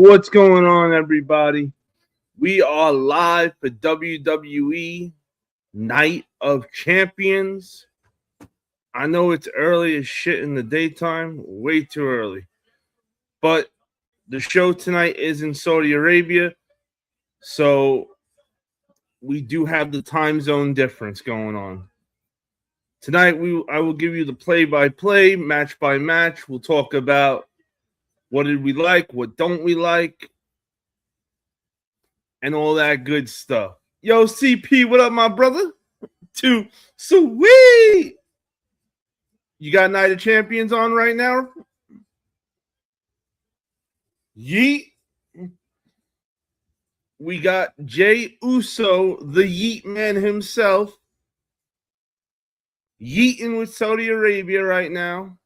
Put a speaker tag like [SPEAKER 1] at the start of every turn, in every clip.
[SPEAKER 1] what's going on, everybody? We are live for WWE Night of Champions. I know it's early as shit in the daytime, way too early. But the show tonight is in Saudi Arabia, so we do have the time zone difference going on. Tonight, I will give you the play-by-play, match-by-match. We'll talk about what did we like, what don't we like, and all that good stuff. Yo, CP, what up, my brother? Too sweet. You got Night of Champions on right now? Yeet. We got Jey Uso, the Yeet man himself, yeeting with Saudi Arabia right now.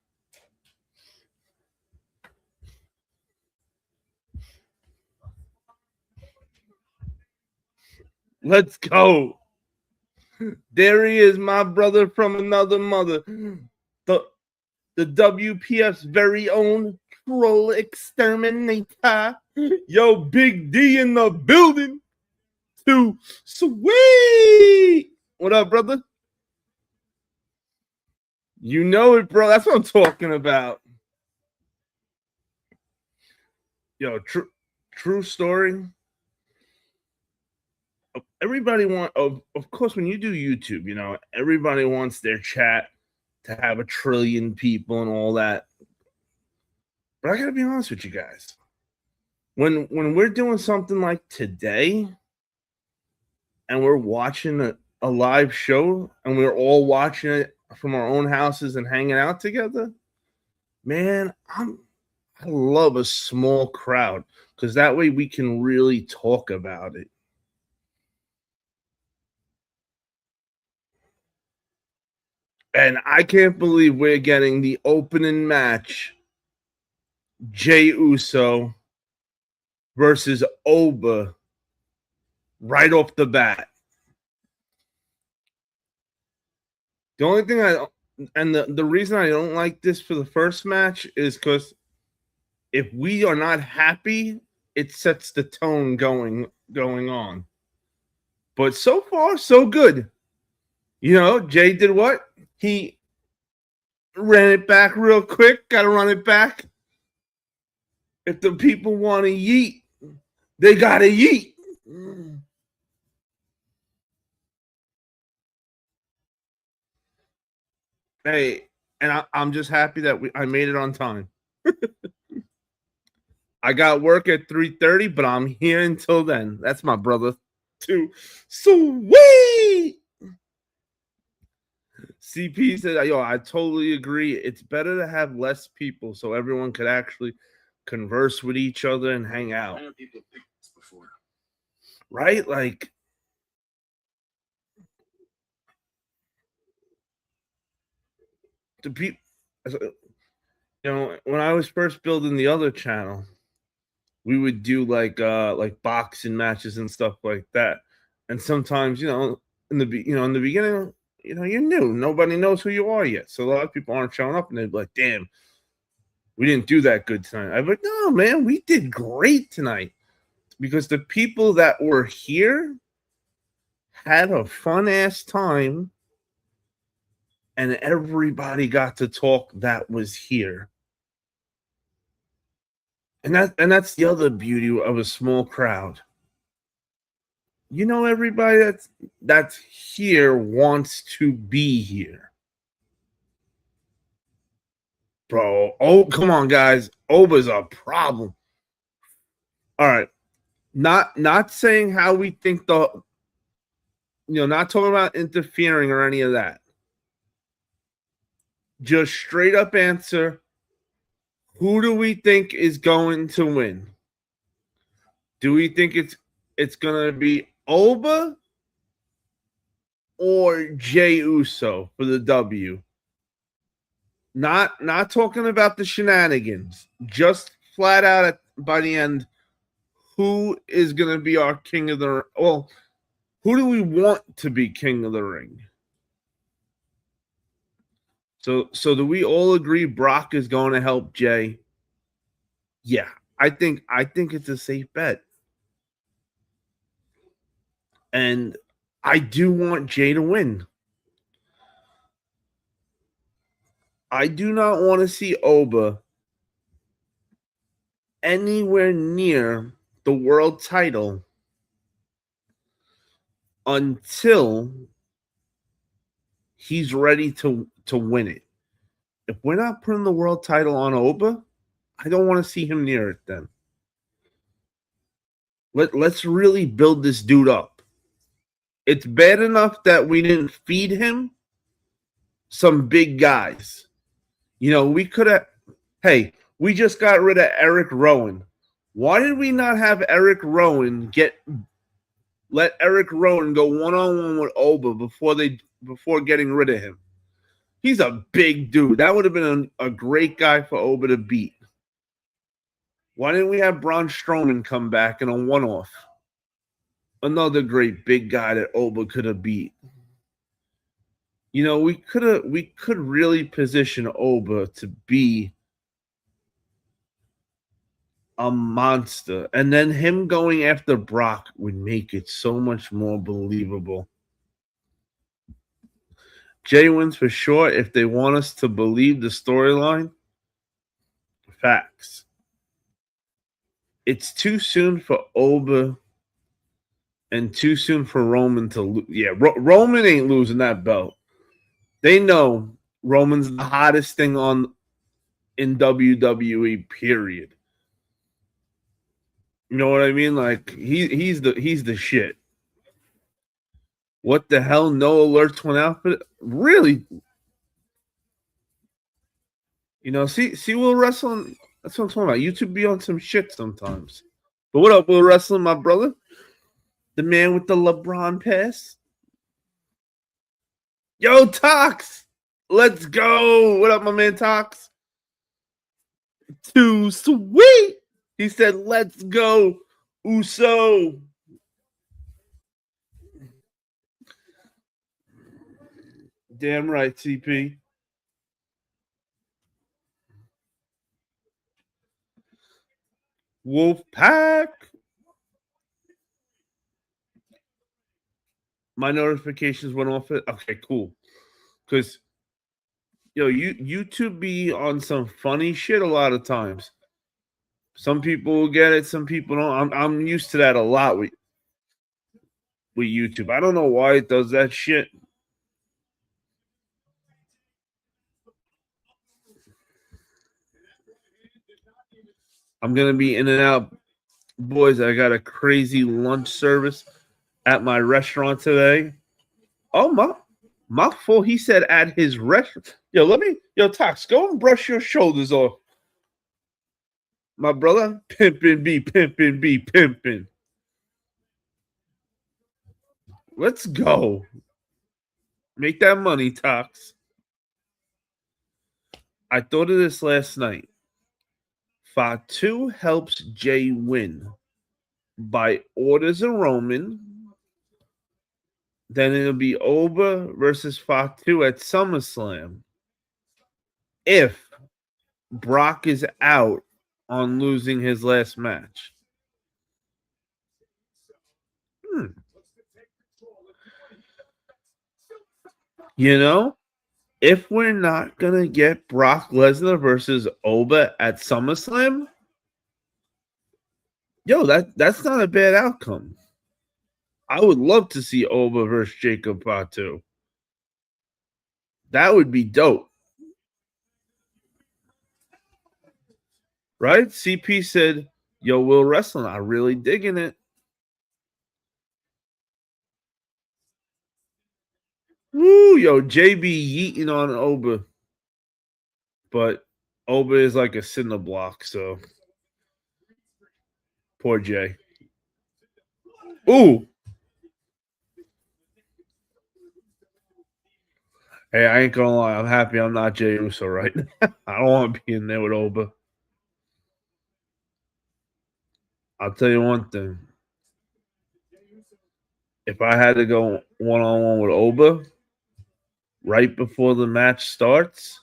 [SPEAKER 1] Let's go. There he is, my brother from another mother. The WPF's very own troll exterminator. Yo, Big D in the building. Too sweet. What up, brother? You know it, bro. That's what I'm talking about. Yo, true story. Everybody of course, when you do YouTube, you know, everybody wants their chat to have 1 trillion people and all that. But I gotta be honest with you guys. When we're doing something like today and we're watching a live show and we're all watching it from our own houses and hanging out together, man, I love a small crowd because that way we can really talk about it. And I can't believe we're getting the opening match, Jey Uso versus OBA, right off the bat. The only thing the reason I don't like this for the first match is because if we are not happy, it sets the tone going on. But so far, so good. You know, Jey did what? He ran it back real quick. Got to run it back. If the people want to yeet, they got to yeet. Hey, and I'm just happy that I made it on time. I got work at 3:30, but I'm here until then. That's my brother. Too sweet. CP said, yo, I totally agree. It's better to have less people so everyone could actually converse with each other and hang out. I know people have picked this before. Right? Like, the people, you know, when I was first building the other channel, we would do like boxing matches and stuff like that. And sometimes, you know, in the beginning, you know, you're new. Nobody knows who you are yet. So a lot of people aren't showing up and they're like, damn, we didn't do that good tonight. I'm like, no, man, we did great tonight. Because the people that were here had a fun-ass time and everybody got to talk that was here. And that's the other beauty of a small crowd. You know, everybody that's here wants to be here. Bro, oh, come on, guys. OBA's a problem. All right. Not saying how we think not talking about interfering or any of that. Just straight up answer, who do we think is going to win? Do we think it's going to be OBA or Jey Uso for the W? Not talking about the shenanigans. Just flat out by the end, who is going to be our king of the... Well, who do we want to be king of the ring? So do we all agree Brock is going to help Jey? Yeah, I think it's a safe bet. And I do want Jey to win. I do not want to see Oba anywhere near the world title until he's ready to win it. If we're not putting the world title on Oba, I don't want to see him near it then. Let's really build this dude up. It's bad enough that we didn't feed him some big guys. You know, we could have. Hey, we just got rid of Eric Rowan. Why did we not have Eric Rowan let Eric Rowan go one-on-one with Oba before getting rid of him? He's a big dude. That would have been a great guy for Oba to beat. Why didn't we have Braun Strowman come back in a one-off? Another great big guy that Oba could have beat. You know, we could really position Oba to be a monster. And then him going after Brock would make it so much more believable. Jey wins for sure if they want us to believe the storyline. Facts. It's too soon for Oba and too soon for Roman to lose. Yeah, Roman ain't losing that belt. They know Roman's the hottest thing in WWE, period. You know what I mean? Like he's the shit. What the hell? No alerts went out for it? Really? You know, see Will Wrestling. That's what I'm talking about. YouTube be on some shit sometimes. But what up, Will Wrestling, my brother? The man with the LeBron pass. Yo, Tox. Let's go. What up, my man Tox? Too sweet. He said, let's go, Uso. Damn right, TP. Wolfpack. My notifications went off it. Okay, cool. Because, yo, YouTube be on some funny shit a lot of times. Some people will get it, some people don't. I'm used to that a lot with YouTube. I don't know why it does that shit. I'm gonna be in and out, boys. I got a crazy lunch service at my restaurant today. Oh my fault. He said at his restaurant. Yo, Tox, go and brush your shoulders off. My brother, pimping be pimping be pimping. Let's go. Make that money, Tox. I thought of this last night. Fatu helps Jey win by orders of Roman. Then it'll be Oba versus Fatu at SummerSlam. If Brock is out on losing his last match. You know, if we're not going to get Brock Lesnar versus Oba at SummerSlam, yo, that's not a bad outcome. I would love to see Oba versus Jacob Fatu. That would be dope. Right? CP said, yo, Will Wrestling, I'm really digging it. Woo, yo, JB yeeting on Oba. But Oba is like a cinder block, so poor Jey. Ooh. Hey, I ain't gonna lie. I'm happy I'm not Jey Uso right now. I don't want to be in there with Oba. I'll tell you one thing. If I had to go one-on-one with Oba right before the match starts,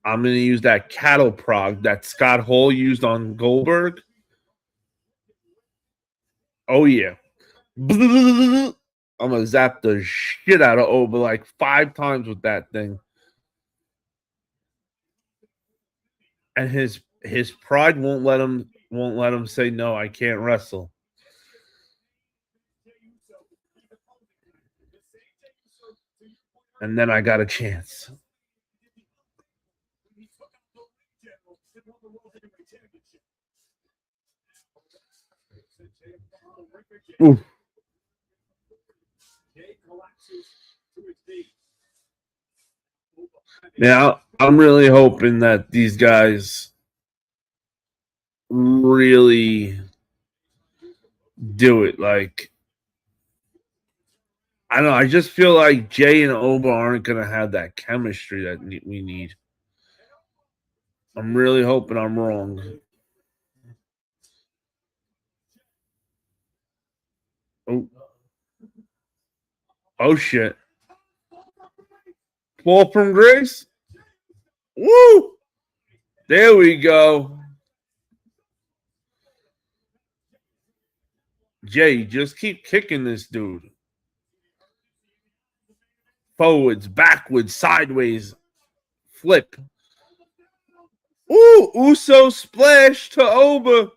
[SPEAKER 1] I'm going to use that cattle prog that Scott Hall used on Goldberg. Oh, yeah. I'm going to zap the shit out of Oba like 5 times with that thing. And his pride won't let him say, no, I can't wrestle. And then I got a chance. Ooh. Now, I'm really hoping that these guys really do it. Like, I don't know. I just feel like Jey and Oba aren't going to have that chemistry that we need. I'm really hoping I'm wrong. Oh shit. Fall from grace? Woo! There we go. Jey, just keep kicking this dude. Forwards, backwards, sideways, flip. Ooh, Uso splash to Oba.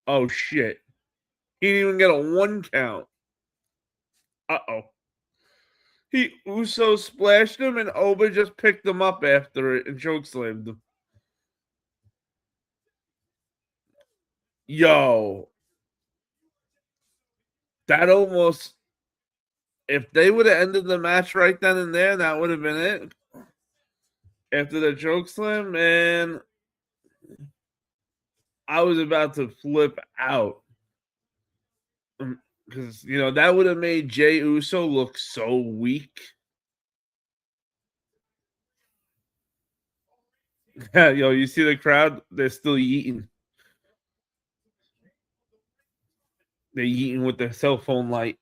[SPEAKER 1] Oh shit. He didn't even get a 1 count. Uh-oh. He Uso splashed him and Oba just picked him up after it and chokeslammed him. Yo. That almost, if they would have ended the match right then and there, that would have been it. After the chokeslam, man, I was about to flip out. Because, you know, that would have made Jey Uso look so weak. Yeah, yo, you see the crowd? They're still eating. They're eating with their cell phone light.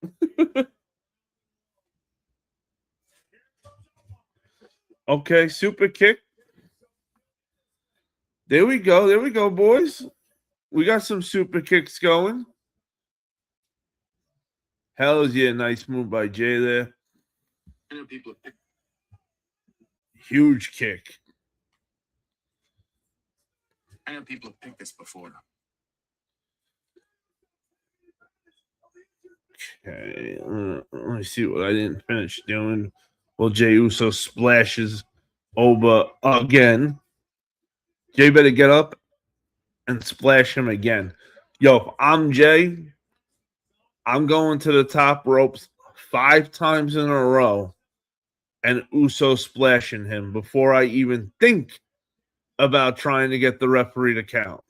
[SPEAKER 1] Okay, super kick. There we go. There we go, boys. We got some super kicks going. Hell yeah, nice move by Jey there. Huge kick.
[SPEAKER 2] I know people have picked this before.
[SPEAKER 1] Okay, let me see what I didn't finish doing. Well, Jey Uso splashes Oba again. Jey better get up and splash him again. Yo, if I'm Jey, I'm going to the top ropes 5 times in a row and Uso splashing him before I even think about trying to get the referee to count.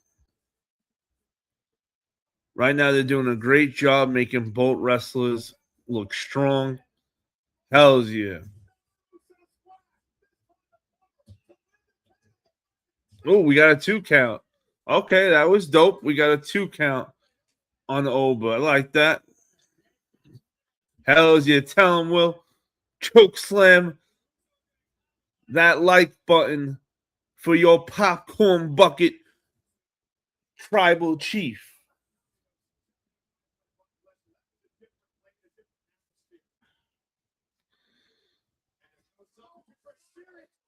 [SPEAKER 1] Right now, they're doing a great job making both wrestlers look strong. Hells yeah. Oh, we got a 2 count. Okay, that was dope. We got a 2 count on Oba. I like that. Hells yeah. Tell him, Will. Choke slam that like button for your popcorn bucket tribal chief.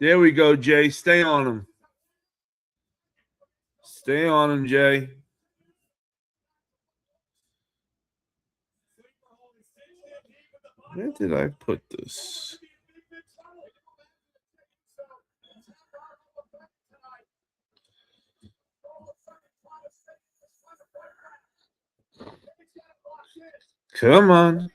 [SPEAKER 1] There we go, Jey. Stay on him. Stay on him, Jey. Where did I put this? Come on.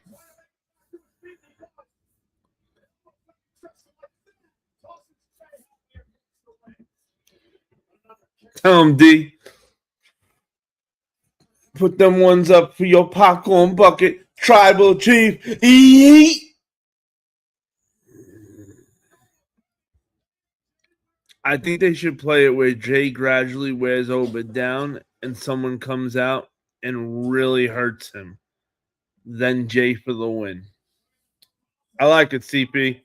[SPEAKER 1] Tell him, D. Put them ones up for your popcorn bucket, tribal chief. Eat. I think they should play it where Jey gradually wears Oba down and someone comes out and really hurts him. Then Jey for the win. I like it, CP.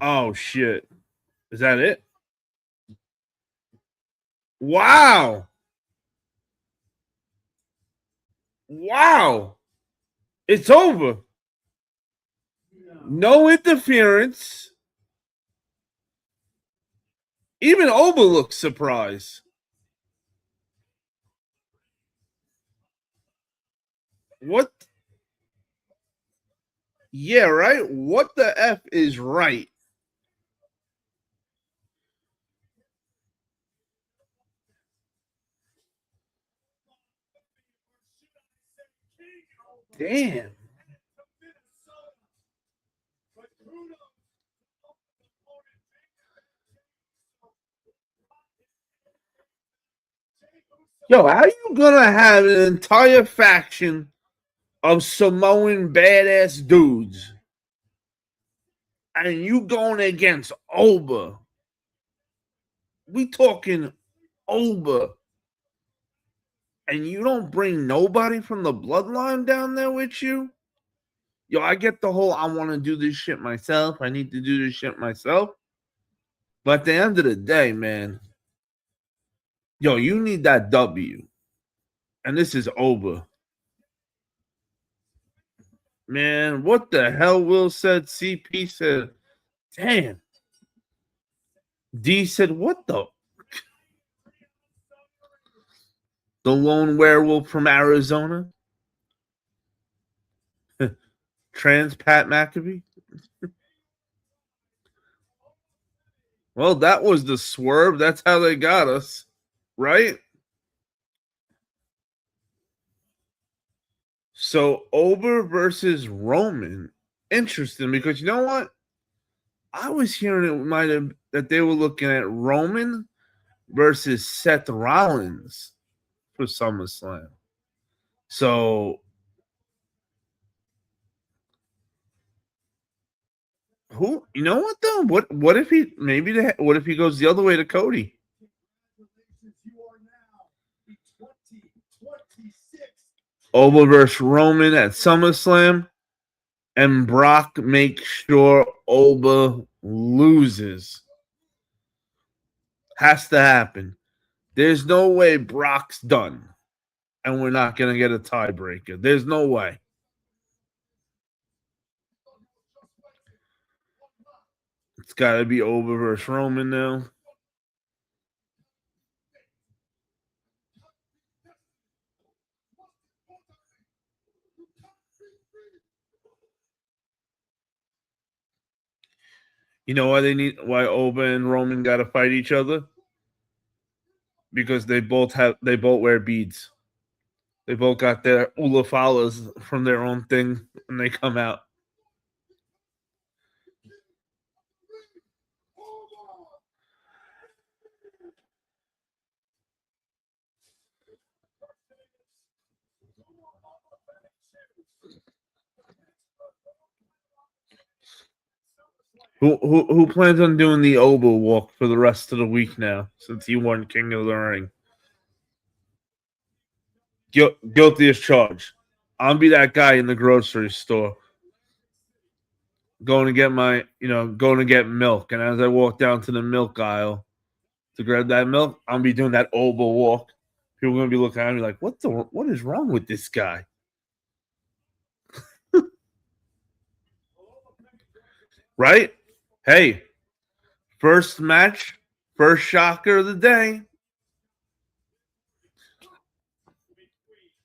[SPEAKER 1] Oh, shit. Is that it? Wow. Wow. It's over. No interference. Even Oba looks surprised. What? Yeah, right? What the F is right? Damn. Yo, how you gonna have an entire faction of Samoan badass dudes and you going against Oba? We talking Oba. And you don't bring nobody from the bloodline down there with you? Yo, I get the whole I want to do this shit myself. I need to do this shit myself. But at the end of the day, man, yo, you need that W. And this is Oba. Man, what the hell Will said? CP said, damn. D said, what the? The lone werewolf from Arizona? Trans Pat McAfee? Well, that was the swerve. That's how they got us, right? So Oba versus Roman. Interesting, because you know what? I was hearing it might have that they were looking at Roman versus Seth Rollins for SummerSlam. So who? You know what though? What if he what if he goes the other way to Cody? Oba versus Roman at SummerSlam, and Brock makes sure Oba loses. Has to happen. There's no way Brock's done, and we're not going to get a tiebreaker. There's no way. It's got to be Oba versus Roman now. You know why Oba and Roman got to fight each other? Because they both wear beads. They both got their ulafalas from their own thing when they come out. Who plans on doing the Oba walk for the rest of the week now, since he won King of the Ring? Guilty as charged. I'll be that guy in the grocery store going to get milk. And as I walk down to the milk aisle to grab that milk, I'll be doing that Oba walk. People are going to be looking at me like, what is wrong with this guy? Right? Hey, first match, first shocker of the day.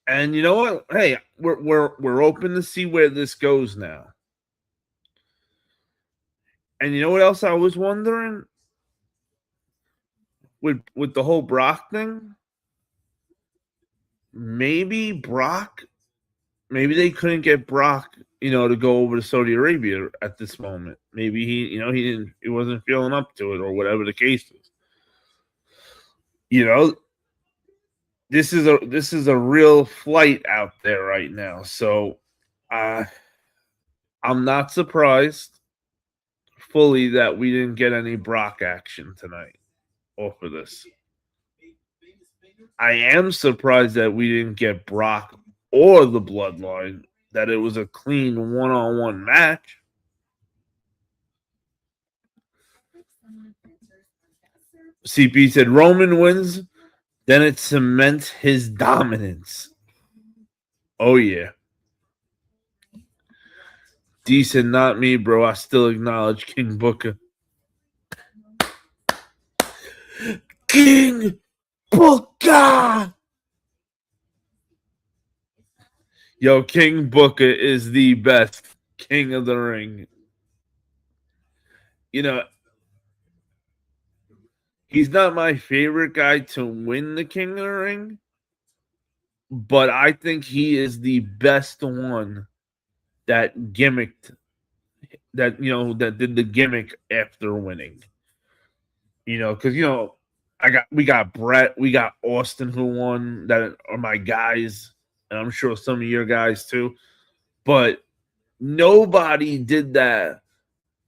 [SPEAKER 1] And you know what? Hey, we're open to see where this goes now. And you know what else I was wondering? With the whole Brock thing, maybe they couldn't get Brock, to go over to Saudi Arabia at this moment. Maybe he wasn't feeling up to it, or whatever the case is. This is a real flight out there right now. So I'm not surprised fully that we didn't get any Brock action tonight off of this. I am surprised that we didn't get Brock or the Bloodline, that it was a clean one-on-one match. CP said Roman wins, then it cements his dominance. Oh, yeah. D said, not me, bro. I still acknowledge King Booker. King Booker! Yo, King Booker is the best king of the ring. You know, he's not my favorite guy to win the King of the Ring, but I think he is the best one that gimmicked, that, you know, that did the gimmick after winning. You know, because, you know, we got Brett, we got Austin who won, that are my guys, and I'm sure some of your guys too. But nobody did the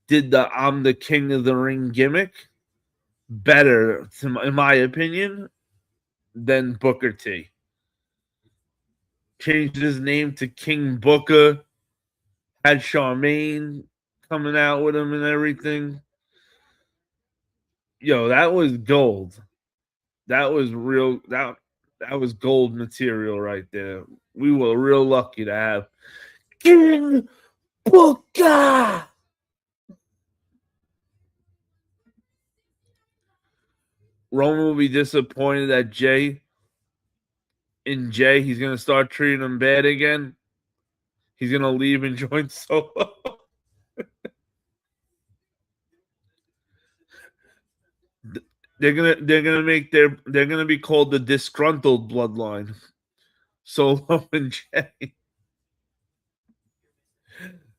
[SPEAKER 1] I'm the King of the Ring gimmick better, in my opinion, than Booker T. Changed his name to King Booker, had Charmaine coming out with him and everything. Yo, that was gold. That was real. That was gold material right there. We were real lucky to have King Booker. Roman will be disappointed that Jey, he's going to start treating him bad again. He's going to leave and join Solo. They're gonna be called the disgruntled bloodline. Solo and Jey.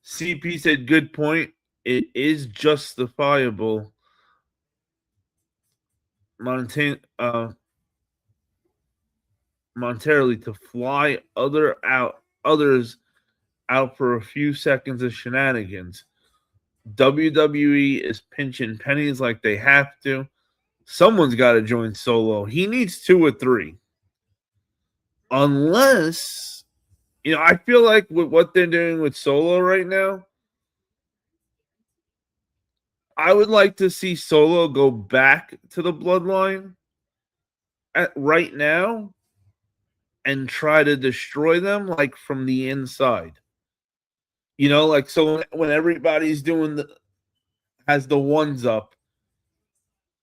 [SPEAKER 1] CP said, good point. It is justifiable. Monetarily to fly others out for a few seconds of shenanigans. WWE is pinching pennies like they have to. Someone's got to join Solo. He needs 2 or 3. Unless, you know, I feel like with what they're doing with Solo right now, I would like to see Solo go back to the bloodline right now and try to destroy them, like, from the inside. You know, like, so when everybody's has the ones up,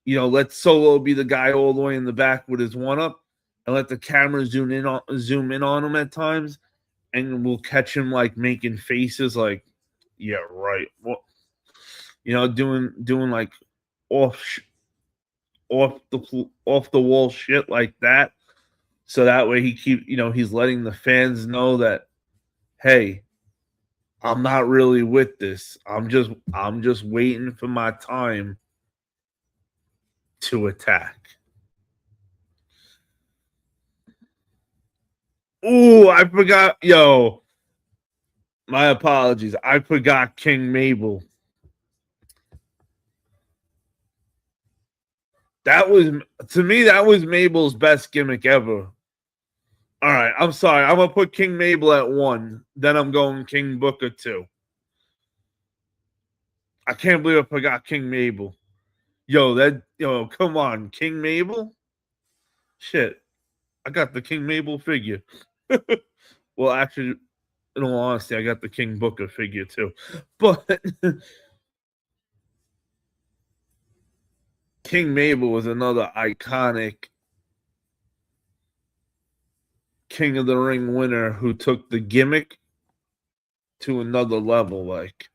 [SPEAKER 1] you know, let Solo be the guy all the way in the back with his one up, and let the camera zoom in on him at times, and we'll catch him like making faces like, yeah, right. Well, you know, doing like off the wall shit like that. So that way he's letting the fans know that, hey, I'm not really with this. I'm just waiting for my time to attack. Ooh, I forgot. Yo, my apologies. I forgot King Mabel. That was, to me, that was Mabel's best gimmick ever. All right, I'm sorry. I'm going to put King Mabel at 1. Then I'm going King Booker 2. I can't believe I forgot King Mabel. Yo, come on. King Mabel? Shit. I got the King Mabel figure. Well, actually, in all honesty, I got the King Booker figure too. But King Mabel was another iconic King of the Ring winner who took the gimmick to another level. Like,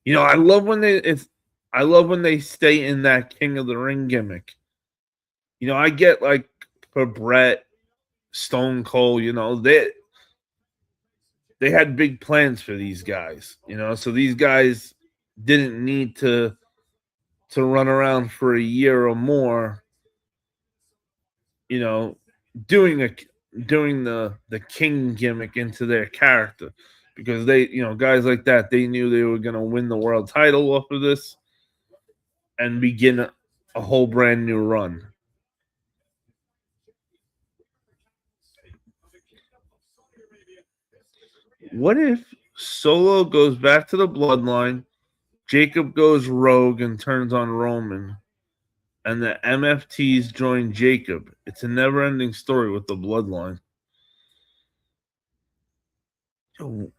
[SPEAKER 1] you know, I love when they stay in that King of the Ring gimmick. You know, I get, like, for Brett, Stone Cold, you know, they had big plans for these guys, you know, so these guys didn't need to run around for a year or more, you know, doing the king gimmick into their character, because they, you know, guys like that, they knew they were going to win the world title off of this and begin a whole brand new run. What if Solo goes back to the bloodline, Jacob goes rogue and turns on Roman, and the MFTs join Jacob. It's a never-ending story with the bloodline. Yo,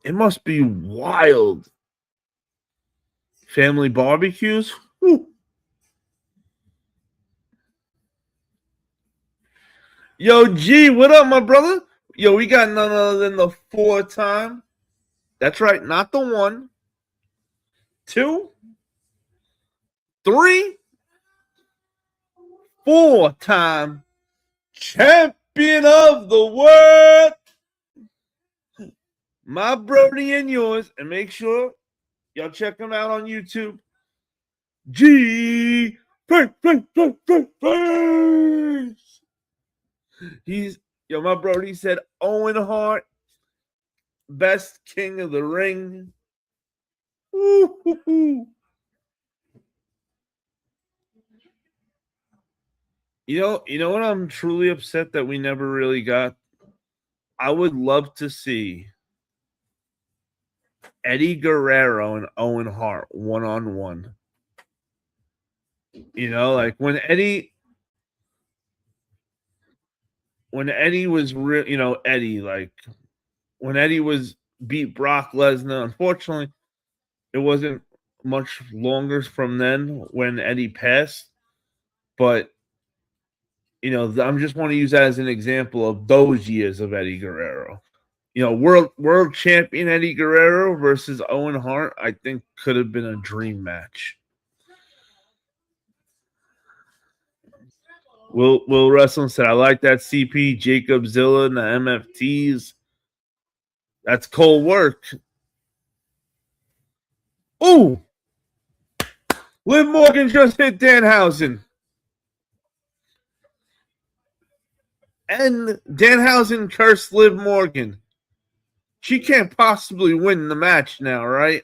[SPEAKER 1] it must be wild. Family barbecues? Woo. Yo, G, what up, my brother? Yo, we got none other than the 4-time. That's right, not the 1, 2, 3, 4-time champion of the world. My Brody and yours. And make sure y'all check him out on YouTube. G. He's, yo, my Brody said Owen Hart, best king of the ring. Woo-hoo-hoo. You know what I'm truly upset that we never really got? I would love to see Eddie Guerrero and Owen Hart one-on-one. You know, like when Eddie was real, you know, Eddie, like when Eddie was beat Brock Lesnar, unfortunately, it wasn't much longer from then when Eddie passed. But, you know, I'm just want to use that as an example of those years of Eddie Guerrero. You know, world champion Eddie Guerrero versus Owen Hart, I think could have been a dream match. Will Wrestling said, I like that CP, Jacob Zilla, and the MFTs. That's cold work. Ooh! Liv Morgan just hit Danhausen. And Danhausen cursed Liv Morgan. She can't possibly win the match now, right?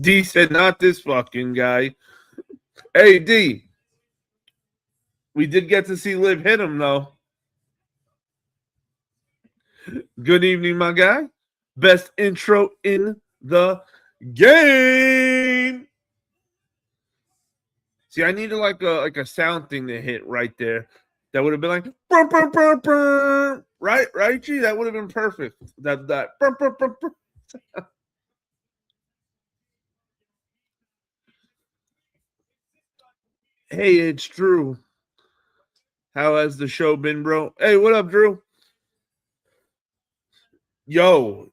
[SPEAKER 1] D said, not this fucking guy. Hey, D. We did get to see Liv hit him, though. Good evening, my guy. Best intro in the game. See, I needed like a sound thing to hit right there. That would have been like burr, burr, burr, burr. Right, G? That would have been perfect. That burr, burr, burr, burr. Hey, it's Drew. How has the show been, bro? Hey, what up, Drew? Yo,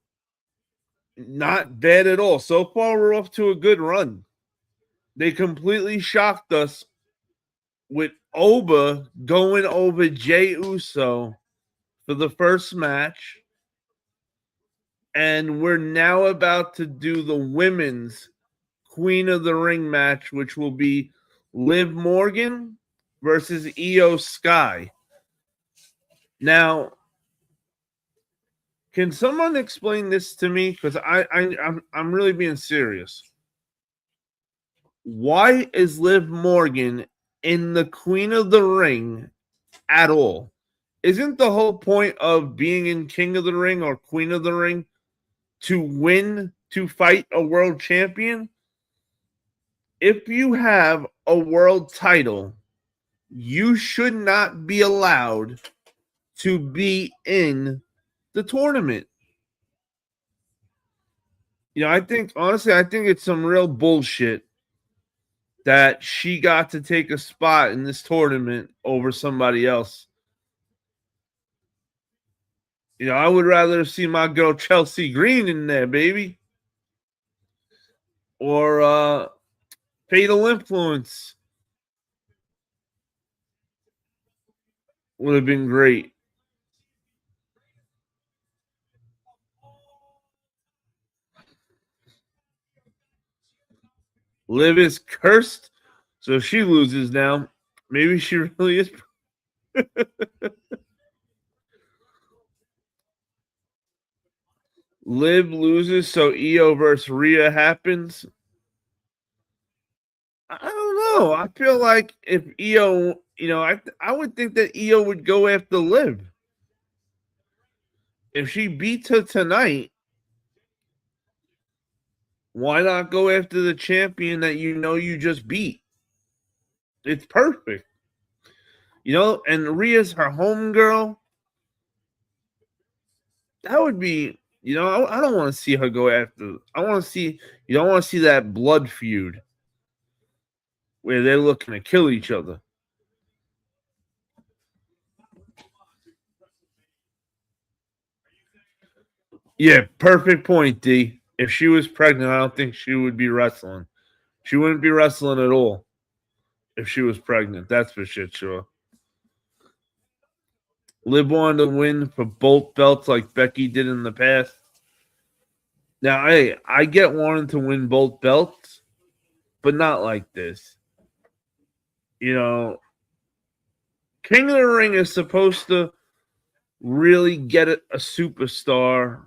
[SPEAKER 1] not bad at all. So far, we're off to a good run. They completely shocked us with Oba going over Jey Uso for the first match. And we're now about to do the women's Queen of the Ring match, which will be Liv Morgan versus IYO SKY. Now, can someone explain this to me? Because I'm really being serious. Why is Liv Morgan in the Queen of the Ring at all? Isn't the whole point of being in King of the Ring or Queen of the Ring to win, to fight a world champion? If you have a world title, you should not be allowed to be in the tournament. You know, I think it's some real bullshit that she got to take a spot in this tournament over somebody else. You know, I would rather see my girl Chelsea Green in there, baby. Or Fatal Influence would have been great. Liv is cursed, so if she loses now, maybe she really is. Liv loses, so IYO versus Rhea happens. I don't know. I feel like if IYO, you know, I would think that IYO would go after Liv. If she beats her tonight, Why not go after the champion that you know you just beat? It's perfect. You know, and Rhea's her homegirl. That would be, you know, I don't want to see her go after. I want to see, you don't want to see that blood feud where they're looking to kill each other. Yeah, perfect point, D. If she was pregnant, I don't think she would be wrestling. She wouldn't be wrestling at all if she was pregnant. That's for shit sure. Liv wanted to win for both belts like Becky did in the past. Now, hey, I get wanting to win both belts, but not like this. You know, King of the Ring is supposed to really get a superstar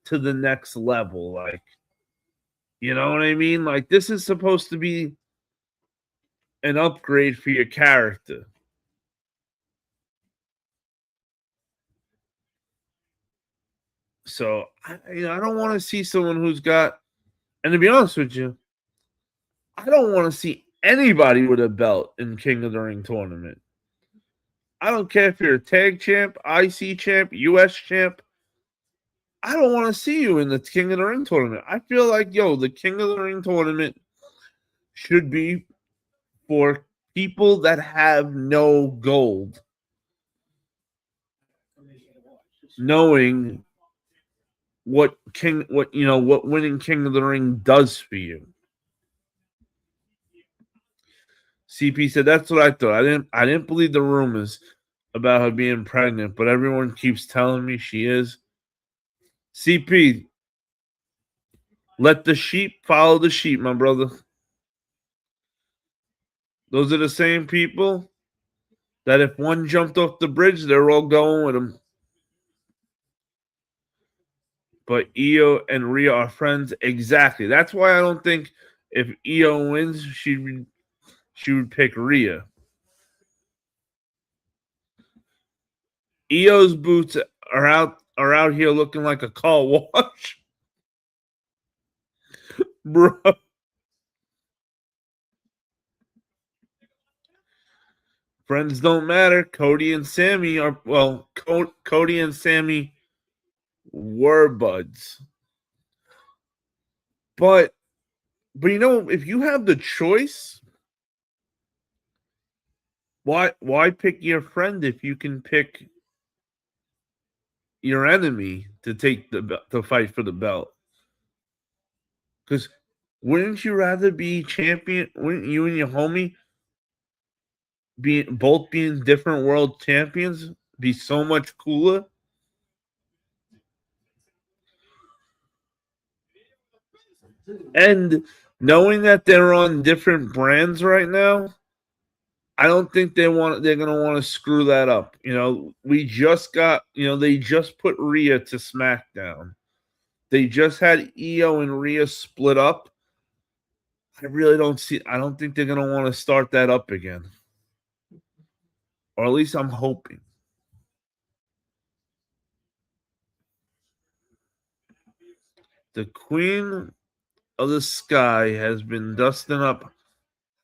[SPEAKER 1] to the next level. Like, you know what I mean? Like, this is supposed to be an upgrade for your character. So, I don't want to see someone who's got, and to be honest with you, I don't want to see anybody with a belt in King of the Ring tournament. I don't care if you're a tag champ, IC champ, US champ. I don't want to see you in the King of the Ring tournament. I feel like, the King of the Ring tournament should be for people that have no gold. Knowing what winning King of the Ring does for you. CP said that's what I thought. I didn't believe the rumors about her being pregnant, but everyone keeps telling me she is. CP, let the sheep follow the sheep, my brother. Those are the same people that if one jumped off the bridge, they're all going with him. But Io and Rhea are friends. Exactly. That's why I don't think if Io wins, she would pick Rhea. Io's boots are out here looking like a car wash. Bro. Friends don't matter. Cody and Sami Cody and Sami were buds. But if you have the choice, why pick your friend if you can pick your enemy to fight for the belt? Because wouldn't you rather be champion? Wouldn't you and your homie both being different world champions be so much cooler? And knowing that they're on different brands right now, I don't think they're going to want to screw that up. We just got, they just put Rhea to SmackDown. They just had Io and Rhea split up. I don't think they're going to want to start that up again. Or at least I'm hoping. The Queen of the Sky has been dusting up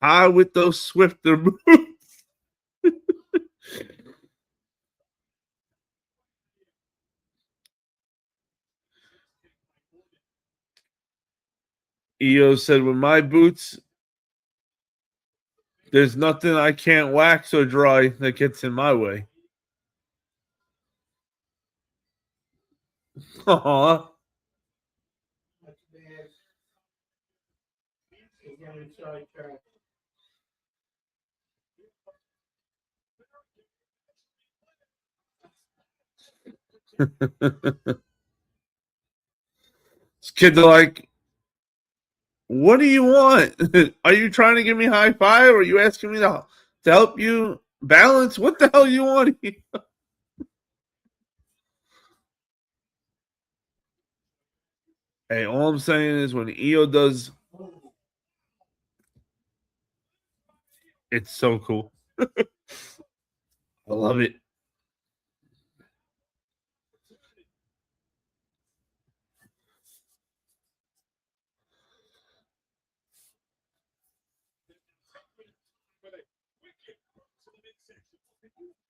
[SPEAKER 1] high with those Swifter boots. Io said, with my boots, there's nothing I can't wax or dry that gets in my way. Aww. This kid's like, what do you want? Are you trying to give me high five? Or are you asking me to help you balance? What the hell you want? Hey, all I'm saying is when Io does, it's so cool. I love it.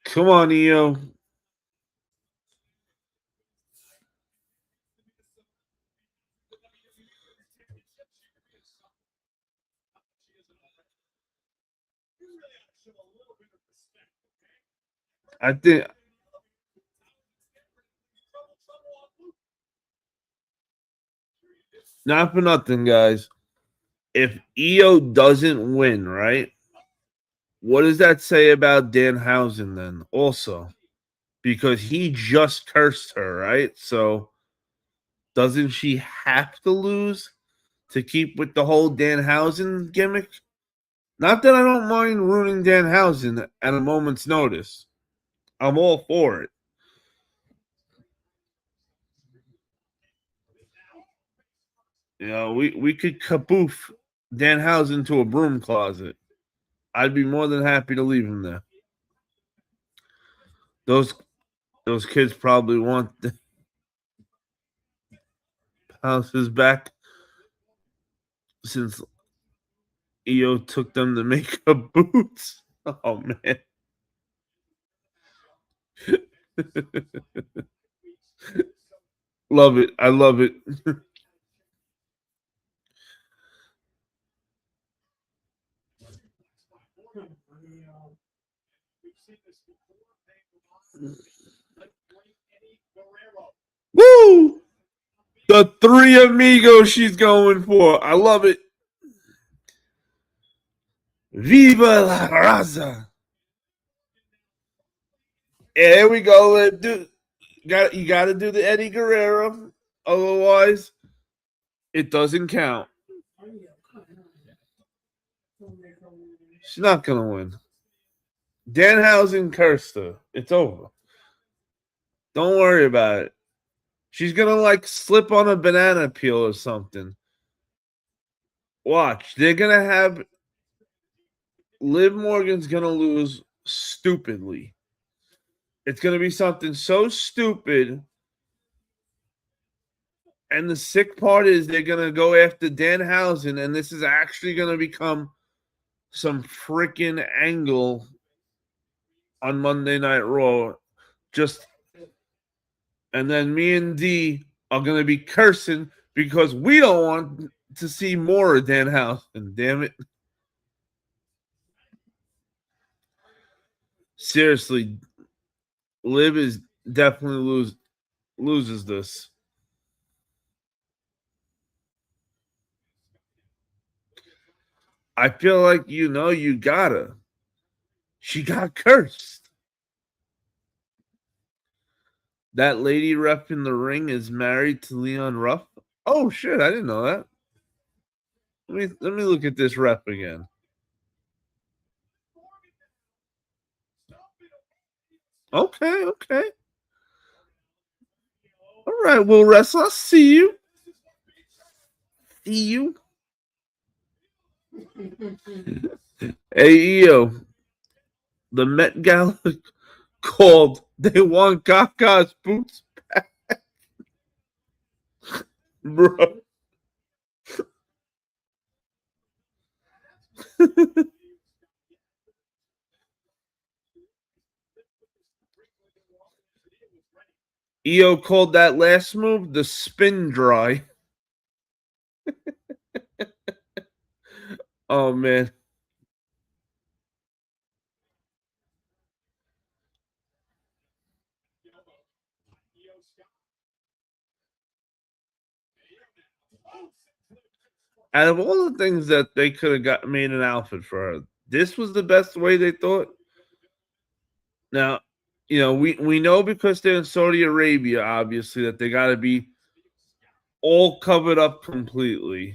[SPEAKER 1] Come on, EO. I think not for nothing, guys. If EO doesn't win, right? What does that say about Danhausen then? Also, because he just cursed her, right? So doesn't she have to lose to keep with the whole Danhausen gimmick? Not that I don't mind ruining Danhausen at a moment's notice. I'm all for it. You know, we could kaboof Danhausen to a broom closet. I'd be more than happy to leave him there. Those kids probably want the houses back since EO took them to make up boots. Oh man. Love it. I love it. Woo! The three amigos she's going for. I love it. Viva la raza. There we go. You got to do the Eddie Guerrero. Otherwise, it doesn't count. She's not going to win. Danhausen cursed her. It's over. Don't worry about it. She's going to like slip on a banana peel or something. Watch. They're going to have Liv Morgan's going to lose stupidly. It's going to be something so stupid. And the sick part is they're going to go after Danhausen, and this is actually going to become some freaking angle on Monday Night Raw. And then me and D are going to be cursing because we don't want to see more of Danhausen. Damn it. Seriously, Liv is definitely loses this. I feel like you gotta. She got cursed. That lady ref in the ring is married to Leon Ruff. Oh shit, I didn't know that. Let me look at this ref again. Okay. All right, Will Wrestle. I'll see you. See you. Hey, EO. The Met Gala called. They want Kaka's boots back. Bro. EO called that last move the spin dry. Oh, man. Out of all the things that they could have made an outfit for her, this was the best way they thought. Now, we know because they're in Saudi Arabia, obviously, that they got to be all covered up completely.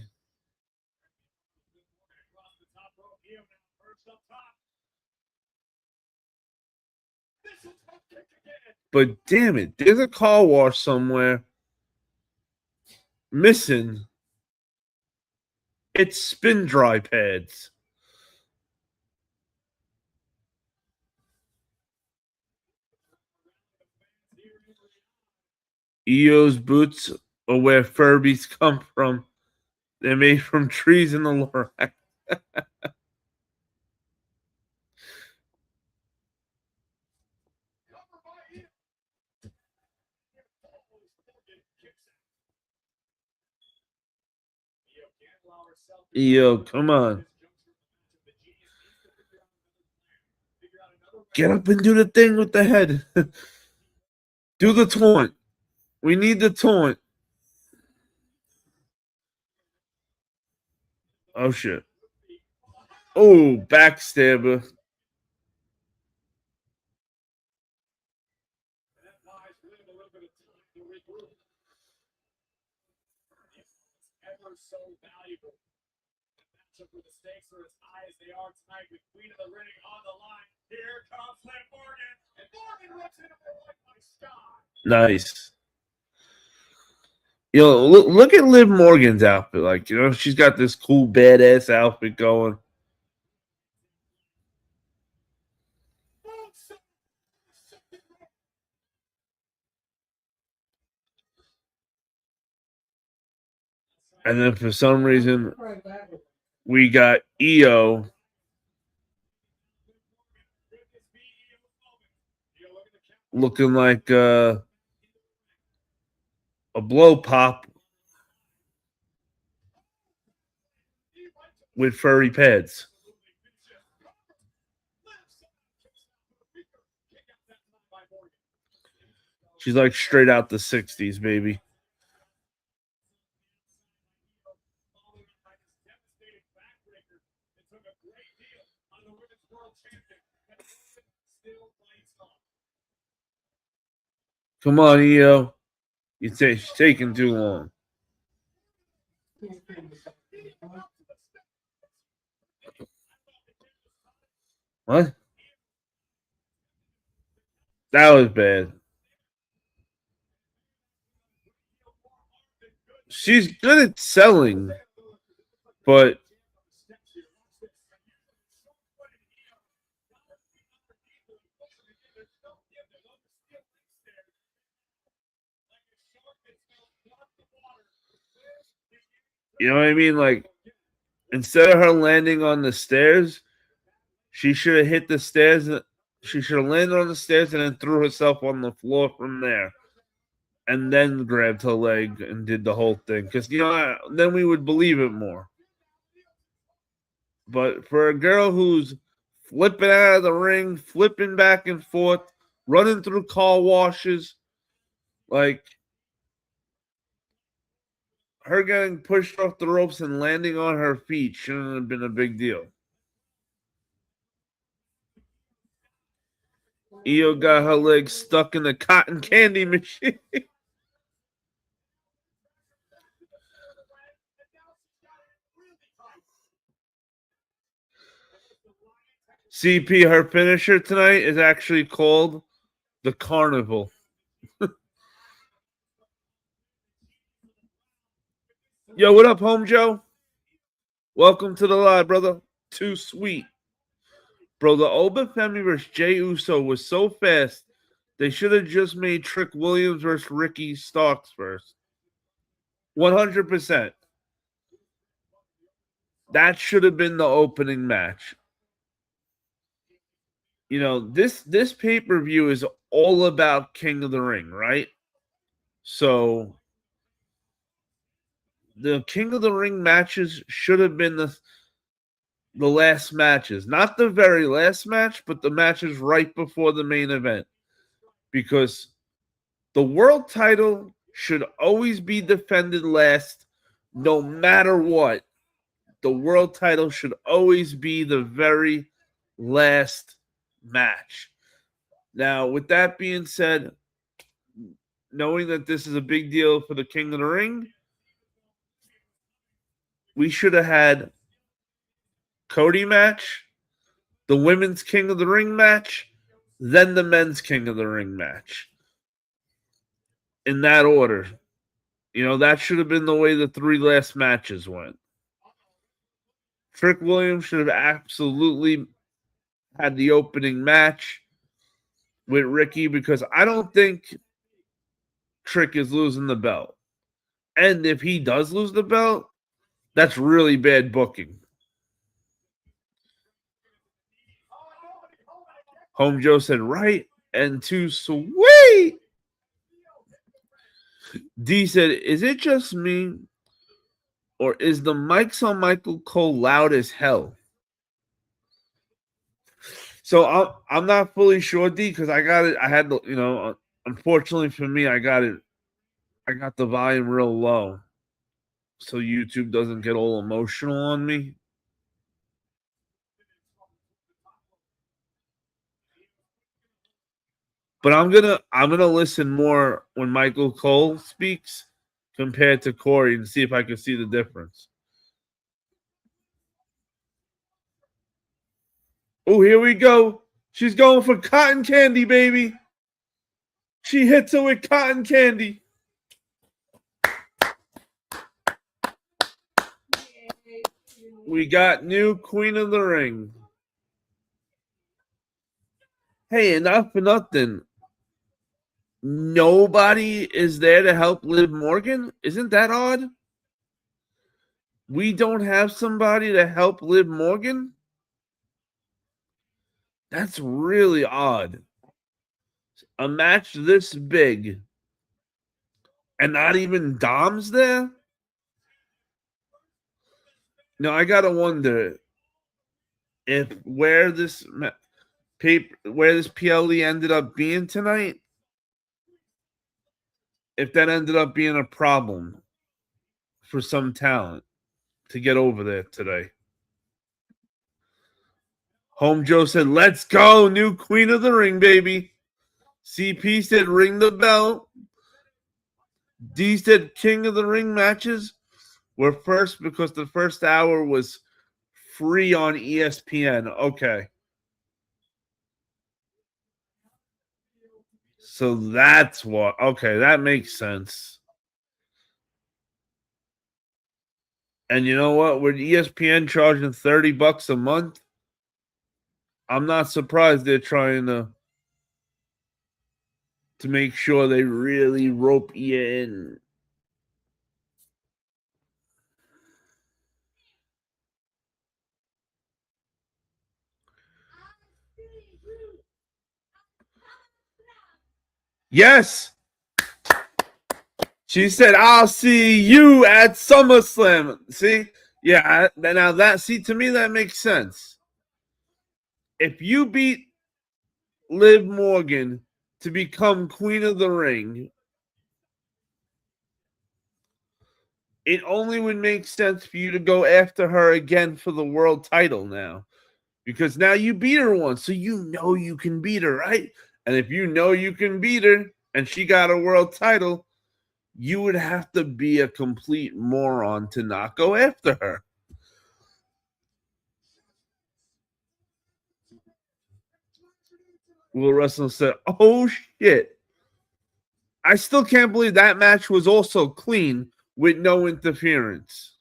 [SPEAKER 1] But damn it, there's a car wash somewhere missing. It's spin dry pads. EO's boots are where Furbies come from. They're made from trees in the Lorax. Yo, come on. Get up and do the thing with the head. Do the taunt. We need the taunt. Oh, shit. Oh, backstabber.
[SPEAKER 3] So valuable. With the stakes are as high as they are tonight, with Queen of the Ring on the line. Here comes Liv Morgan, and Morgan rips into the white by Sky.
[SPEAKER 1] Nice. Yo, look at Liv Morgan's outfit. Like, you know, she's got this cool, badass outfit going. And then for some reason, we got IYO looking like a blow pop with furry pads. She's like straight out the 60s, baby. Come on, IYO. You're taking too long. What? That was bad. She's good at selling, but you know what I mean? Like, instead of her landing on the stairs, she should have hit the stairs. She should have landed on the stairs and then threw herself on the floor from there. And then grabbed her leg and did the whole thing. Because, you know, then we would believe it more. But for a girl who's flipping out of the ring, flipping back and forth, running through car washes, like, her getting pushed off the ropes and landing on her feet shouldn't have been a big deal. IYO got her leg stuck in the cotton candy machine. CP, her finisher tonight is actually called the Carnival. Yo, what up, home Joe? Welcome to the live, brother. Too sweet. Bro, the Oba family versus Jey Uso was so fast, they should have just made Trick Williams versus Ricky Starks first. 100%. That should have been the opening match. You know, this pay-per-view is all about King of the Ring, right? So the King of the Ring matches should have been the last matches. Not the very last match, but the matches right before the main event. Because the world title should always be defended last, no matter what. The world title should always be the very last match. Now, with that being said, knowing that this is a big deal for the King of the Ring, we should have had Cody match, the women's King of the Ring match, then the men's King of the Ring match. In that order. You know, that should have been the way the three last matches went. Trick Williams should have absolutely had the opening match with Ricky, because I don't think Trick is losing the belt. And if he does lose the belt, that's really bad booking. Home Joe said, right, and too sweet. D said, is it just me, Or is the mics on Michael Cole loud as hell? So I'm not fully sure, D, because I got it. I had the, unfortunately for me, I got it. I got the volume real low, so YouTube doesn't get all emotional on me. But I'm gonna listen more when Michael Cole speaks compared to Corey and see if I can see the difference. Oh, here we go. She's going for cotton candy, baby. She hits her with cotton candy. We got new Queen of the Ring. Hey, enough for nothing. Nobody is there to help Liv Morgan? Isn't that odd? We don't have somebody to help Liv Morgan? That's really odd. A match this big and not even Dom's there? No, I gotta wonder if where this PLE ended up being tonight, if that ended up being a problem for some talent to get over there today. Home Joe said, "Let's go, new Queen of the Ring, baby." CP said, "Ring the bell." D said, "King of the Ring matches were first because the first hour was free on ESPN." Okay. So that's what. Okay, that makes sense. And you know what? With ESPN charging $30 a month, I'm not surprised they're trying to make sure they really rope you in. Yes. She said, "I'll see you at SummerSlam." See? Yeah, now that, see, to me, that makes sense. If you beat Liv Morgan to become Queen of the Ring, it only would make sense for you to go after her again for the world title now. Because now you beat her once, so you know you can beat her, right? And if you know you can beat her and she got a world title, you would have to be a complete moron to not go after her. Will Russell said, "Oh shit. I still can't believe that match was also clean with no interference."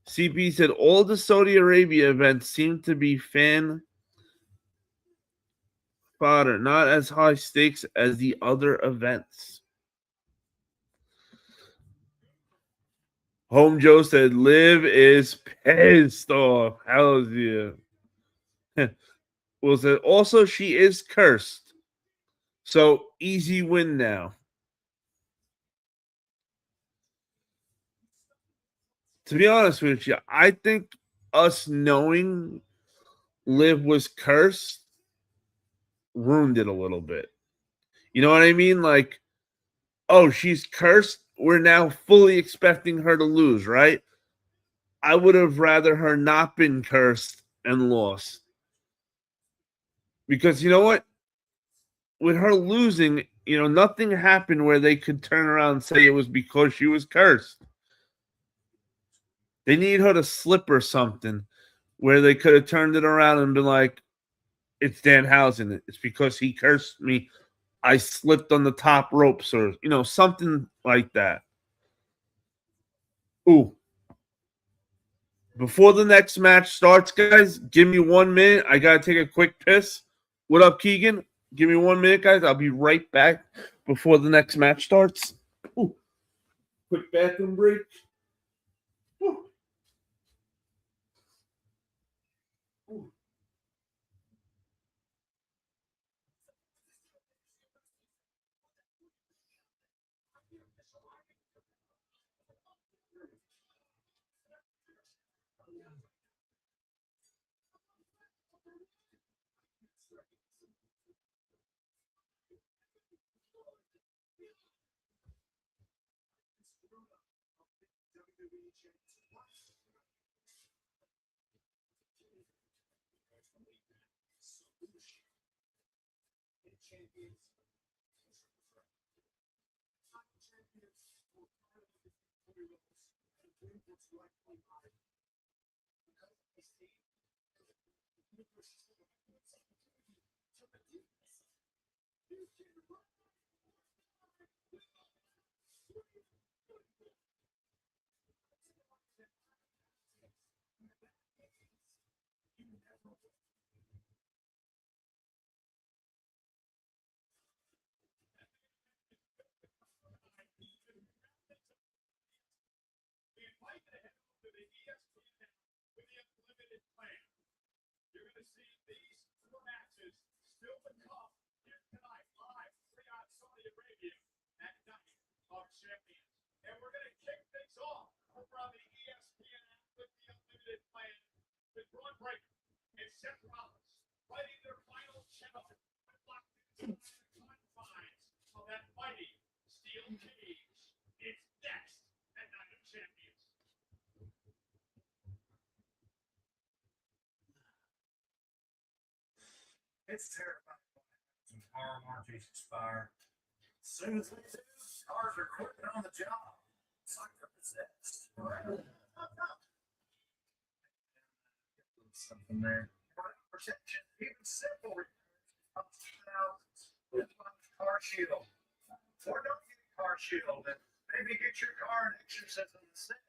[SPEAKER 1] CP said, "All the Saudi Arabia events seem to be fan fodder, not as high stakes as the other events." Home Joe said, "Liv is pissed off." Hell's yeah. Will said, "Also, she is cursed. So easy win now." To be honest with you, I think us knowing Liv was cursed ruined it a little bit. You know what I mean? Like, oh, she's cursed. We're now fully expecting her to lose, right? I would have rather her not been cursed and lost. Because you know what? With her losing, nothing happened where they could turn around and say it was because she was cursed. They need her to slip or something where they could have turned it around and been like, "It's Danhausen. It's because he cursed me. I slipped on the top ropes," or, something like that. Ooh. Before the next match starts, guys, give me 1 minute. I got to take a quick piss. What up, Keegan? Give me 1 minute, guys. I'll be right back before the next match starts. Ooh. Quick bathroom break. Ooh. Ooh.
[SPEAKER 3] We invite you to head over to the ESPN with the unlimited plan. You're going to see these four matches still to come here tonight, live, Riyadh, Saudi Arabia, at Night of Champions. And we're going to kick things off over on the ESPN app with the unlimited plan with Bron and Seth Rollins fighting their final challenge with locked into the confines of that mighty steel cage. It's next at Night of Champions.
[SPEAKER 4] It's terrifying. Some car warranties expire. As soon as they do, cars are quitting on the job. It's like they're possessed. Something there. Protection, even simple repairs, costs thousands. With Car Shield. Or don't get a Car Shield and maybe get your car an exorcism instead.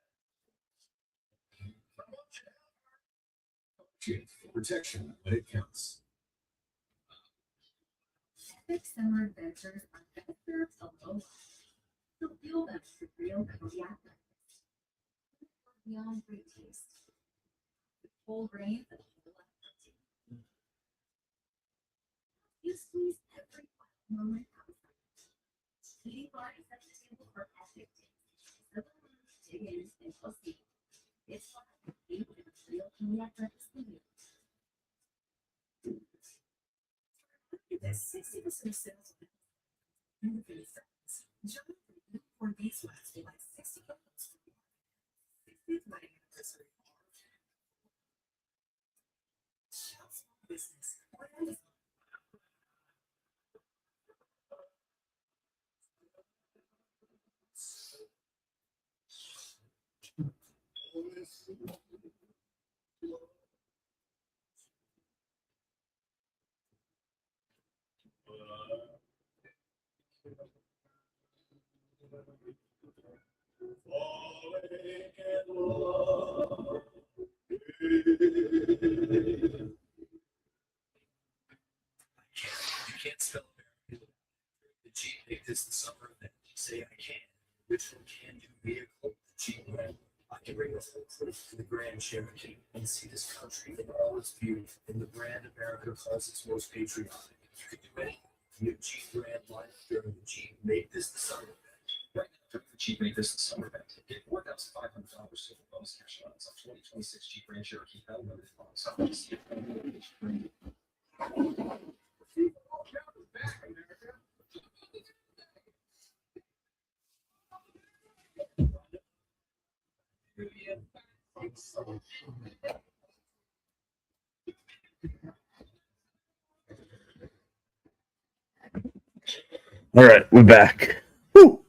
[SPEAKER 4] But what you have
[SPEAKER 5] Protection when it counts.
[SPEAKER 6] Epic summer adventures are better to low life. So feel them for real Kodiak breakfast. Beyond great taste. With whole grains and whole life protein. You squeeze every wild moment out of it. Eating bodies at the table for epic days. So dig in and you'll see. It's fun. Eat with a real Kodiak breakfast menu. There's 60% of sales in the food service. Join for these ones for like 60 pounds. 60th wedding anniversary. Shop small business. Or Amazon.
[SPEAKER 4] You can't spell America. The Jeep make this the summer event. Say I can. Which one can do vehicle? The Jeep brand. I can bring this whole proof to the Grand Cherokee and see this country in all its beauty. And the brand America calls its most patriotic. You can do anything. New Jeep brand lineup during the Jeep make this the summer event.
[SPEAKER 5] Right now, during the Jeep Make This the Summer event, get $4,500 to the bonus cash allowance on 2026 Jeep Grand Cherokee Hell Limited Funds.
[SPEAKER 1] All right, we're back. Woo!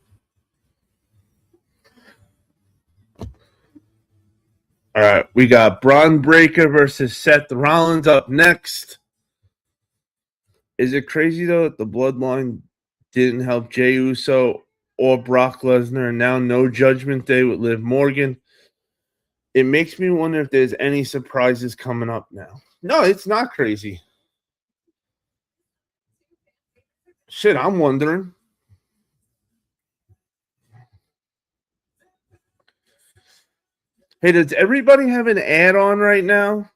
[SPEAKER 1] All right, we got Bron Breakker versus Seth Rollins up next. Is it crazy though that the Bloodline didn't help Jey Uso or Brock Lesnar, and now no Judgment Day with Liv Morgan? It makes me wonder if there's any surprises coming up now. No, it's not crazy. Shit, I'm wondering. Hey, does everybody have an ad on right now?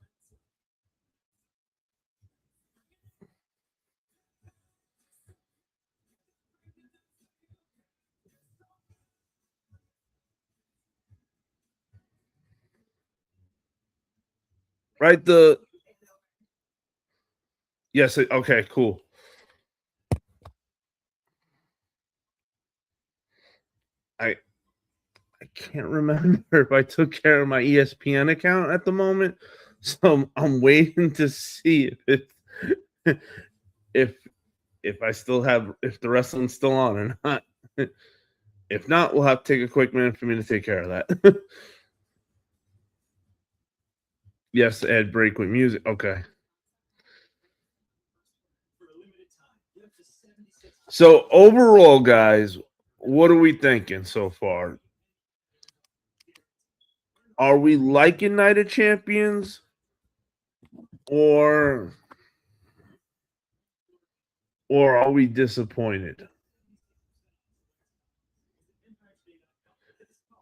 [SPEAKER 1] Right, yes, okay, cool. I can't remember if I took care of my ESPN account at the moment, so I'm waiting to see if if the wrestling's still on or not. If not, we'll have to take a quick minute for me to take care of that. Yes, add break with music. Okay. So overall, guys, what are we thinking so far? Are we liking Night of Champions, or are we disappointed?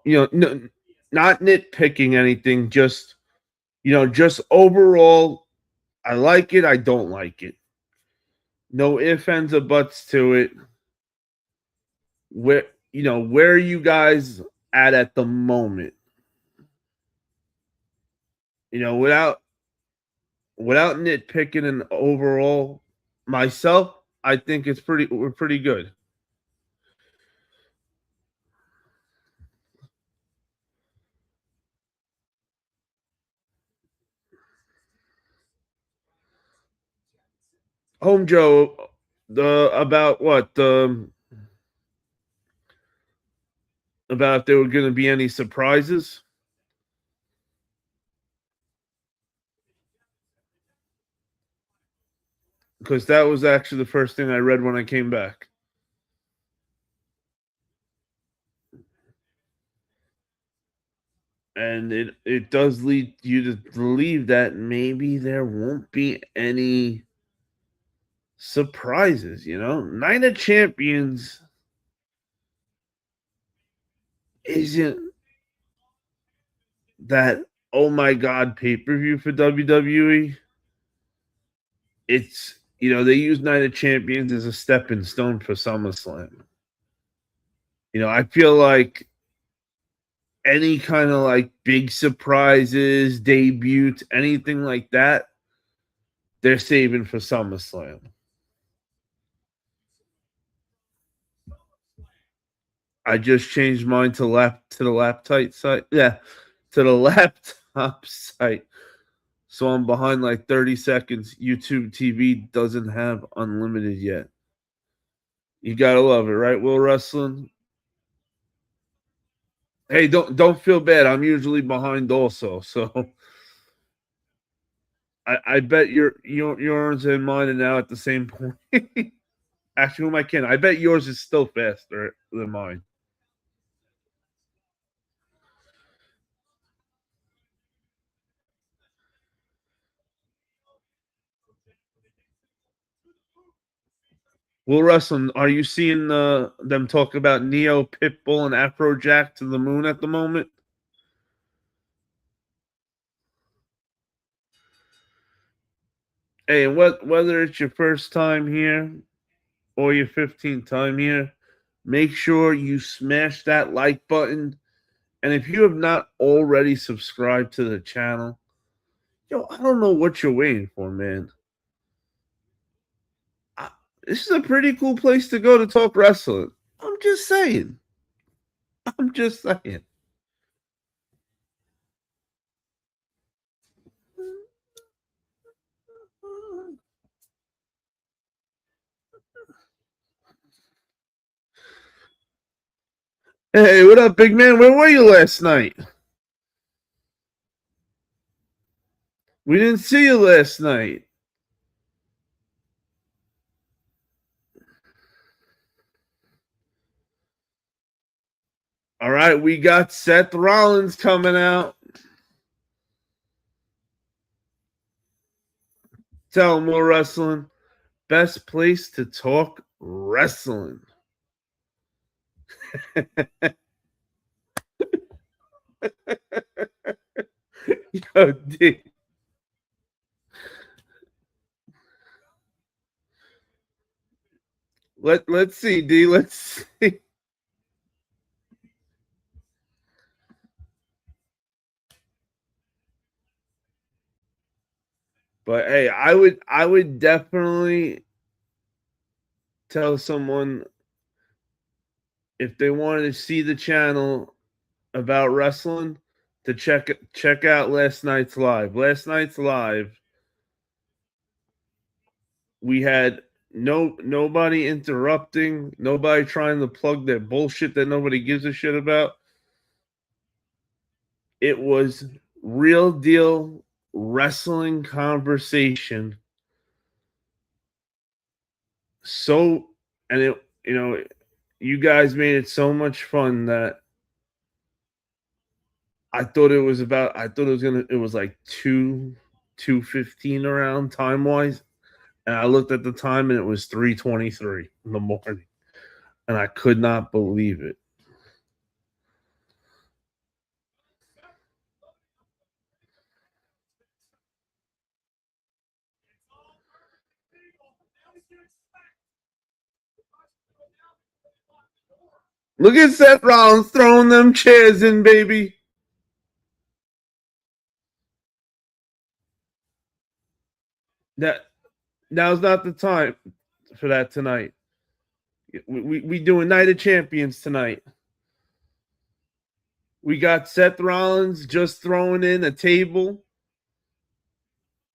[SPEAKER 1] No, not nitpicking anything, just just overall, I like it, I don't like it. No ifs, ands, or buts to it. Where are you guys at the moment? Without nitpicking and overall, myself, I think we're pretty good. Home Joe, about what? About if there were going to be any surprises? Because that was actually the first thing I read when I came back. And it does lead you to believe that maybe there won't be any surprises, Night of Champions isn't that, oh my God, pay-per-view for WWE. It's, they use Night of Champions as a stepping stone for SummerSlam. I feel like any kind of like big surprises, debuts, anything like that, they're saving for SummerSlam. I just changed mine to the laptop site. Yeah, to the laptop site. So I'm behind like 30 seconds. YouTube TV doesn't have unlimited yet. You gotta love it, right? Will Wrestling. Hey, don't feel bad. I'm usually behind also. So I bet yours and mine are now at the same point. Actually, whom I can. I bet yours is still faster than mine. Will Wrestling, are you seeing them talk about Neo, Pitbull, and Afrojack to the moon at the moment? Hey, whether it's your first time here or your 15th time here, make sure you smash that like button. And if you have not already subscribed to the channel, I don't know what you're waiting for, man. This is a pretty cool place to go to talk wrestling. I'm just saying. Hey, what up, big man? Where were you last night? We didn't see you last night. All right, we got Seth Rollins coming out. Tell him we're wrestling. Best place to talk wrestling. Yo, D. Let's see, D. Let's see. But hey, I would definitely tell someone if they wanted to see the channel about wrestling to check out last night's live. Last night's live, we had nobody interrupting, nobody trying to plug their bullshit that nobody gives a shit about. It was real deal wrestling conversation. So, and it, you guys made it so much fun that I thought it was like 2:15 around time wise. And I looked at the time and it was 3:23 in the morning. And I could not believe it. Look at Seth Rollins throwing them chairs in, baby. Now's not the time for that tonight. We doing Night of Champions tonight. We got Seth Rollins just throwing in a table.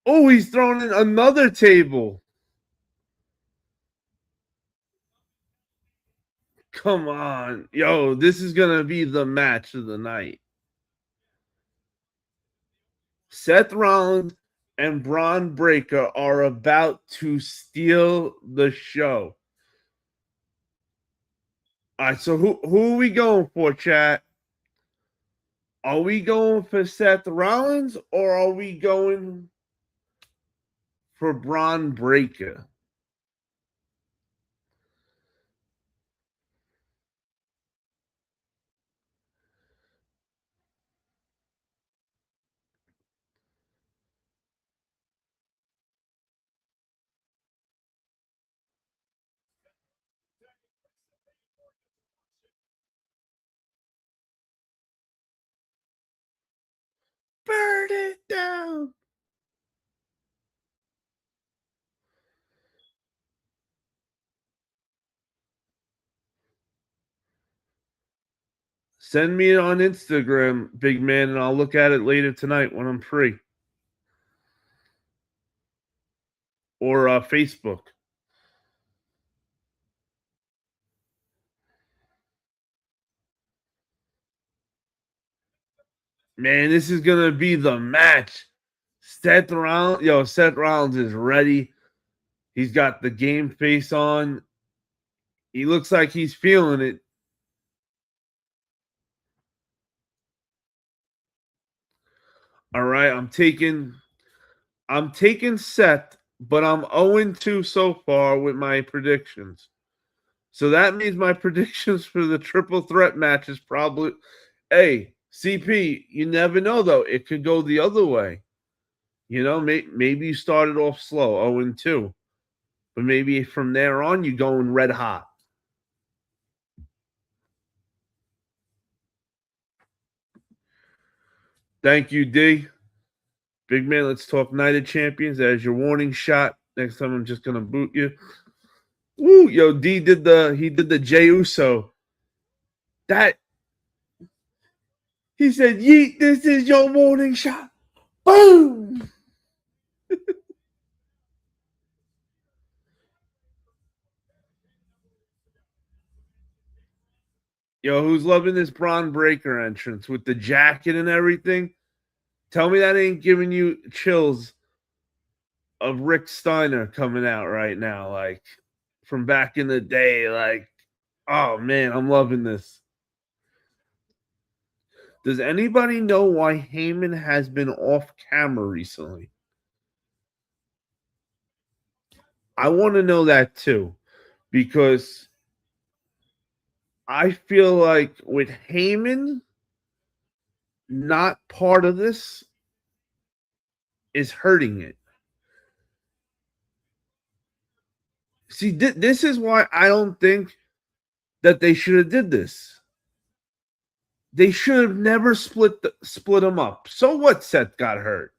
[SPEAKER 1] Oh, he's throwing in another table. Come on. Yo, this is going to be the match of the night. Seth Rollins and Bron Breakker are about to steal the show. All right, so who are we going for, chat? Are we going for Seth Rollins or are we going for Bron Breakker? Burn it down. Send me it on Instagram, big man, and I'll look at it later tonight when I'm free. Or Facebook. Man, this is going to be the match. Seth Rollins is ready. He's got the game face on. He looks like he's feeling it. All right, I'm taking Seth, but I'm 0-2 so far with my predictions. So that means my predictions for the triple threat match is probably, hey, CP, you never know, though. It could go the other way. Maybe you started off slow, 0-2. But maybe from there on, you're going red hot. Thank you, D. Big man, let's talk Night of Champions. As your warning shot. Next time I'm just gonna boot you. Woo, yo, D did the Jey Uso. He said, yeet, this is your warning shot. Boom. Yo, who's loving this Bron Breakker entrance with the jacket and everything? Tell me that ain't giving you chills of Rick Steiner coming out right now, like from back in the day. Like, oh man, I'm loving this. Does anybody know why Heyman has been off camera recently? I want to know that too, because I feel like with Heyman not part of this is hurting it. See, this is why I don't think that they should have did this. They should have never split them up. So what? Seth got hurt.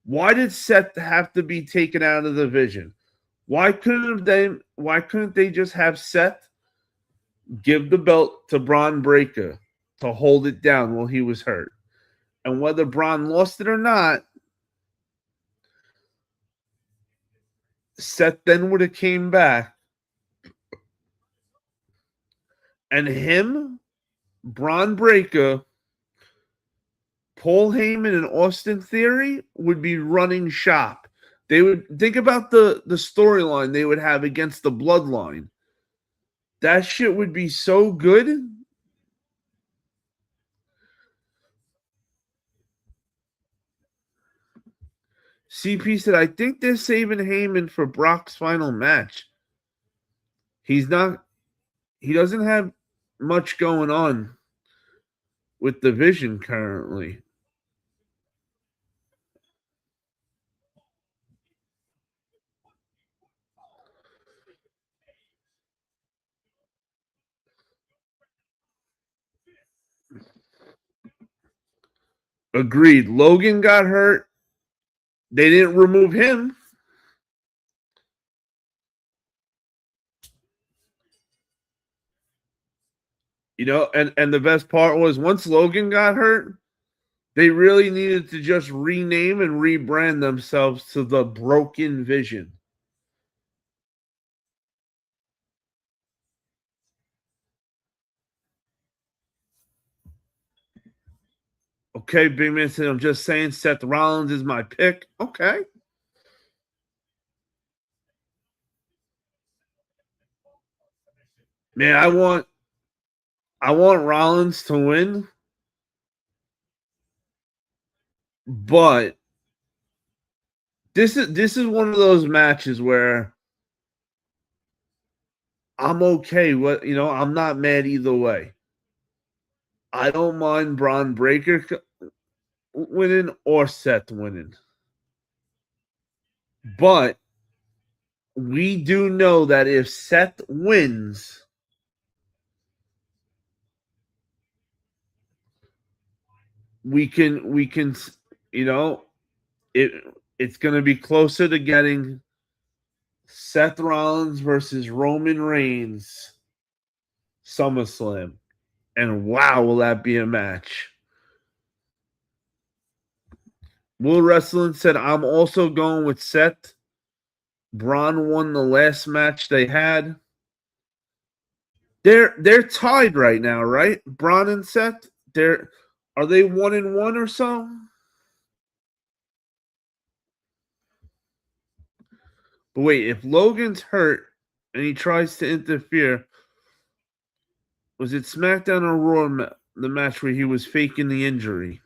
[SPEAKER 1] Why did Seth have to be taken out of the division? Why couldn't they just have Seth give the belt to Bron Breakker to hold it down while he was hurt? And whether Bron lost it or not, Seth then would have came back, and him, Bron Breakker, Paul Heyman, and Austin Theory would be running shop. They would think about the storyline they would have against the Bloodline. That shit would be so good. CP said, I think they're saving Heyman for Brock's final match. He doesn't have much going on with the Vision currently. Agreed. Logan got hurt. They didn't remove him. You know, and the best part was once Logan got hurt, they really needed to just rename and rebrand themselves to the Broken Vision. Okay, Big Man said, I'm just saying Seth Rollins is my pick. Okay. Man, I want Rollins to win, but this is one of those matches where I'm okay. I'm not mad either way. I don't mind Bron Breakker winning or Seth winning. But we do know that if Seth wins, we can it's going to be closer to getting Seth Rollins versus Roman Reigns SummerSlam. And wow, will that be a match. Will Wrestling said, I'm also going with Seth. Bron won the last match they had. They're tied right now, right? Bron and Seth. Are they 1-1 or so? But wait, if Logan's hurt and he tries to interfere, was it SmackDown or Raw, the match where he was faking the injury?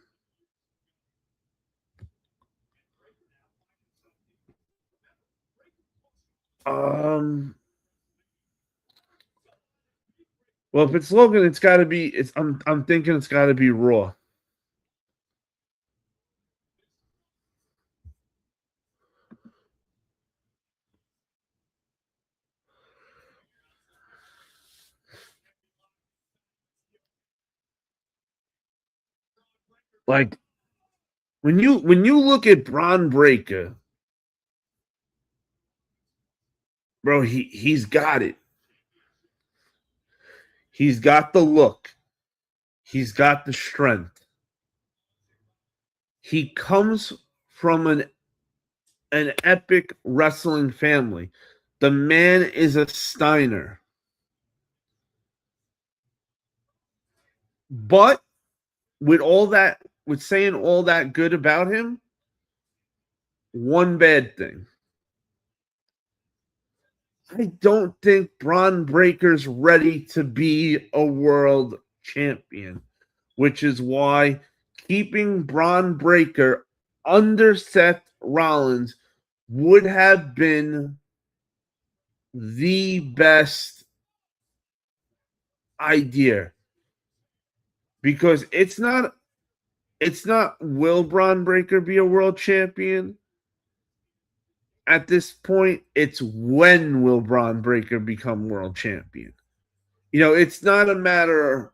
[SPEAKER 1] Well, if it's Logan, it's got to be. I'm thinking it's got to be Raw. Like when you look at Bron Breakker, bro, he's got it. He's got the look. He's got the strength. He comes from an epic wrestling family. The man is a Steiner. But with saying all that good about him, one bad thing. I don't think Bron Breakker's ready to be a world champion, which is why keeping Bron Breakker under Seth Rollins would have been the best idea. Because it's not will Bron Breakker be a world champion? At this point, it's when will Bron Breakker become world champion? It's not a matter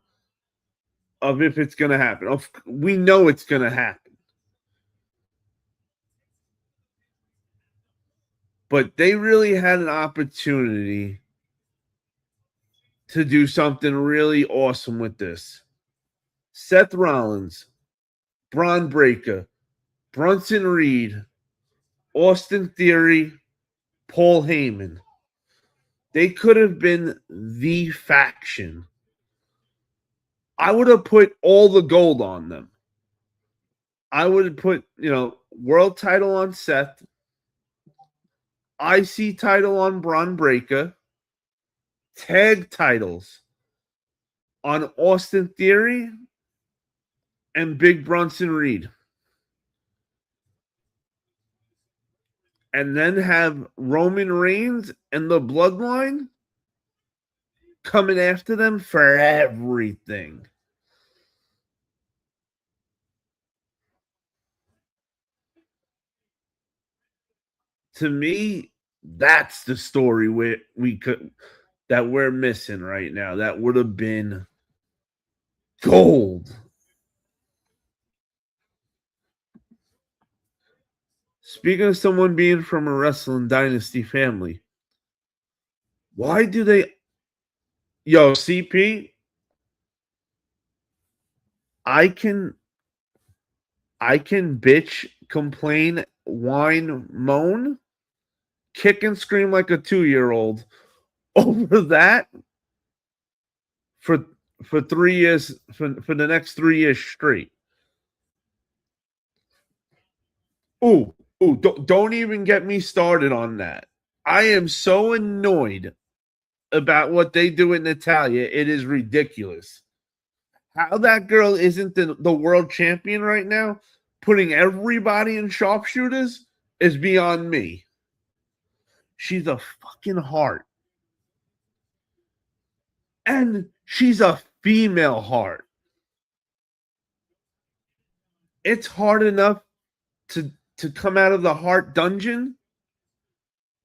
[SPEAKER 1] of if it's going to happen. We know it's going to happen. But they really had an opportunity to do something really awesome with this. Seth Rollins, Bron Breakker, Bronson Reed, Austin Theory, Paul Heyman. They could have been the faction. I would have put all the gold on them. I would have put, world title on Seth, IC title on Bron Breakker, tag titles on Austin Theory and Big Bronson Reed. And then have Roman Reigns and the Bloodline coming after them for everything. To me, that's the story that we're missing right now. That would have been gold. Speaking of someone being from a wrestling dynasty family, why do they... Yo, CP, I can bitch, complain, whine, moan, kick and scream like a 2-year-old over that for 3 years, for the next 3 years straight. Ooh, don't even get me started on that. I am so annoyed about what they do with Natalya. It is ridiculous. How that girl isn't the world champion right now, putting everybody in sharpshooters, is beyond me. She's a fucking heart. And she's a female heart. It's hard enough to come out of the heart dungeon.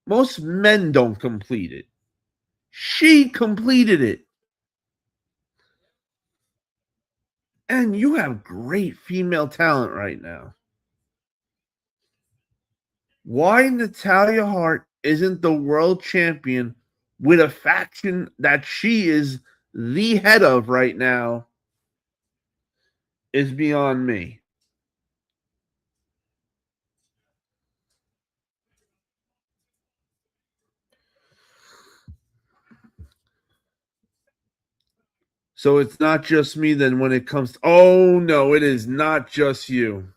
[SPEAKER 1] Most men don't complete it. She completed it. And you have great female talent right now. Why Natalya Hart isn't the world champion with a faction that she is the head of right now is beyond me. So it's not just me then when it comes to... Oh, no, it is not just you.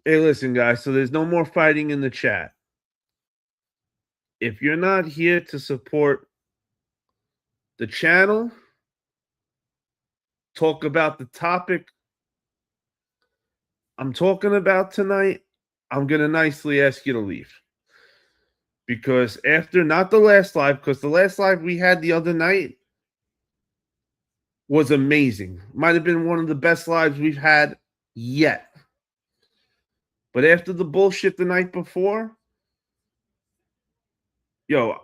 [SPEAKER 1] Hey, listen, guys, so there's no more fighting in the chat. If you're not here to support the channel, talk about the topic I'm talking about tonight, I'm going to nicely ask you to leave. Because after, not the last live, because the last live we had the other night was amazing. Might have been one of the best lives we've had yet. But after the bullshit the night before, yo,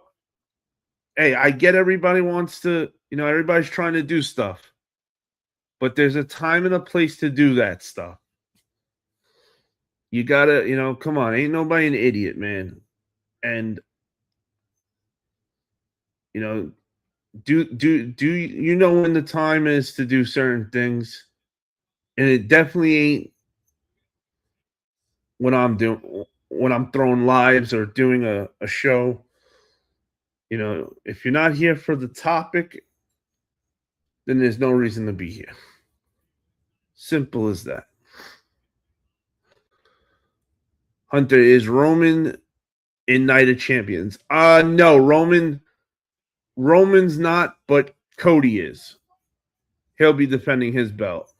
[SPEAKER 1] hey, I get everybody wants to, everybody's trying to do stuff. But there's a time and a place to do that stuff. You gotta, come on, ain't nobody an idiot, man. And, do you know when the time is to do certain things? And it definitely ain't when I'm throwing lives or doing a show. If you're not here for the topic, then there's no reason to be here. Simple as that. Hunter, is Roman in Night of Champions? No, Roman's not, but Cody is. He'll be defending his belt.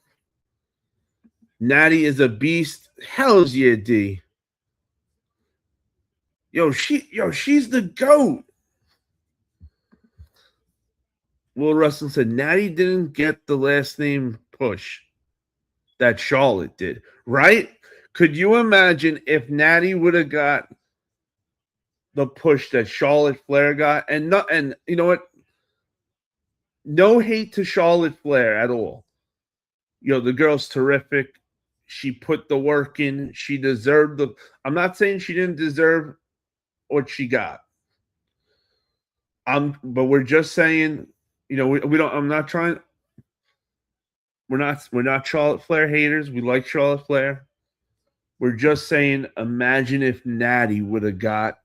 [SPEAKER 1] Natty is a beast. Hell's yeah, D. She's the GOAT. Will Russell said Natty didn't get the last name push that Charlotte did, right? Could you imagine if Natty would have got the push that Charlotte Flair got? And you know what? No hate to Charlotte Flair at all. The girl's terrific. She put the work in. She deserved I'm not saying she didn't deserve what she got. But we're just saying, you know, we don't. I'm not trying. We're not Charlotte Flair haters. We like Charlotte Flair. We're just saying, imagine if Natty would have got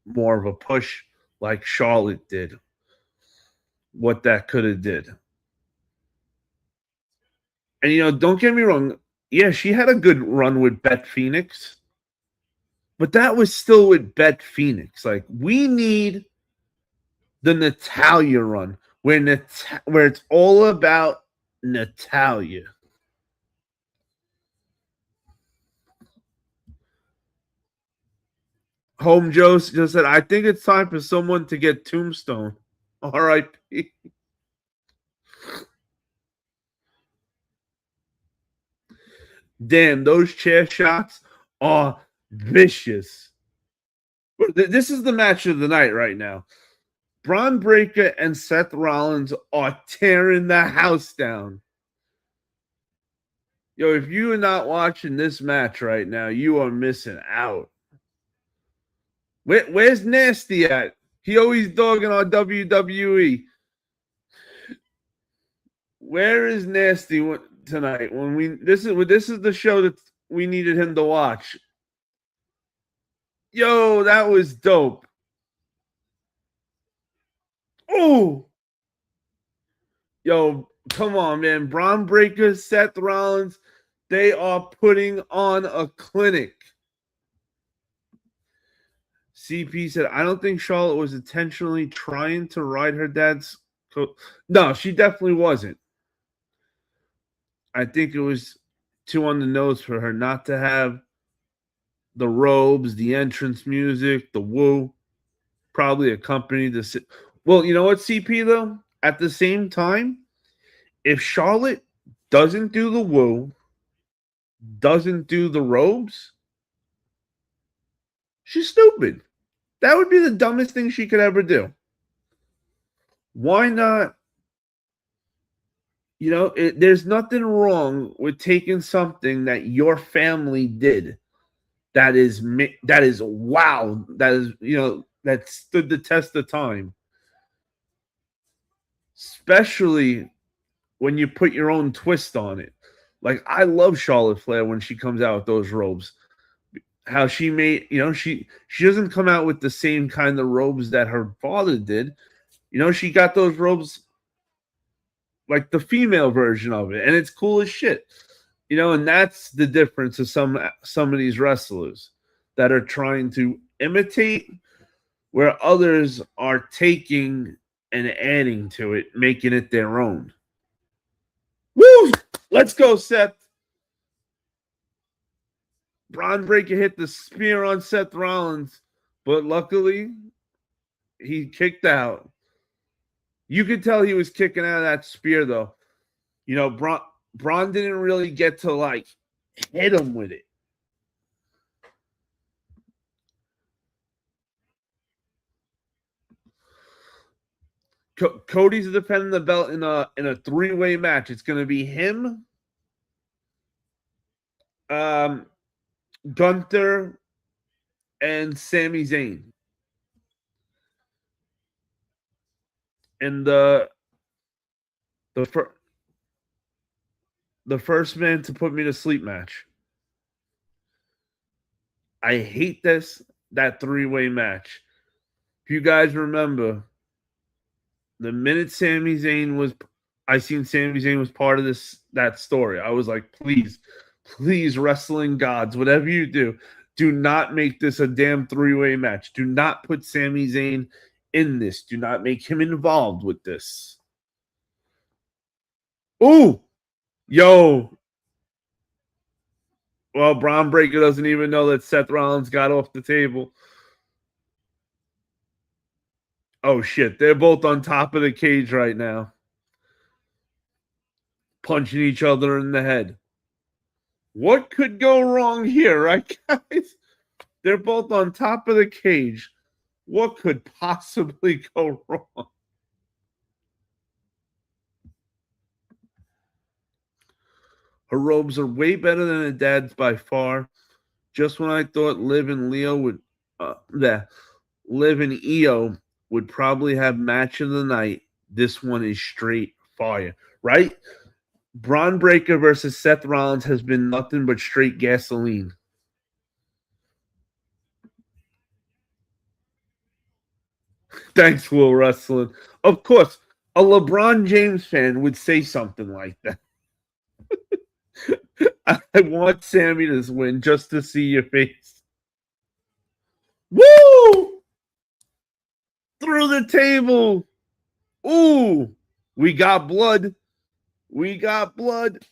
[SPEAKER 1] more of a push like Charlotte did. What that could have did. And, you know, don't get me wrong. Yeah, she had a good run with Beth Phoenix. But that was still with Beth Phoenix. Like, we need the Natalya run where it's all about Natalya. Home Joe just said, I think it's time for someone to get Tombstone. R.I.P. Damn, those chair shots are vicious. This is the match of the night right now. Bron Breakker and Seth Rollins are tearing the house down. Yo, if you are not watching this match right now, you are missing out. Where's Nasty at? He always dogging on WWE. Where is Nasty tonight? This is the show that we needed him to watch. Yo, that was dope. Oh, yo, come on, man. Bron Breakker, Seth Rollins, they are putting on a clinic. CP said, I don't think Charlotte was intentionally trying to ride her dad's coat. No, she definitely wasn't. I think it was too on the nose for her not to have the robes, the entrance music, the woo, probably accompanied the. Well, you know what, CP, though? At the same time, if Charlotte doesn't do the woo, doesn't do the robes, she's stupid. That would be the dumbest thing she could ever do. Why not? You know, there's nothing wrong with taking something that your family did that is wow, that is, you know, that stood the test of time. Especially when you put your own twist on it. Like, I love Charlotte Flair when she comes out with those robes. How she made, you know, she doesn't come out with the same kind of robes that her father did. You know, she got those robes like the female version of it, and it's cool as shit. You know, and that's the difference of some of these wrestlers that are trying to imitate where others are taking and adding to it, making it their own. Woo! Let's go, Seth. Bron Breakker hit the spear on Seth Rollins, but luckily he kicked out. You could tell he was kicking out of that spear, though. You know, Bron didn't really get to, like, hit him with it. Cody's defending the belt in a three-way match. It's going to be him, Gunther, and Sami Zayne. And the first man to put me to sleep match. I hate that three-way match. If you guys remember, the minute Sami Zayn was part of that story, I was like, please, wrestling gods, whatever you do not make this a damn three-way match. Do not put Sami Zayn in this. Do not make him involved with this. Ooh, yo. Well, Bron Breakker doesn't even know that Seth Rollins got off the table. Oh, shit. They're both on top of the cage right now. Punching each other in the head. What could go wrong here, right, guys? They're both on top of the cage. What could possibly go wrong? Her robes are way better than her dad's by far. Just when I thought Liv and IYO would probably have match of the night. This one is straight fire, right? Bron Breakker versus Seth Rollins has been nothing but straight gasoline. Thanks, Will Wrestling. Of course, a LeBron James fan would say something like that. I want Sami to win just to see your face. Woo! Through the table. Ooh, we got blood. We got blood.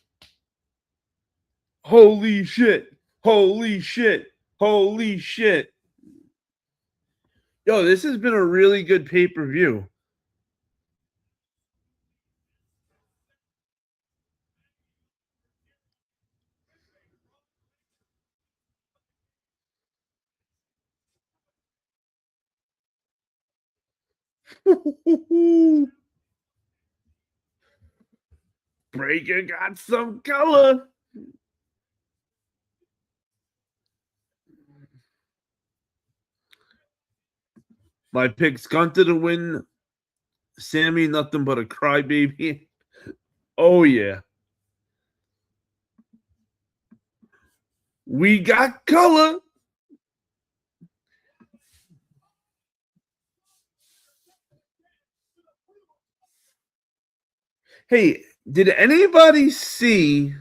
[SPEAKER 1] Holy shit. Holy shit. Holy shit. Yo, this has been a really good pay-per-view. Breaker got some color. My pick's Gunther to win. Sami, nothing but a crybaby. Oh, yeah. We got color. Hey, did anybody see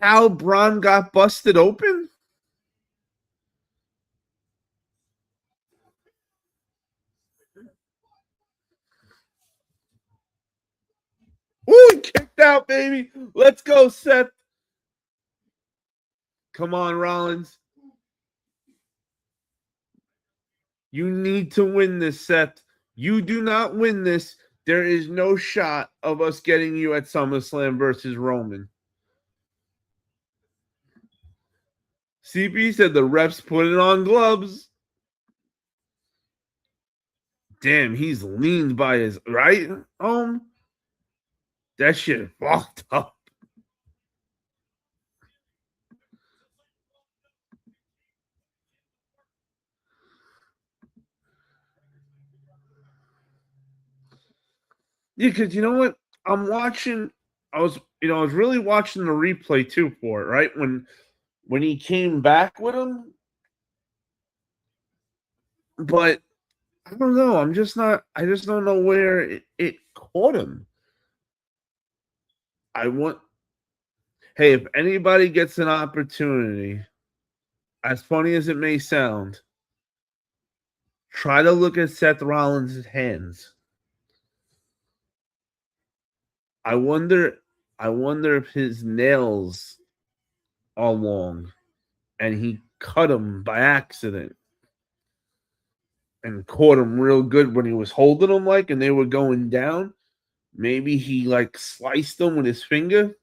[SPEAKER 1] how Bron got busted open? Ooh, he kicked out, baby. Let's go, Seth. Come on, Rollins. You need to win this, Seth. You do not win this. There is no shot of us getting you at SummerSlam versus Roman. CP said the refs put it on gloves. Damn, he's leaned by his right arm. That shit fucked up. Yeah, because you know what? I'm watching. I was really watching the replay too for it, right? When he came back with him. But I don't know. I just don't know where it caught him. Hey, if anybody gets an opportunity, as funny as it may sound, try to look at Seth Rollins' hands. I wonder if his nails are long and he cut them by accident and caught him real good when he was holding them and they were going down. Maybe he sliced them with his finger.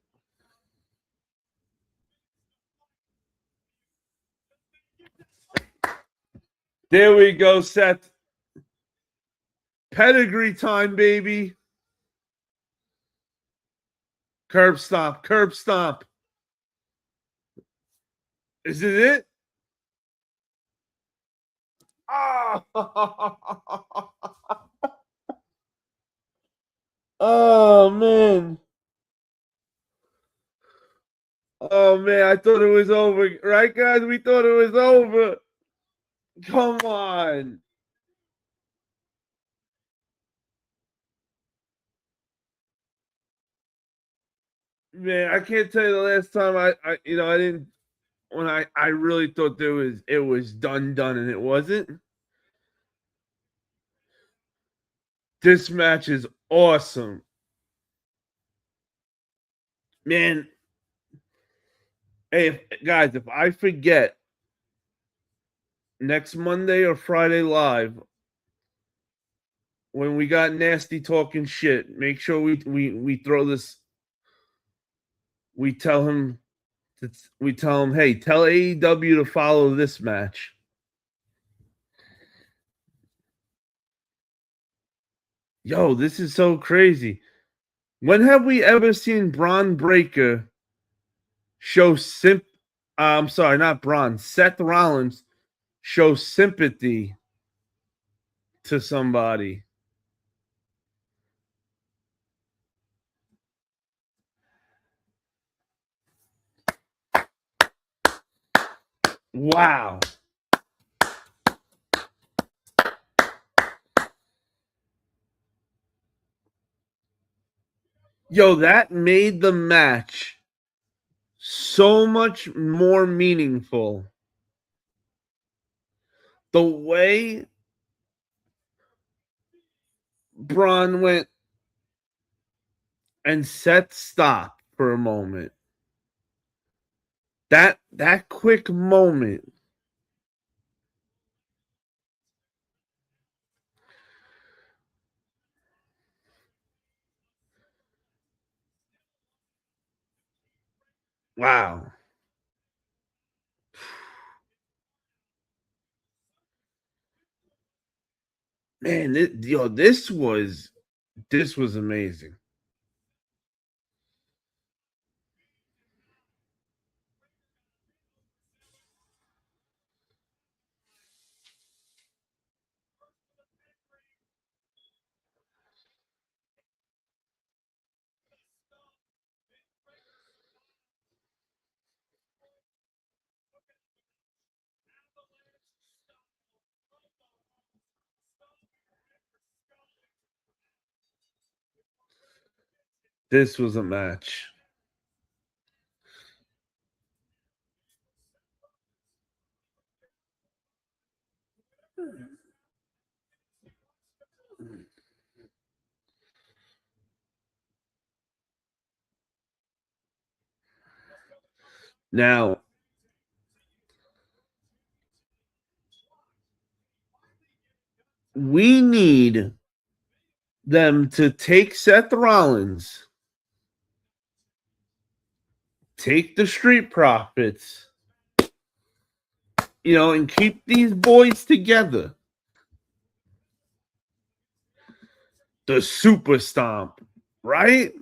[SPEAKER 1] There we go, Seth. Pedigree time, baby. Curb stomp, curb stomp. Is it it? Oh, oh man. Oh man, I thought it was over. Right, guys? We thought it was over. Come on. Man, I can't tell you the last time I didn't when I really thought it was done and it wasn't. This match is awesome. Man. Hey, guys, if I forget next Monday or Friday live when we got nasty talking shit, make sure we throw this. We tell him, hey, tell AEW to follow this match. Yo, this is so crazy. When have we ever seen Bron Breakker show I'm sorry, not Bron. Seth Rollins show sympathy to somebody. Wow. Yo, that made the match so much more meaningful. The way Bron went and Seth stopped for a moment. That quick moment. Wow. Man, this was amazing. This was a match. Now, we need them to take Seth Rollins, take the Street Profits, and keep these boys together. The Super Stomp, right?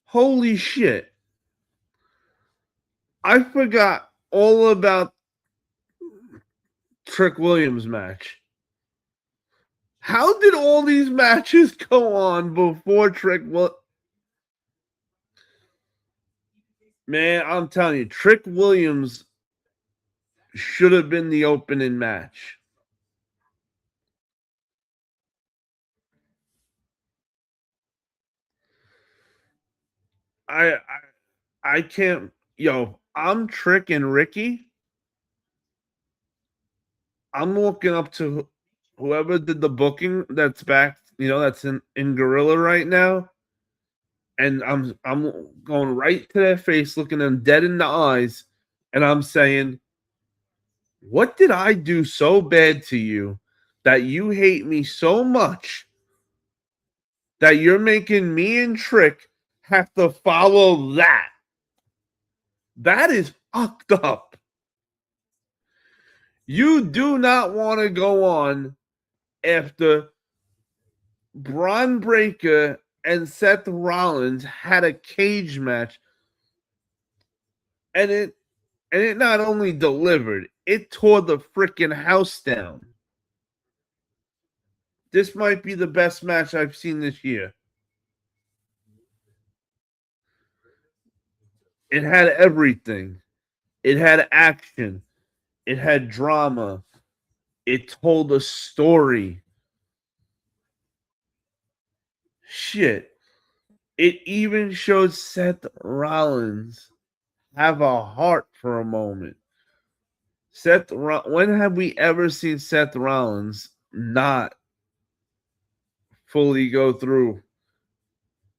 [SPEAKER 1] Holy shit. I forgot all about Trick Williams' match. How did all these matches go on before Trick Williams? Man, I'm telling you, Trick Williams should have been the opening match. I can't. Yo, I'm Trick and Ricky. I'm looking up to whoever did the booking that's back, that's in Gorilla right now. And I'm going right to their face, looking them dead in the eyes, and I'm saying, what did I do so bad to you that you hate me so much that you're making me and Trick have to follow that? That is fucked up. You do not want to go on after Bron Breakker and Seth Rollins had a cage match, and it not only delivered, it tore the freaking house down. This might be the best match I've seen this year. It had everything. It had action. It had drama. It told a story. Shit. It even showed Seth Rollins have a heart for a moment. When have we ever seen Seth Rollins not fully go through?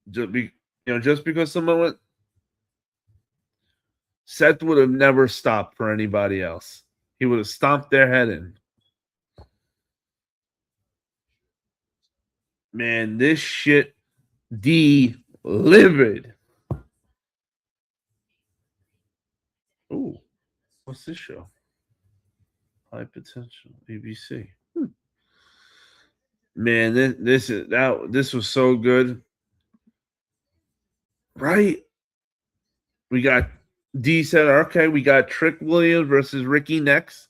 [SPEAKER 1] Just because someone went, Seth would have never stopped for anybody else. He would have stomped their head in. Man, this shit delivered. Ooh, what's this show? High Potential, BBC. Man, this was so good. Right? We got D said, okay, we got Trick Williams versus Ricky next.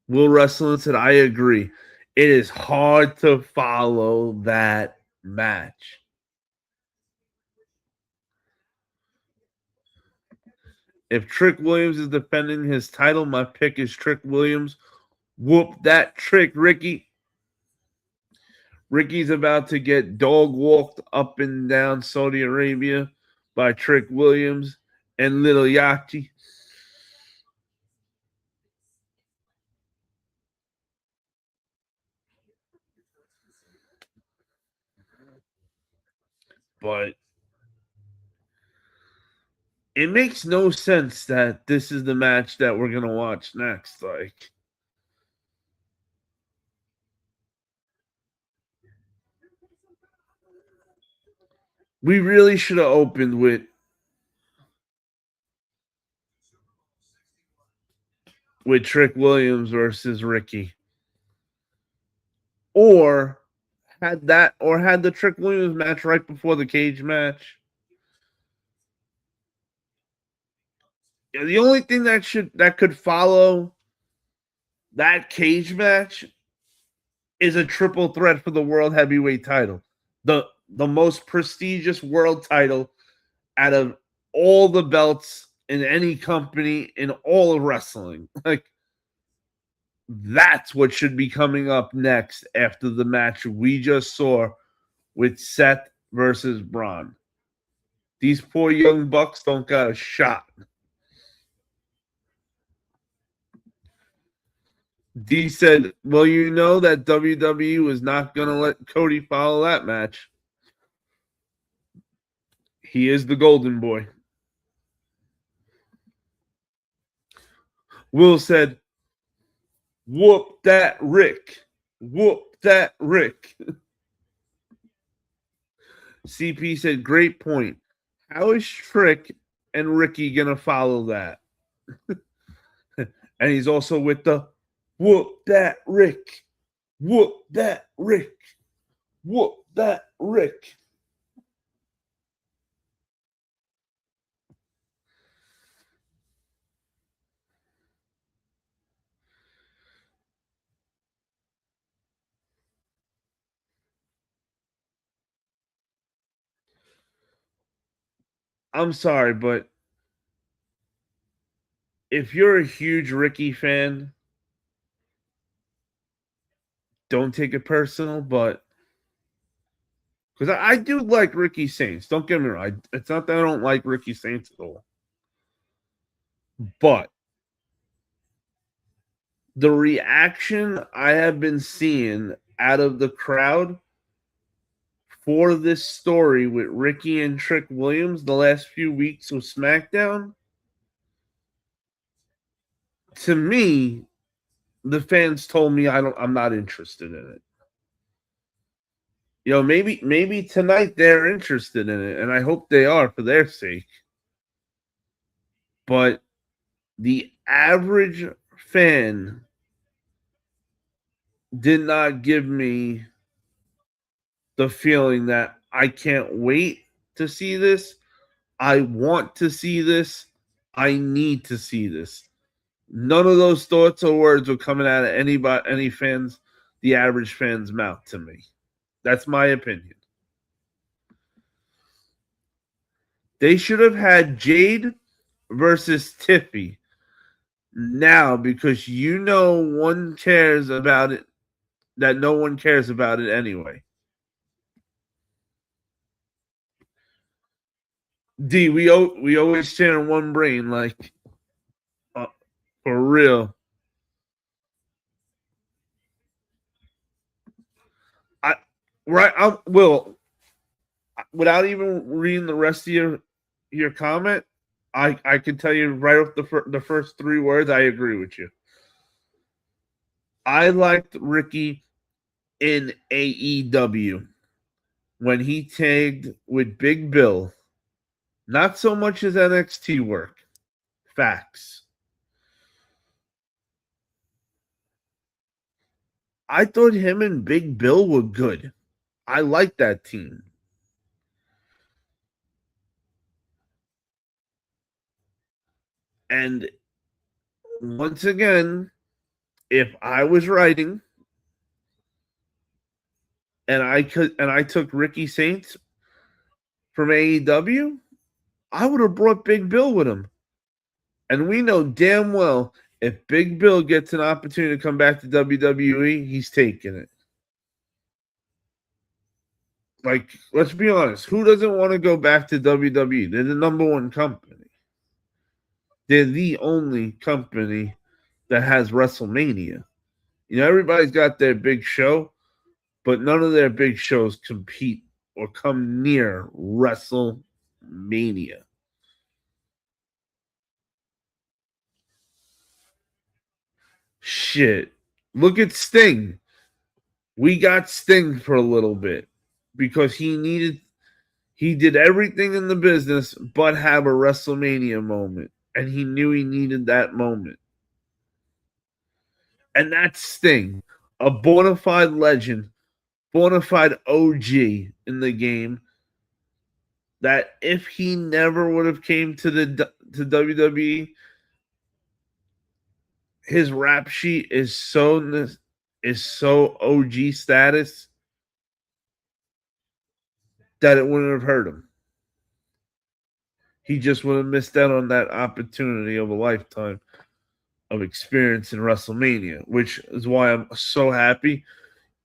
[SPEAKER 1] Will Wrestling said, I agree. It is hard to follow that match. If Trick Williams is defending his title, my pick is Trick Williams. Whoop that trick, Ricky. Ricky's about to get dog walked up and down Saudi Arabia by Trick Williams and Little Yachty. But it makes no sense that this is the match that we're going to watch next. Like, we really should have opened with Trick Williams versus Ricky. Or had the Trick Williams match right before the cage match. Yeah, the only thing that could follow that cage match is a triple threat for the world heavyweight title. The most prestigious world title out of all the belts in any company in all of wrestling. Like, that's what should be coming up next after the match we just saw with Seth versus Bron. These poor young bucks don't got a shot. D said, well, you know that WWE was not going to let Cody follow that match. He is the golden boy. Will said, whoop that Rick. Whoop that Rick. CP said, great point. How is Trick and Ricky going to follow that? And he's also with the whoop that Rick. Whoop that Rick. Whoop that Rick. I'm sorry, but if you're a huge Ricky fan, don't take it personal, but because I do like Ricky Saints. Don't get me wrong. It's not that I don't like Ricky Saints at all. But the reaction I have been seeing out of the crowd for this story with Ricky and Trick Williams the last few weeks of SmackDown, to me, the fans told me I'm not interested in it. You know, maybe tonight they're interested in it, and I hope they are for their sake. But the average fan did not give me the feeling that I can't wait to see this. I want to see this. I need to see this. None of those thoughts or words were coming out of any fans, the average fan's mouth to me. That's my opinion. They should have had Jade versus Tiffy now, because one cares about it, that no one cares about it anyway. D, we always share one brain, like, for real. Will, without even reading the rest of your comment, I can tell you right off the first three words, I agree with you. I liked Ricky in AEW when he tagged with Big Bill. Not so much as NXT work. Facts. I thought him and Big Bill were good. I like that team. And once again, if I was writing and I took Ricky Saints from AEW, I would have brought Big Bill with him. And we know damn well if Big Bill gets an opportunity to come back to WWE, he's taking it. Like, let's be honest. Who doesn't want to go back to WWE? They're the number one company. They're the only company that has WrestleMania. You know, everybody's got their big show, but none of their big shows compete or come near WrestleMania. Shit. Look at Sting. We got Sting for a little bit because he did everything in the business but have a WrestleMania moment. And he knew he needed that moment. And that's Sting, a bona fide legend, bona fide OG in the game, that if he never would have came to WWE, his rap sheet is so OG status that it wouldn't have hurt him. He just would have missed out on that opportunity of a lifetime of experience in WrestleMania, which is why I'm so happy,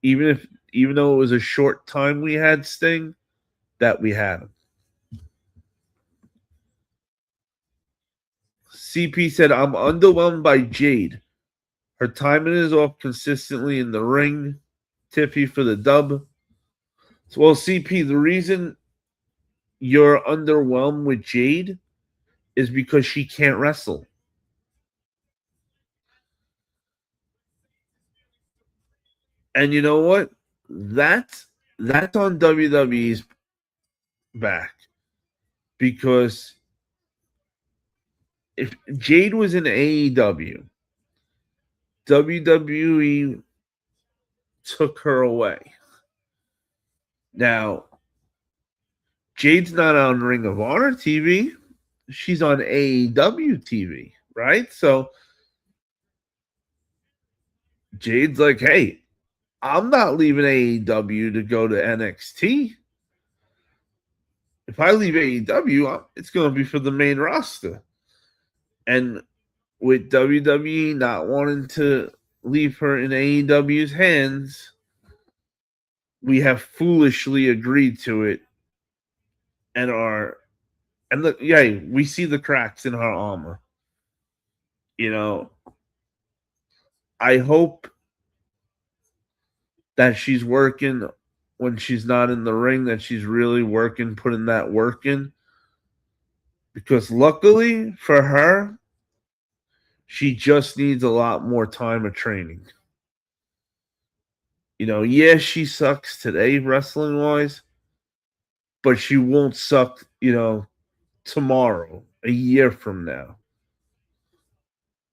[SPEAKER 1] even though it was a short time we had Sting, that we had him. CP said, I'm underwhelmed by Jade. Her timing is off consistently in the ring. Tiffy for the dub. So, well, CP, the reason you're underwhelmed with Jade is because she can't wrestle. And you know what? That's on WWE's back. Because if Jade was in AEW, WWE took her away. Now, Jade's not on Ring of Honor TV. She's on AEW TV, right? So Jade's like, hey, I'm not leaving AEW to go to NXT. If I leave AEW, it's going to be for the main roster. And with WWE not wanting to leave her in AEW's hands, we have foolishly agreed to it. And look, yeah, we see the cracks in her armor. You know, I hope that she's working when she's not in the ring, that she's really working, putting that work in. Because luckily for her, she just needs a lot more time of training. You know, yeah, she sucks today wrestling-wise, but she won't suck, you know, tomorrow, a year from now.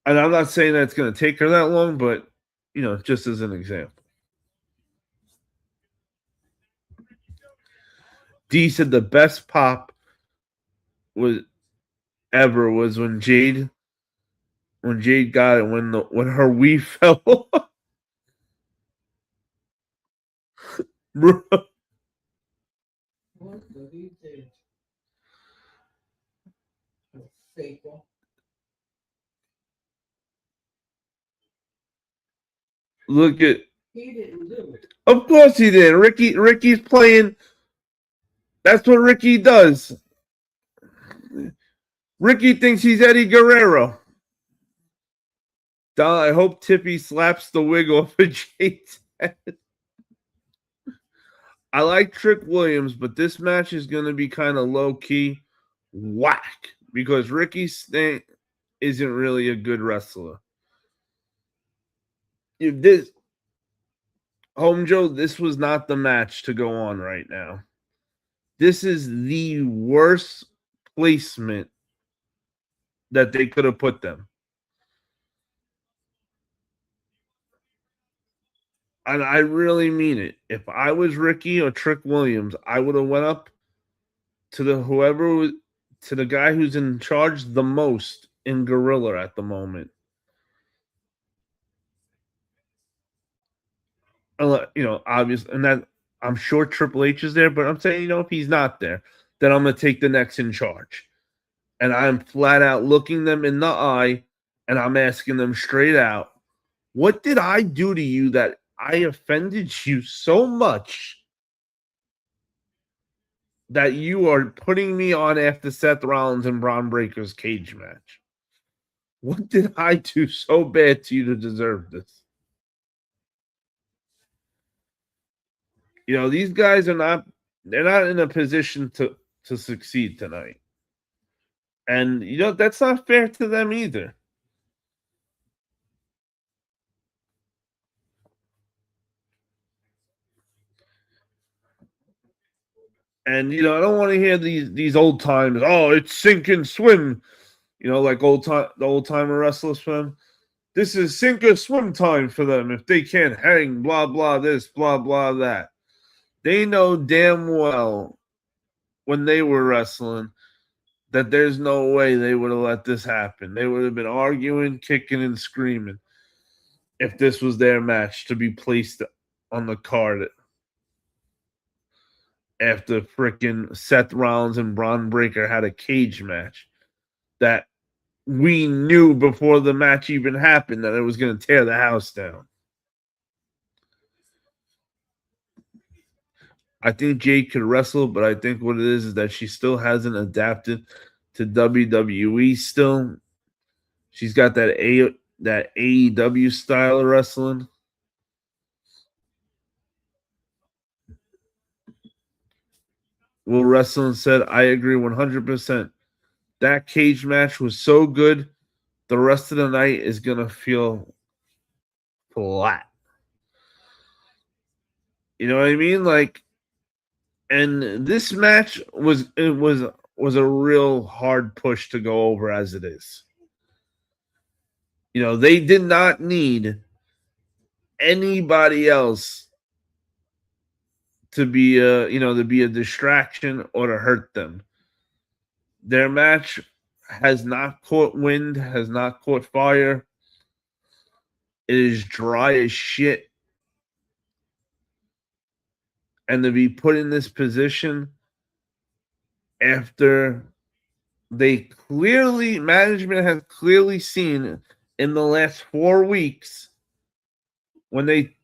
[SPEAKER 1] And I'm not saying that it's going to take her that long, but, you know, just as an example. D said the best pop was when Jade got it, when her Wii fell. Bro.
[SPEAKER 7] What did he do? A fake one.
[SPEAKER 1] Look at.
[SPEAKER 7] He didn't do it.
[SPEAKER 1] Of course he did. Ricky's playing. That's what Ricky does. Ricky thinks he's Eddie Guerrero. I hope Tippy slaps the wig off of Jade's head. I like Trick Williams, but this match is going to be kind of low-key whack because Ricky isn't really a good wrestler. This was not the match to go on right now. This is the worst placement that they could have put them. And I really mean it. If I was Ricky or Trick Williams, I would have went up to to the guy who's in charge the most in Gorilla at the moment. Obviously, and that I'm sure Triple H is there, but I'm saying, if he's not there, then I'm gonna take the next in charge. And I'm flat out looking them in the eye and I'm asking them straight out, what did I do to you that I offended you so much that you are putting me on after Seth Rollins and Bron Breakker's cage match? What did I do so bad to you to deserve this? These guys they're not in a position to succeed tonight. And that's not fair to them either. And I don't want to hear these old timers. Oh, it's sink and swim. Like the old timer wrestlers swim. This is sink or swim time for them. If they can't hang, blah blah this, blah blah that. They know damn well when they were wrestling that there's no way they would have let this happen. They would have been arguing, kicking, and screaming if this was their match to be placed on the card after frickin' Seth Rollins and Bron Breakker had a cage match that we knew before the match even happened that it was going to tear the house down. I think Jey could wrestle, but I think what it is that she still hasn't adapted to WWE still. She's got that AEW style of wrestling. Will Wrestling said, I agree 100%. That cage match was so good, the rest of the night is going to feel flat. You know what I mean? And this match was a real hard push to go over as it is. They did not need anybody else to be a distraction or to hurt them. Their match has not caught wind, has not caught fire. It is dry as shit. And to be put in this position after management has clearly seen in the last 4 weeks when they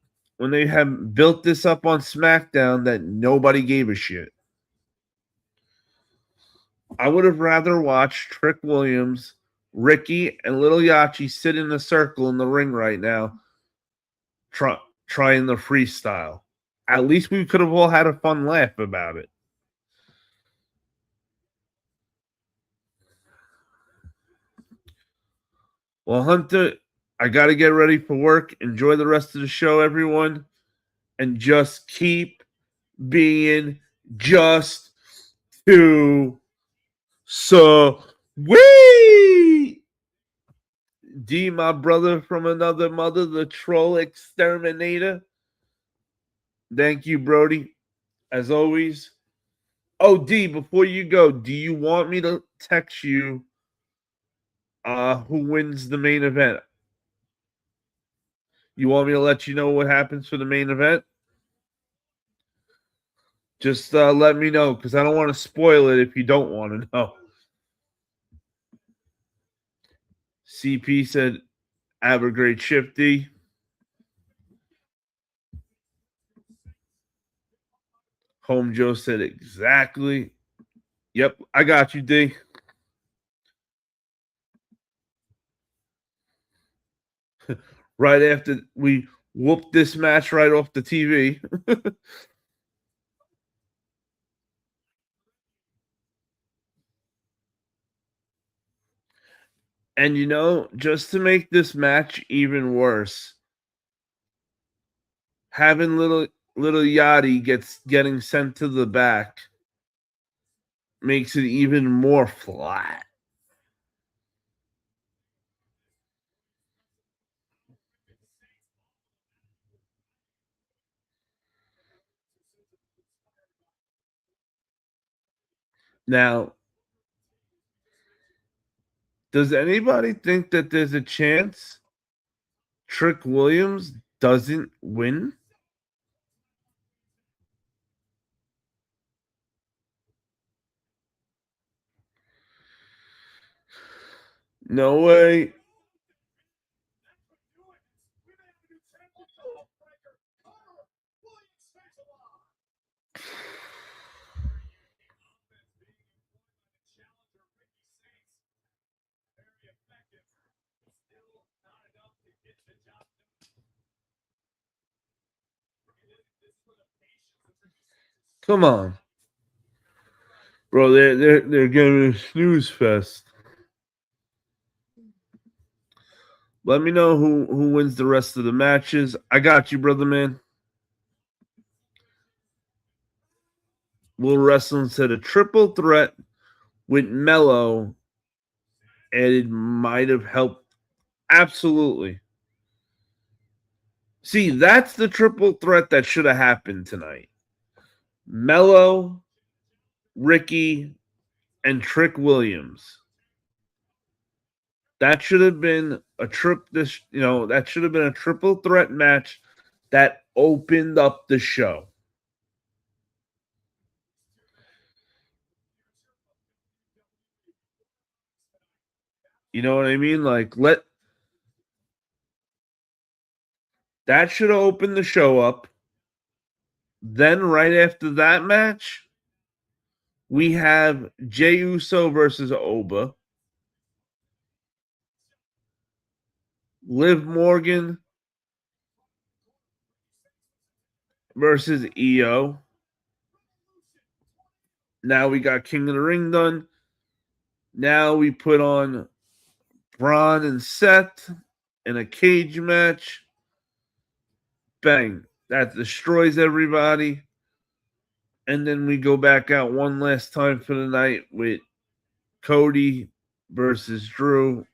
[SPEAKER 1] have built this up on SmackDown that nobody gave a shit. I would have rather watched Trick Williams, Ricky, and Little Yachi sit in a circle in the ring right now trying the freestyle. At least we could have all had a fun laugh about it. Well, Hunter, I got to get ready for work. Enjoy the rest of the show, everyone. And just keep being just too sweet. D, my brother from another mother, the troll exterminator. Thank you, Brody. As always. Oh, D, before you go, do you want me to text you who wins the main event? You want me to let you know what happens for the main event? Just let me know, because I don't want to spoil it if you don't want to know. CP said, have a great shift, D. Home Joe said, exactly. Yep, I got you, D. Right after we whooped this match right off the TV. And just to make this match even worse, having little Yachty getting sent to the back makes it even more flat. Now, does anybody think that there's a chance Trick Williams doesn't win? No way. Come on. Bro, they're giving a snooze fest. Let me know who wins the rest of the matches. I got you, brother man. We'll wrestle instead of triple threat with Mello, and it might have helped. Absolutely. See, that's the triple threat that should have happened tonight. Mello, Ricky, and Trick Williams. That should have been a that should have been a triple threat match that opened up the show. You know what I mean? Like, that should have opened the show up. Then right after that match, we have Jey Uso versus OBA. Liv Morgan versus IYO. Now we got King of the Ring done. Now we put on Bron and Seth in a cage match. Bang. That destroys everybody. And then we go back out one last time for the night with Cody versus Drew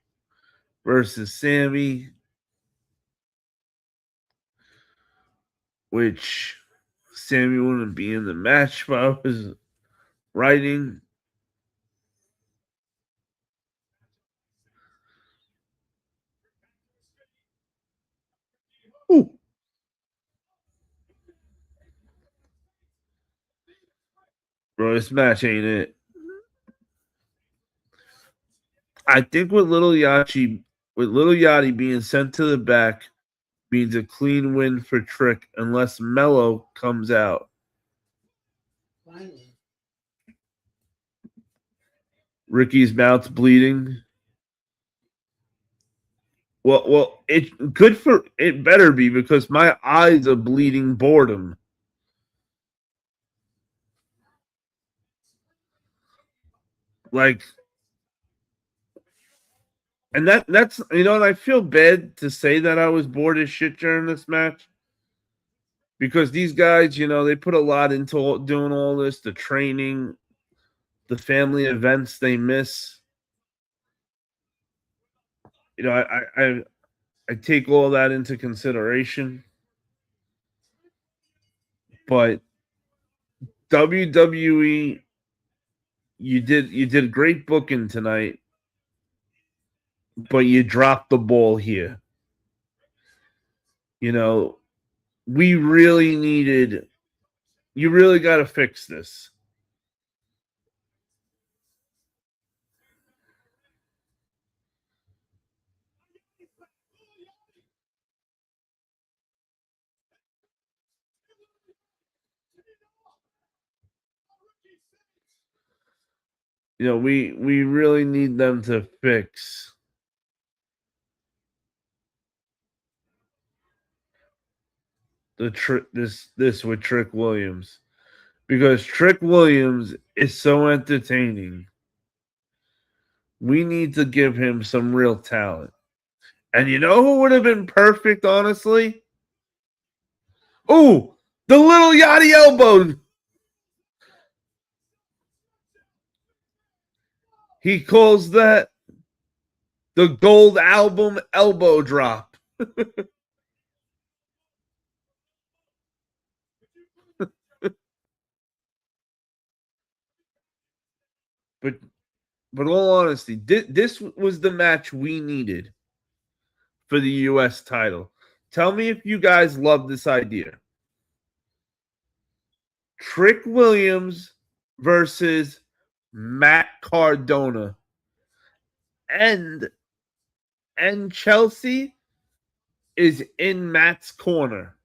[SPEAKER 1] versus Sami, which Sami wouldn't be in the match if I was writing. Ooh. Bro, this match ain't it. I think with Little Yachty being sent to the back means a clean win for Trick unless Mello comes out.
[SPEAKER 7] Finally.
[SPEAKER 1] Ricky's mouth's bleeding. Well, it better be because my eyes are bleeding boredom. Like, and that's and I feel bad to say that I was bored as shit during this match because these guys, they put a lot into doing all this, the training, the family events they miss. I take all that into consideration, but WWE, you did great booking tonight, but you dropped the ball here. We really needed. You really got to fix this. We really need them to fix this with Trick Williams, because Trick Williams is so entertaining. We need to give him some real talent. And you know who would have been perfect, honestly? Oh, the Little Yachty elbow. He calls that the Gold Album elbow drop. But all honesty, this was the match we needed for the U.S. title. Tell me if you guys love this idea. Trick Williams versus Matt Cardona. And Chelsea is in Matt's corner.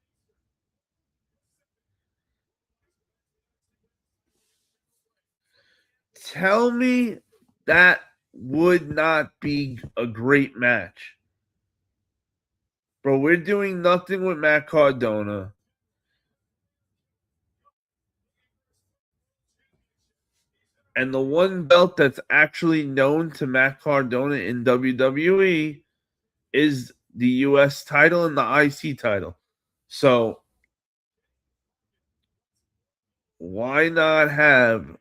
[SPEAKER 1] Tell me that would not be a great match. Bro, we're doing nothing with Matt Cardona. And the one belt that's actually known to Matt Cardona in WWE is the U.S. title and the IC title. So why not have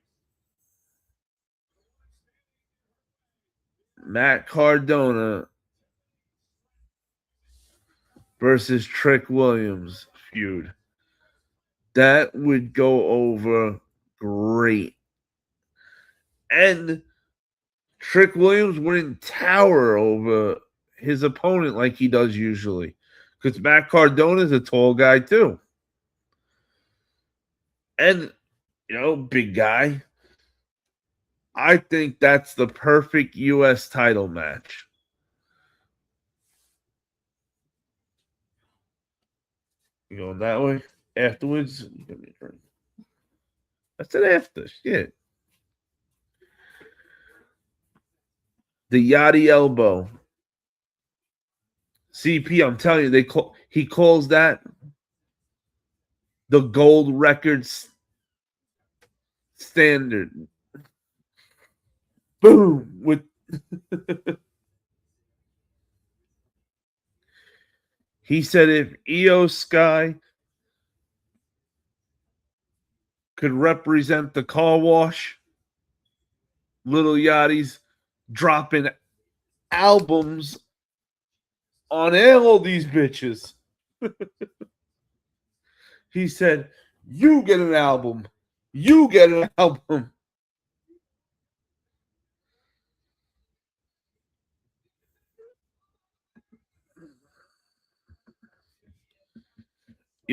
[SPEAKER 1] Matt Cardona versus Trick Williams feud? That would go over great. And Trick Williams wouldn't tower over his opponent like he does usually. Because Matt Cardona is a tall guy too. And, big guy. I think that's the perfect U.S. title match. You going that way? Afterwards? I said after. Shit. The Yachty elbow. CP, I'm telling you, he calls that the gold records standard. Boom! With he said if IYO SKY could represent the car wash, Little Yachty's dropping albums on all these bitches. He said, you get an album. You get an album.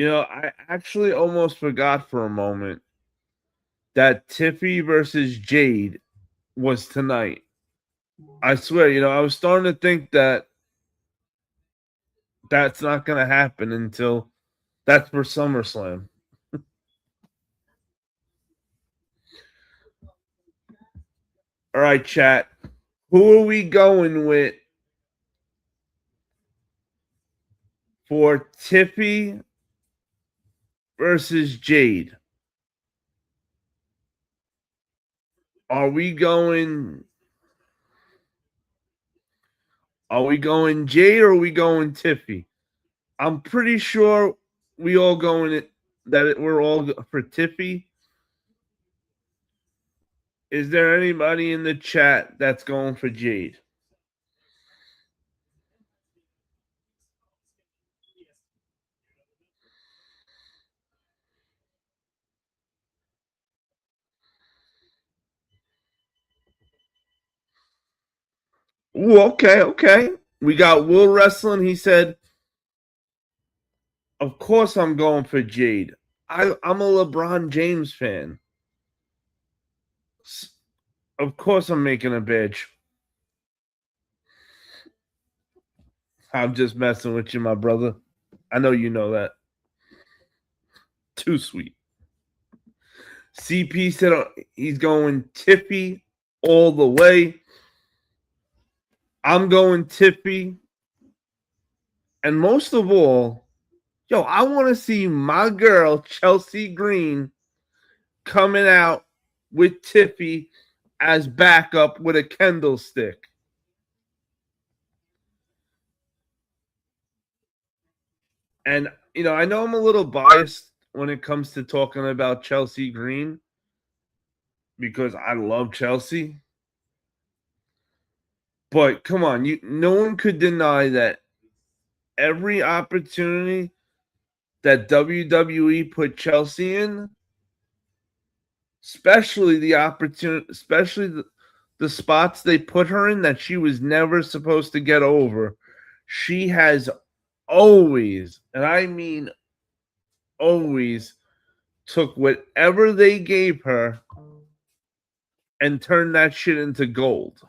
[SPEAKER 1] I actually almost forgot for a moment that Tiffy versus Jade was tonight. I swear, I was starting to think that that's not going to happen until that's for SummerSlam. All right, chat. Who are we going with for Tiffy versus Jade? Are we going Jade or are we going Tiffy? I'm pretty sure we all going we're all for Tiffy. Is there anybody in the chat that's going for Jade? Ooh, okay. We got Will Wrestling. He said, of course I'm going for Jade. I'm a LeBron James fan. Of course I'm making a bitch. I'm just messing with you, my brother. I know you know that. Too sweet. CP said he's going Tiffy all the way. I'm going Tiffy. And most of all, I want to see my girl, Chelsea Green, coming out with Tiffy as backup with a Kendall stick. And, I know I'm a little biased when it comes to talking about Chelsea Green because I love Chelsea. But come on, no one could deny that every opportunity that WWE put Chelsea in, especially the the spots they put her in that she was never supposed to get over, she has always, and I mean always, took whatever they gave her and turned that shit into gold.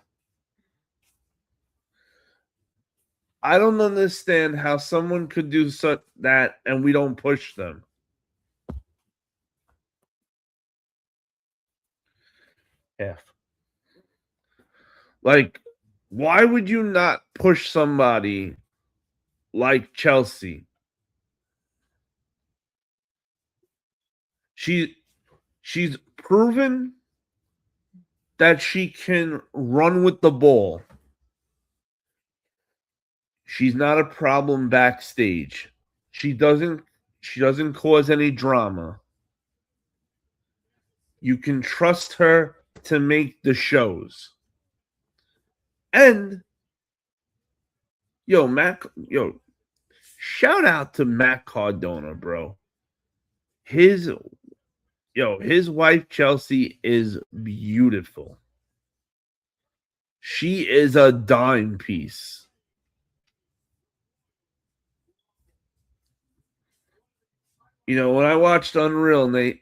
[SPEAKER 1] I don't understand how someone could do such that and we don't push them. Half. Like, why would you not push somebody like Chelsea? She's proven that she can run with the ball. She's not a problem backstage. She doesn't cause any drama. You can trust her to make the shows. And shout out to Matt Cardona, bro. His wife Chelsea is beautiful. She is a dime piece. When I watched Unreal and the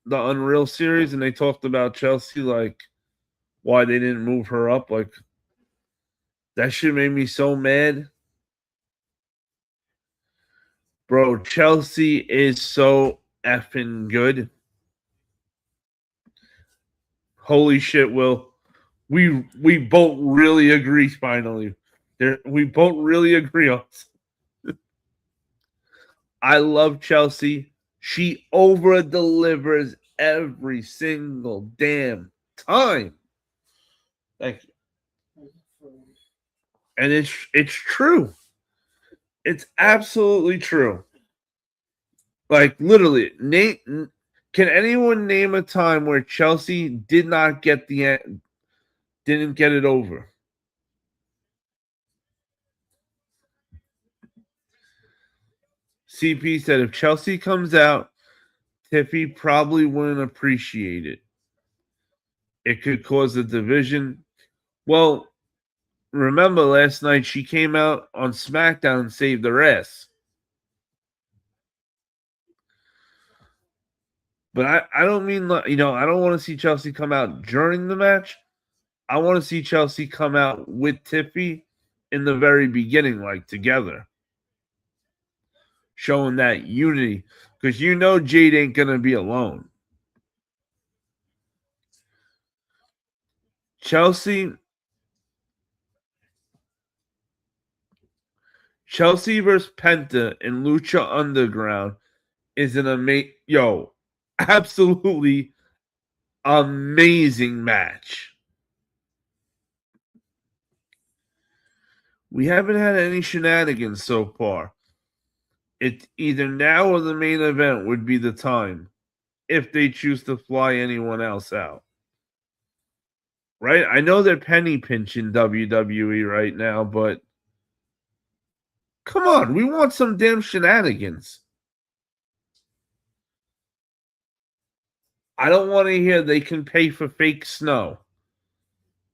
[SPEAKER 1] Unreal series and they talked about Chelsea, like why they didn't move her up, like that shit made me so mad. Bro, Chelsea is so effing good. Holy shit, Will. We both really agree finally. We both really agree on this. I love Chelsea. She over delivers every single damn time. Thank you. And it's true. It's absolutely true. Like literally, can anyone name a time where Chelsea didn't get it over? CP said if Chelsea comes out, Tiffy probably wouldn't appreciate it. It could cause a division. Well, remember last night she came out on SmackDown and saved her ass. But I don't mean, I don't want to see Chelsea come out during the match. I want to see Chelsea come out with Tiffy in the very beginning, like together. Showing that unity. Because Jade ain't going to be alone. Chelsea versus Penta in Lucha Underground is an absolutely amazing match. We haven't had any shenanigans so far. It's either now or the main event would be the time if they choose to fly anyone else out. Right? I know they're penny pinching WWE right now, but come on, we want some damn shenanigans. I don't want to hear they can pay for fake snow,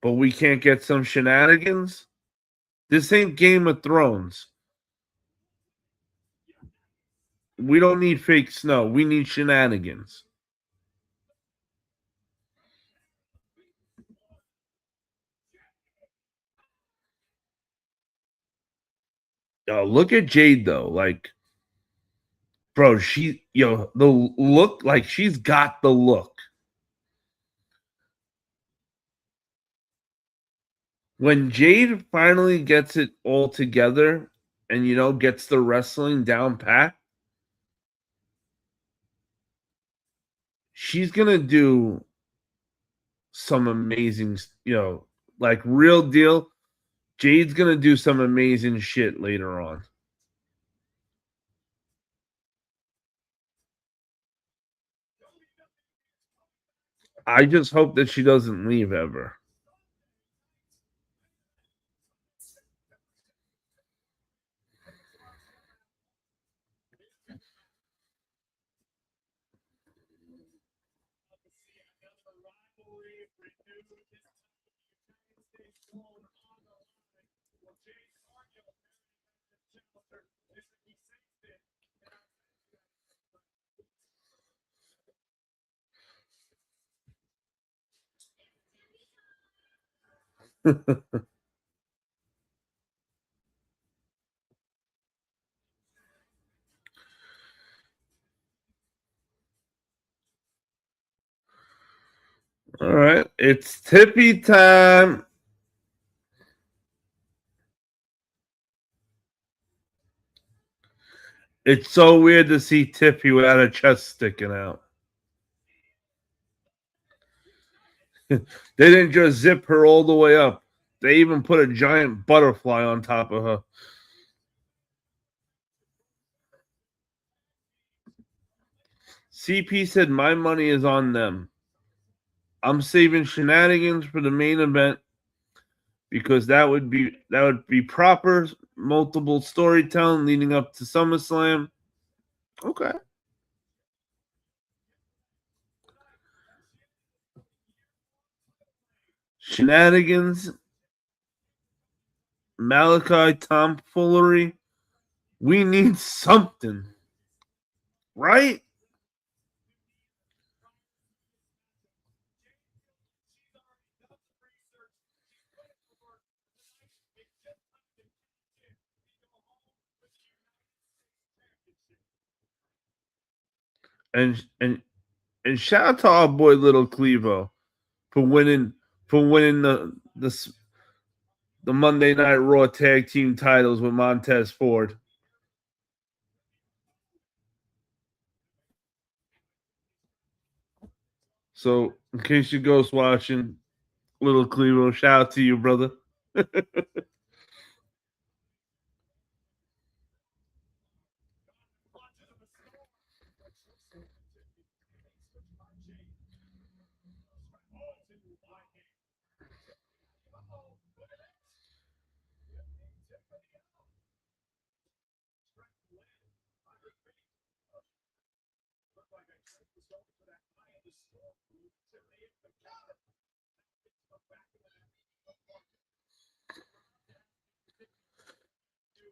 [SPEAKER 1] but we can't get some shenanigans. This ain't Game of Thrones. We don't need fake snow. We need shenanigans. Yo, look at Jade though. Like, bro, the look, like she's got the look. When Jade finally gets it all together and gets the wrestling down pat, she's gonna do some amazing, like real deal. Jade's gonna do some amazing shit later on. I just hope that she doesn't leave ever. All right, it's Tippy time. It's so weird to see Tippy without a chest sticking out. They didn't just zip her all the way up. They even put a giant butterfly on top of her. CP said, "My money is on them. I'm saving shenanigans for the main event because that would be proper multiple storytelling leading up to SummerSlam." Okay. Shenanigans, Malachi tomfoolery. We need something, right? And shout out to our boy Little Clevo for winning the Monday Night Raw tag team titles with Montez Ford. So, in case you're ghost watching, Little Clevo, shout out to you, brother.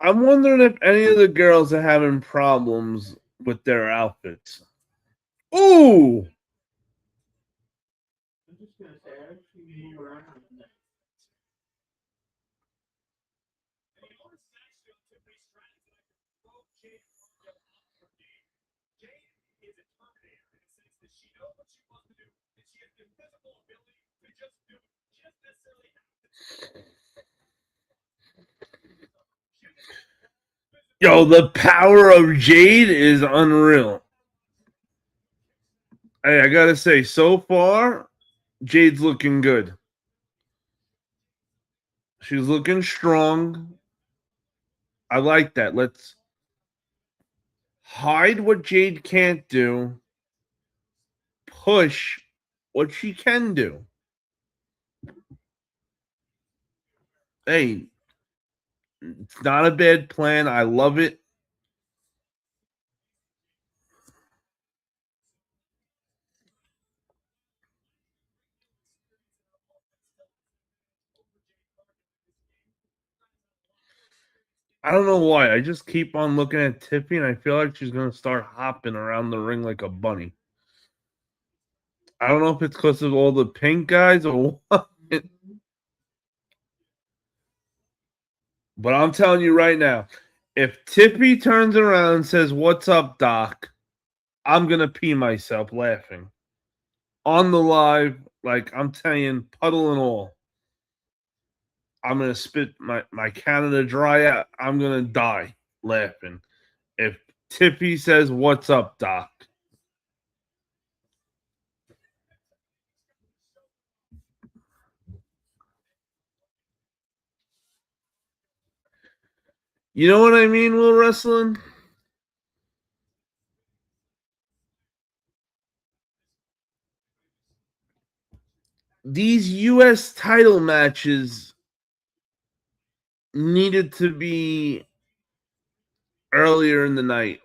[SPEAKER 1] I'm wondering if any of the girls are having problems with their outfits. Ooh!
[SPEAKER 7] I'm just gonna say, I actually move around.
[SPEAKER 1] Yo, the power of Jade is unreal. Hey, I gotta say, so far, Jade's looking good. She's looking strong. I like that. Let's hide what Jade can't do, push what she can do. Hey, it's not a bad plan. I love it. I don't know why. I just keep on looking at Tiffy, and I feel like she's going to start hopping around the ring like a bunny. I don't know if it's because of all the pink guys or what. But I'm telling you right now, if Tiffy turns around and says, "What's up, Doc?" I'm going to pee myself laughing. On the live, like I'm telling you, puddle and all. I'm going to spit my Canada Dry out. I'm going to die laughing. If Tiffy says, "What's up, Doc?" You know what I mean, Will Wrestling? These U.S. title matches needed to be earlier in the night.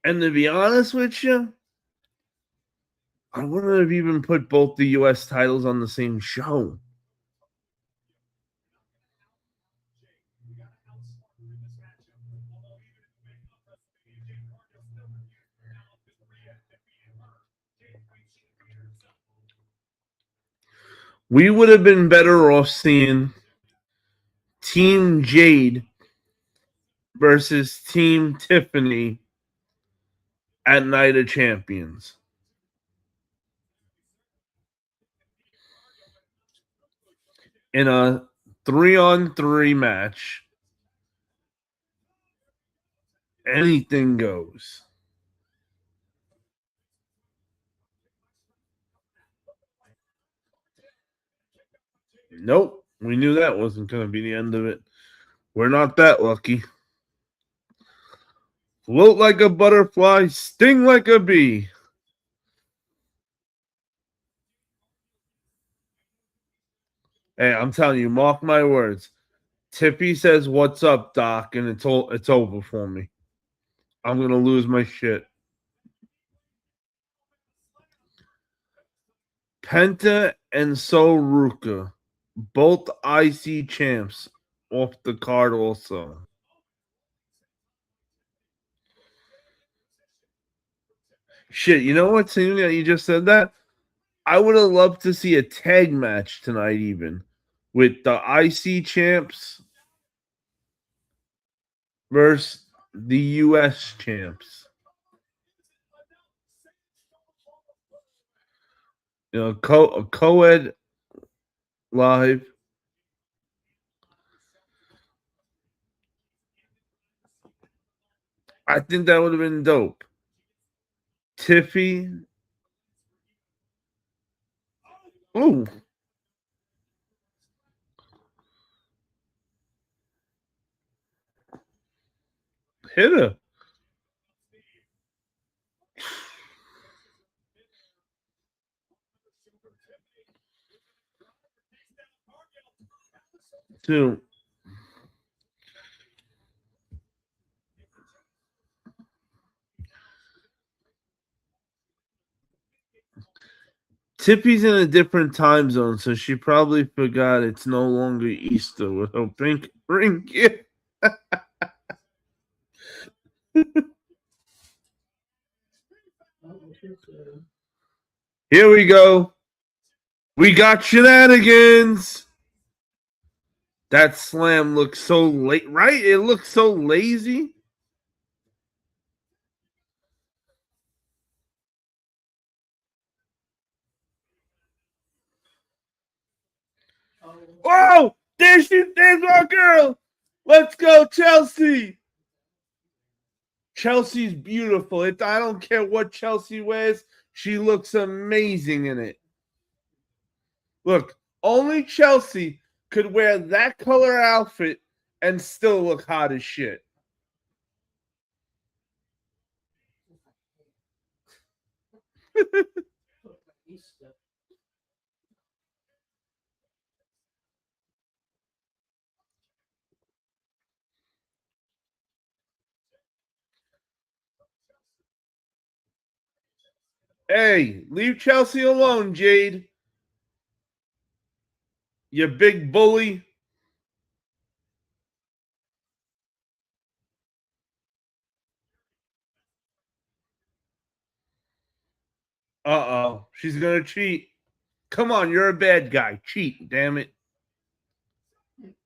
[SPEAKER 1] And to be honest with you, I wouldn't have even put both the U.S. titles on the same show. We would have been better off seeing Team Jade versus Team Tiffany at Night of Champions. In a 3-on-3 match. Anything goes. Nope. We knew that wasn't going to be the end of it. We're not that lucky. Float like a butterfly, sting like a bee. Hey, I'm telling you, mark my words. Tippy says, "What's up, Doc?" and it's over for me. I'm going to lose my shit. Penta and Soruka, both IC champs, off the card also. Shit, you know what, Seeing that you just said that? I would have loved to see a tag match tonight even with the IC champs versus the US champs. You know, co-ed live. I think that would have been dope. Tiffy. Ooh. Hit her. Two. Tippy's in a different time zone, so she probably forgot it's no longer Easter with her pink ring. Here we go. We got shenanigans. That slam looks so late, right? It looks so lazy. Oh, there's our girl. Let's go, Chelsea. Chelsea's beautiful. I don't care what Chelsea wears. She looks amazing in it. Look, only Chelsea could wear that color outfit and still look hot as shit. Hey, leave Chelsea alone, Jade. You big bully. Uh-oh. She's going to cheat. Come on, you're a bad guy. Cheat, damn it.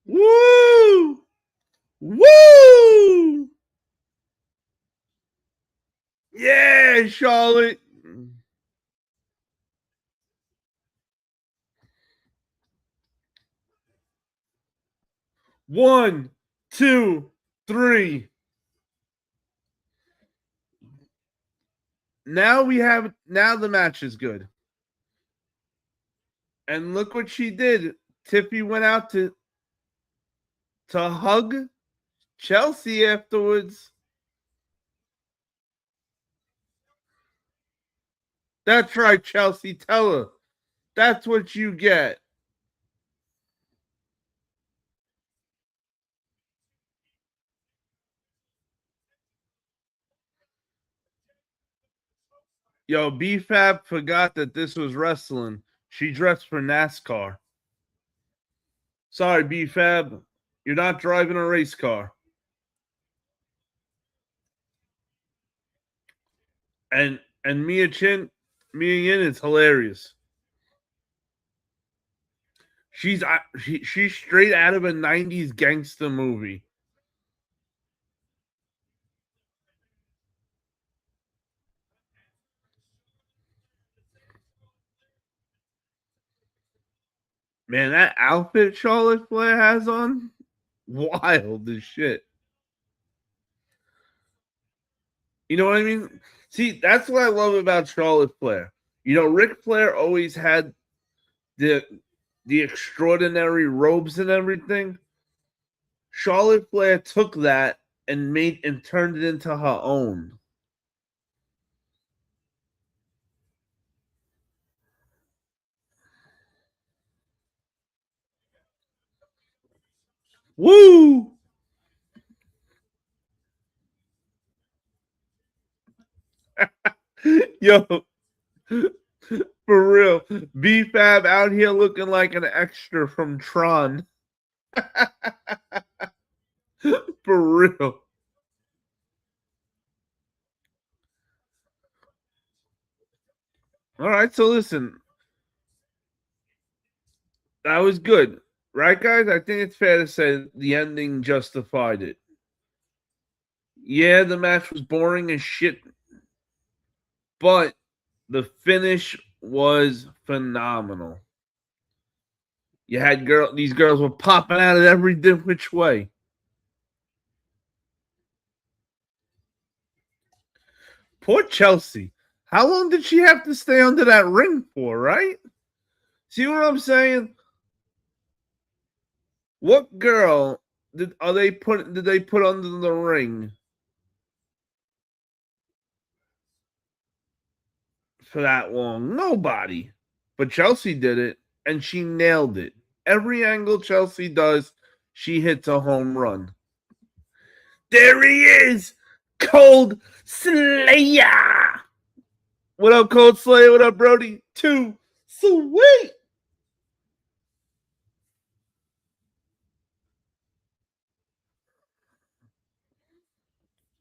[SPEAKER 1] Woo! Woo! Yeah, Charlotte. One, two, three. Now the match is good. And look what she did. Tiffy went out to hug Chelsea afterwards. That's right, Chelsea. Tell her. That's what you get. Yo, BFAB forgot that this was wrestling. She dressed for NASCAR. Sorry, BFAB. You're not driving a race car. And Mia Yin is hilarious. She's straight out of a 90s gangster movie. Man, that outfit Charlotte Flair has on, wild as shit. You know what I mean? See, that's what I love about Charlotte Flair. You know, Ric Flair always had the extraordinary robes and everything. Charlotte Flair took that and turned it into her own. Woo! Yo, for real. B-Fab out here looking like an extra from Tron. For real. All right, so listen. That was good. Right, guys? I think it's fair to say the ending justified it. Yeah, the match was boring as shit, but the finish was phenomenal. You had these girls were popping out of every which way. Poor Chelsea. How long did she have to stay under that ring for, right? See what I'm saying? What girl did they put under the ring for that long? Nobody. But Chelsea did it, and she nailed it. Every angle Chelsea does, she hits a home run. There he is! Cold Slayer! What up, Cold Slayer? What up, Brody? Too sweet!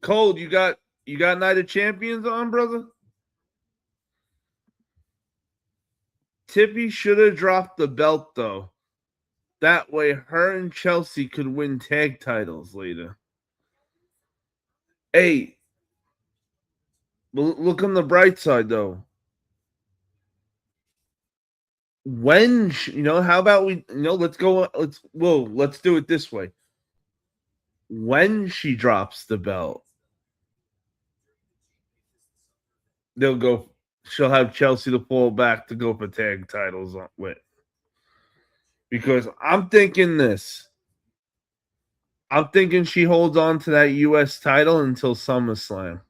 [SPEAKER 1] Cold, you got Night of Champions on, brother? Tippy should have dropped the belt, though. That way, her and Chelsea could win tag titles later. Hey, look on the bright side, though. When how about we? Let's go. Let's do it this way. When she drops the belt, she'll have Chelsea to fall back to go for tag titles with. Because I'm thinking she holds on to that U.S. title until SummerSlam.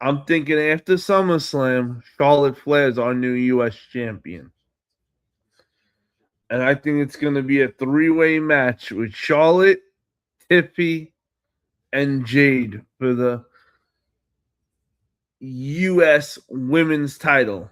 [SPEAKER 1] I'm thinking after SummerSlam, Charlotte Flair is our new U.S. champion. And I think it's going to be a 3-way match with Charlotte, Tiffy, and Jade for the U.S. women's title.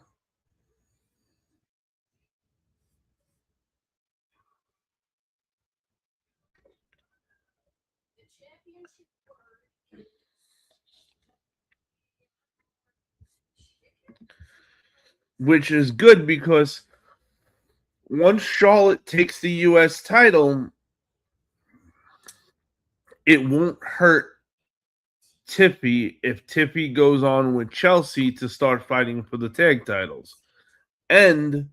[SPEAKER 1] Which is good because once Charlotte takes the U.S. title, it won't hurt Tiffy if Tiffy goes on with Chelsea to start fighting for the tag titles. And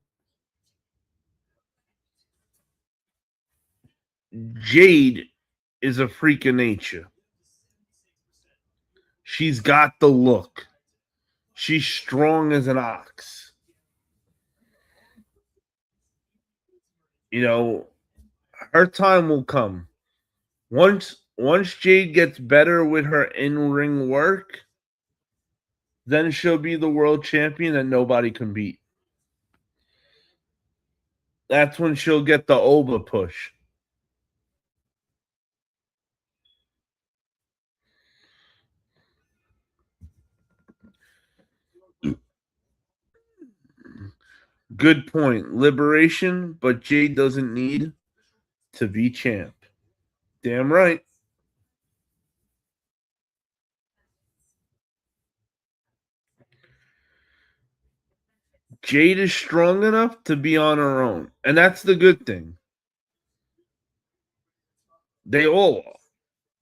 [SPEAKER 1] Jade is a freak of nature. She's got the look. She's strong as an ox. Her time will come. Once Jade gets better with her in-ring work, then she'll be the world champion that nobody can beat. That's when she'll get the OBA push. Good point. Liberation, but Jey doesn't need to be champ. Damn right. Jade is strong enough to be on her own, and that's the good thing. They all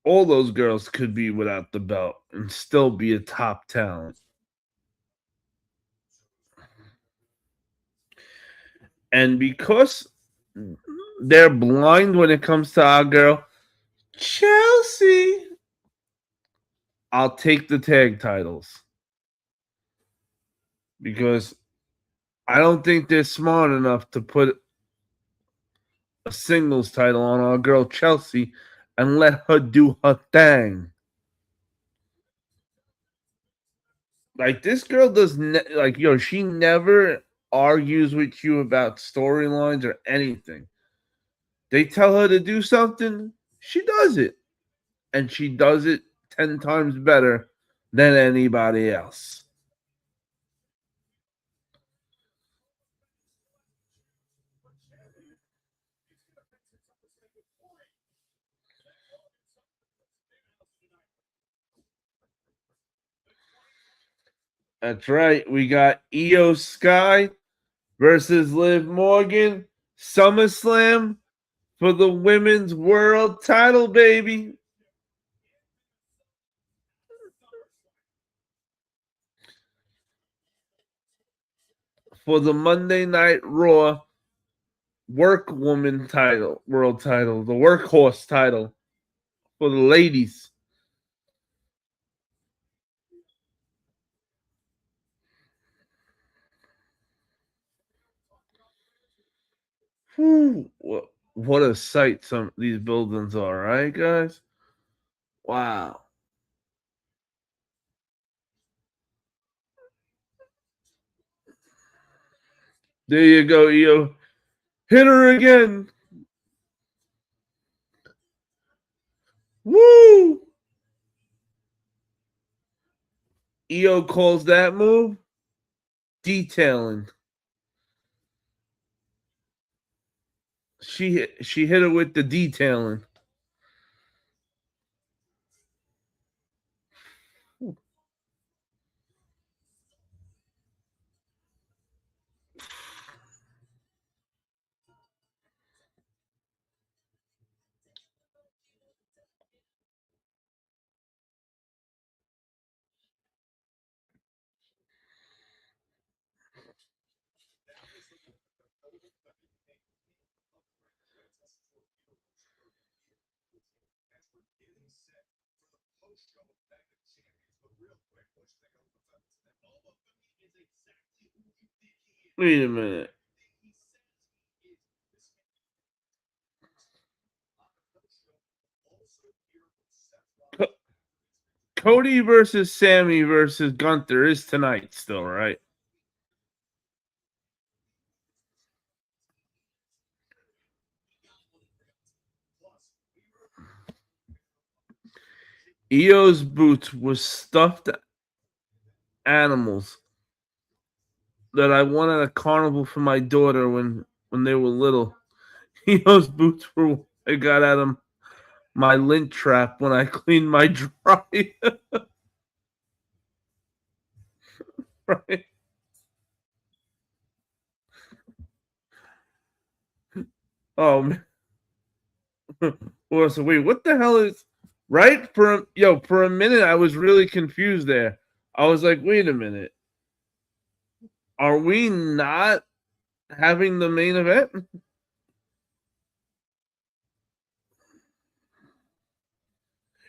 [SPEAKER 1] those girls could be without the belt and still be a top talent. And because they're blind when it comes to our girl, Chelsea, I'll take the tag titles. Because I don't think they're smart enough to put a singles title on our girl Chelsea and let her do her thing. Like, this girl does she never argues with you about storylines or anything. They tell her to do something, she does it. And she does it 10 times better than anybody else. That's right. We got IYO SKY versus Liv Morgan. SummerSlam for the women's world title, baby. For the Monday Night Raw workwoman title, world title, the workhorse title for the ladies. Whew, what a sight some of these buildings are, right, guys? Wow. There you go, IYO. Hit her again. Woo! IYO calls that move detailing. She hit it with the detailing. Wait a minute. Cody versus Sami versus Gunther is tonight still, right? IYO's boots was stuffed animals that I won at a carnival for my daughter when they were little. IYO's boots were what I got out of my lint trap when I cleaned my dryer. Right? Oh man. Well, so wait, what the hell is right? For a minute I was really confused there. I was like, wait a minute. Are we not having the main event?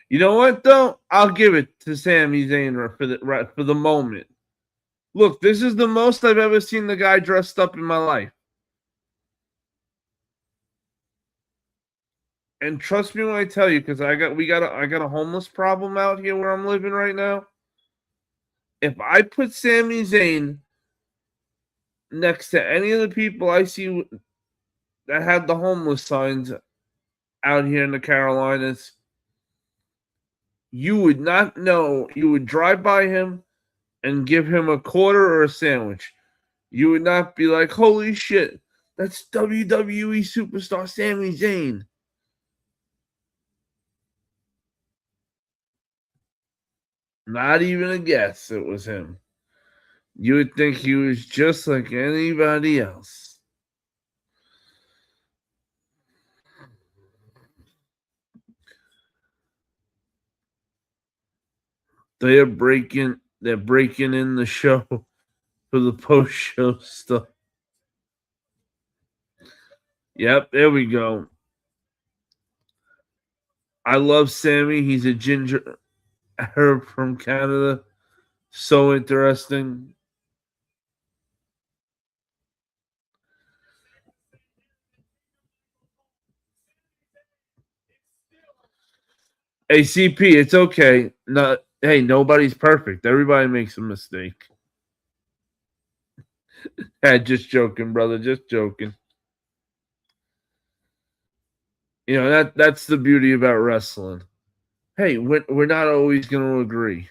[SPEAKER 1] You know what though? I'll give it to Sami Zayn for the moment. Look, this is the most I've ever seen the guy dressed up in my life. And trust me when I tell you, because I got a homeless problem out here where I'm living right now. If I put Sami Zayn next to any of the people I see that had the homeless signs out here in the Carolinas, you would not know. You would drive by him and give him a quarter or a sandwich. you would not be like, holy shit, that's WWE superstar Sami Zayn. Not even a guess it was him. You would think he was just like anybody else. They're breaking in the show for the post-show stuff. Yep, there we go. I love Sami. He's a ginger herb from Canada. So interesting. Hey, CP, it's okay. No, hey, nobody's perfect. Everybody makes a mistake. Just joking, brother. Just joking. You know, that's the beauty about wrestling. Hey, we're not always going to agree.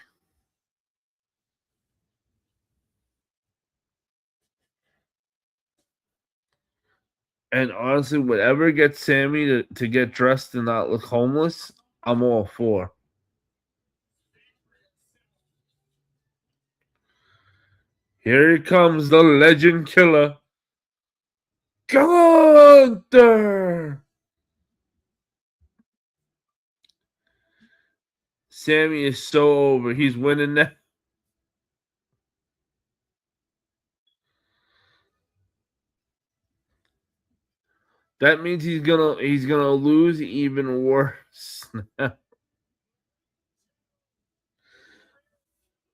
[SPEAKER 1] And honestly, whatever gets Sami to get dressed and not look homeless, I'm all for. Here comes the legend killer, Gunther. Sami is so over. He's winning now. That means he's gonna lose even worse.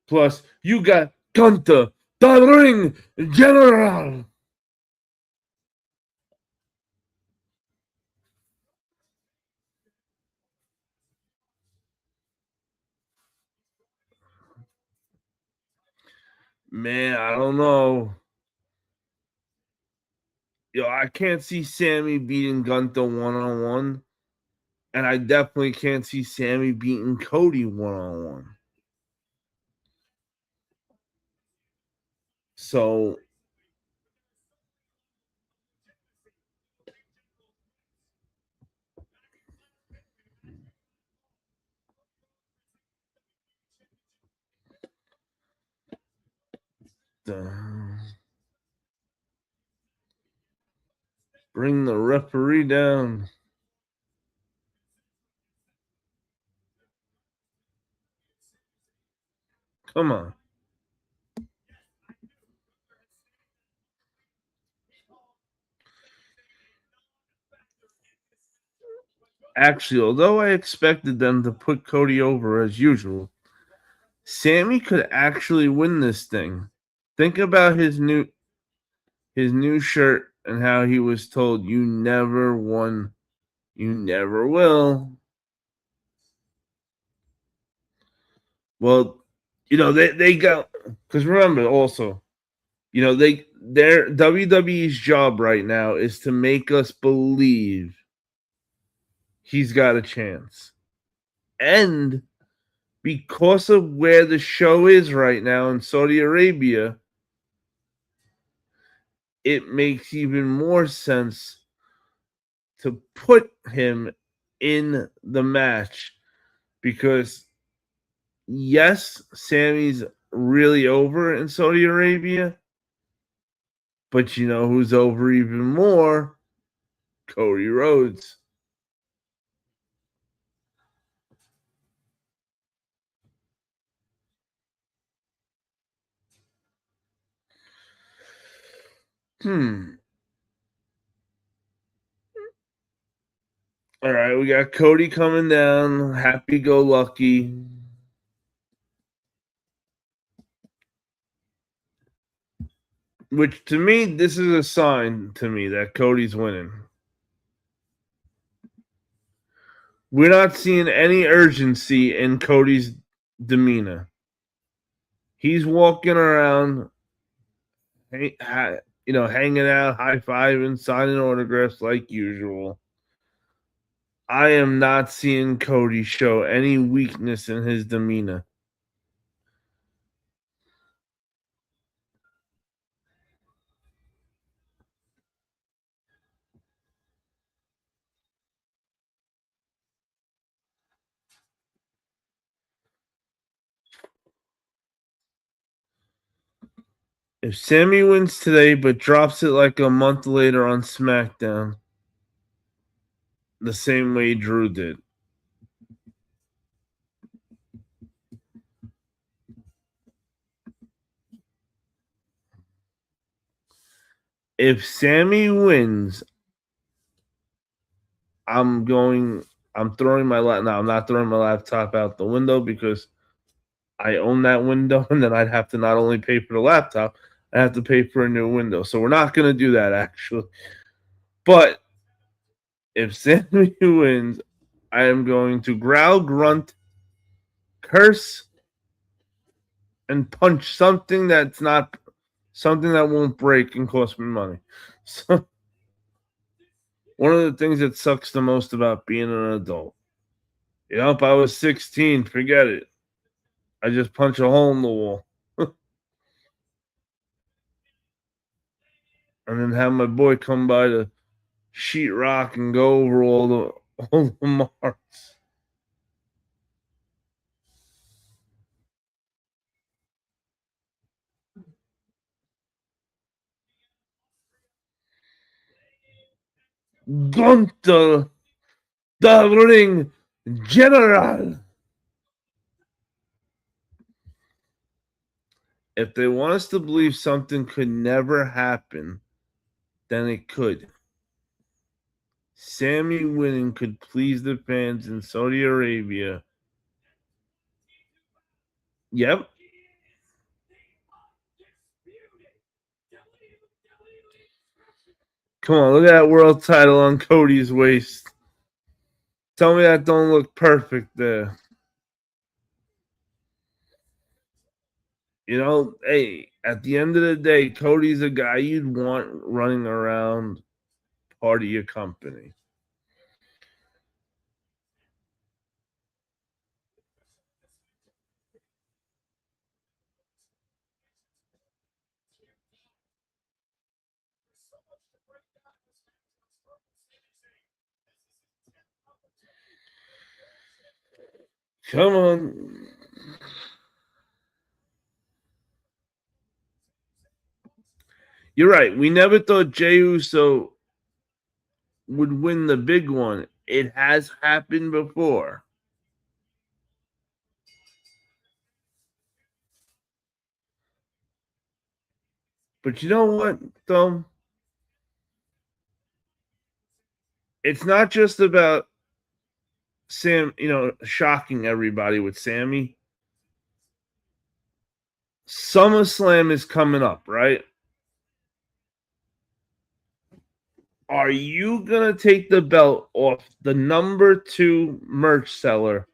[SPEAKER 1] Plus, you got Gunther, the ring general. Man, I don't know. Yo, I can't see Sami beating Gunther one-on-one. And I definitely can't see Sami beating Cody one-on-one. So bring the referee down. Come on. Actually, although I expected them to put Cody over as usual, Sami could actually win this thing. Think about his new shirt and how he was told, you never won, you never will. Well, you know, they got, because remember also, you know, their WWE's job right now is to make us believe he's got a chance. And because of where the show is right now in Saudi Arabia, it makes even more sense to put him in the match because yes, Sami's really over in Saudi Arabia, but you know who's over even more? Cody Rhodes. All right, we got Cody coming down, happy go lucky. Which to me, this is a sign to me that Cody's winning. We're not seeing any urgency in Cody's demeanor. He's walking around, you know, hanging out, high-fiving, signing autographs like usual. I am not seeing Cody show any weakness in his demeanor. If Sami wins today but drops it like a month later on SmackDown, the same way Drew did. If Sami wins, I'm throwing my laptop. No, I'm not throwing my laptop out the window because I own that window, and then I'd have to not only pay for the laptop, I have to pay for a new window. So we're not going to do that, actually. But if Sami wins, I am going to growl, grunt, curse, and punch something that won't break and cost me money. So one of the things that sucks the most about being an adult. If I was 16, forget it. I just punch a hole in the wall. And then have my boy come by to sheetrock and go over all the marks. Gunther, the ring general. If they want us to believe something could never happen, then it could. Sami winning could please the fans in Saudi Arabia. Yep. Come on, look at that world title on Cody's waist. Tell me that don't look perfect there. Hey, at the end of the day, Cody's a guy you'd want running around part of your company. Come on. You're right. We never thought Jey Uso would win the big one. It has happened before. But you know what, though? It's not just about Sam, shocking everybody with Sami. SummerSlam is coming up, right? Are you going to take the belt off the number 2 merch seller,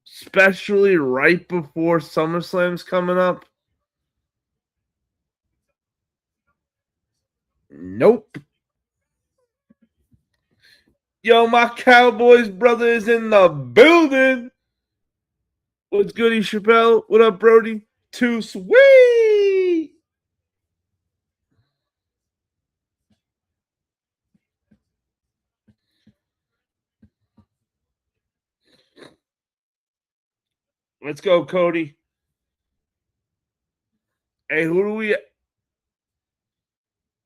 [SPEAKER 1] especially right before SummerSlam's coming up? Nope. Yo, my Cowboys brother is in the building. What's goody, Chappelle? What up, Brody? Too sweet. Let's go, Cody. Hey, who do we... All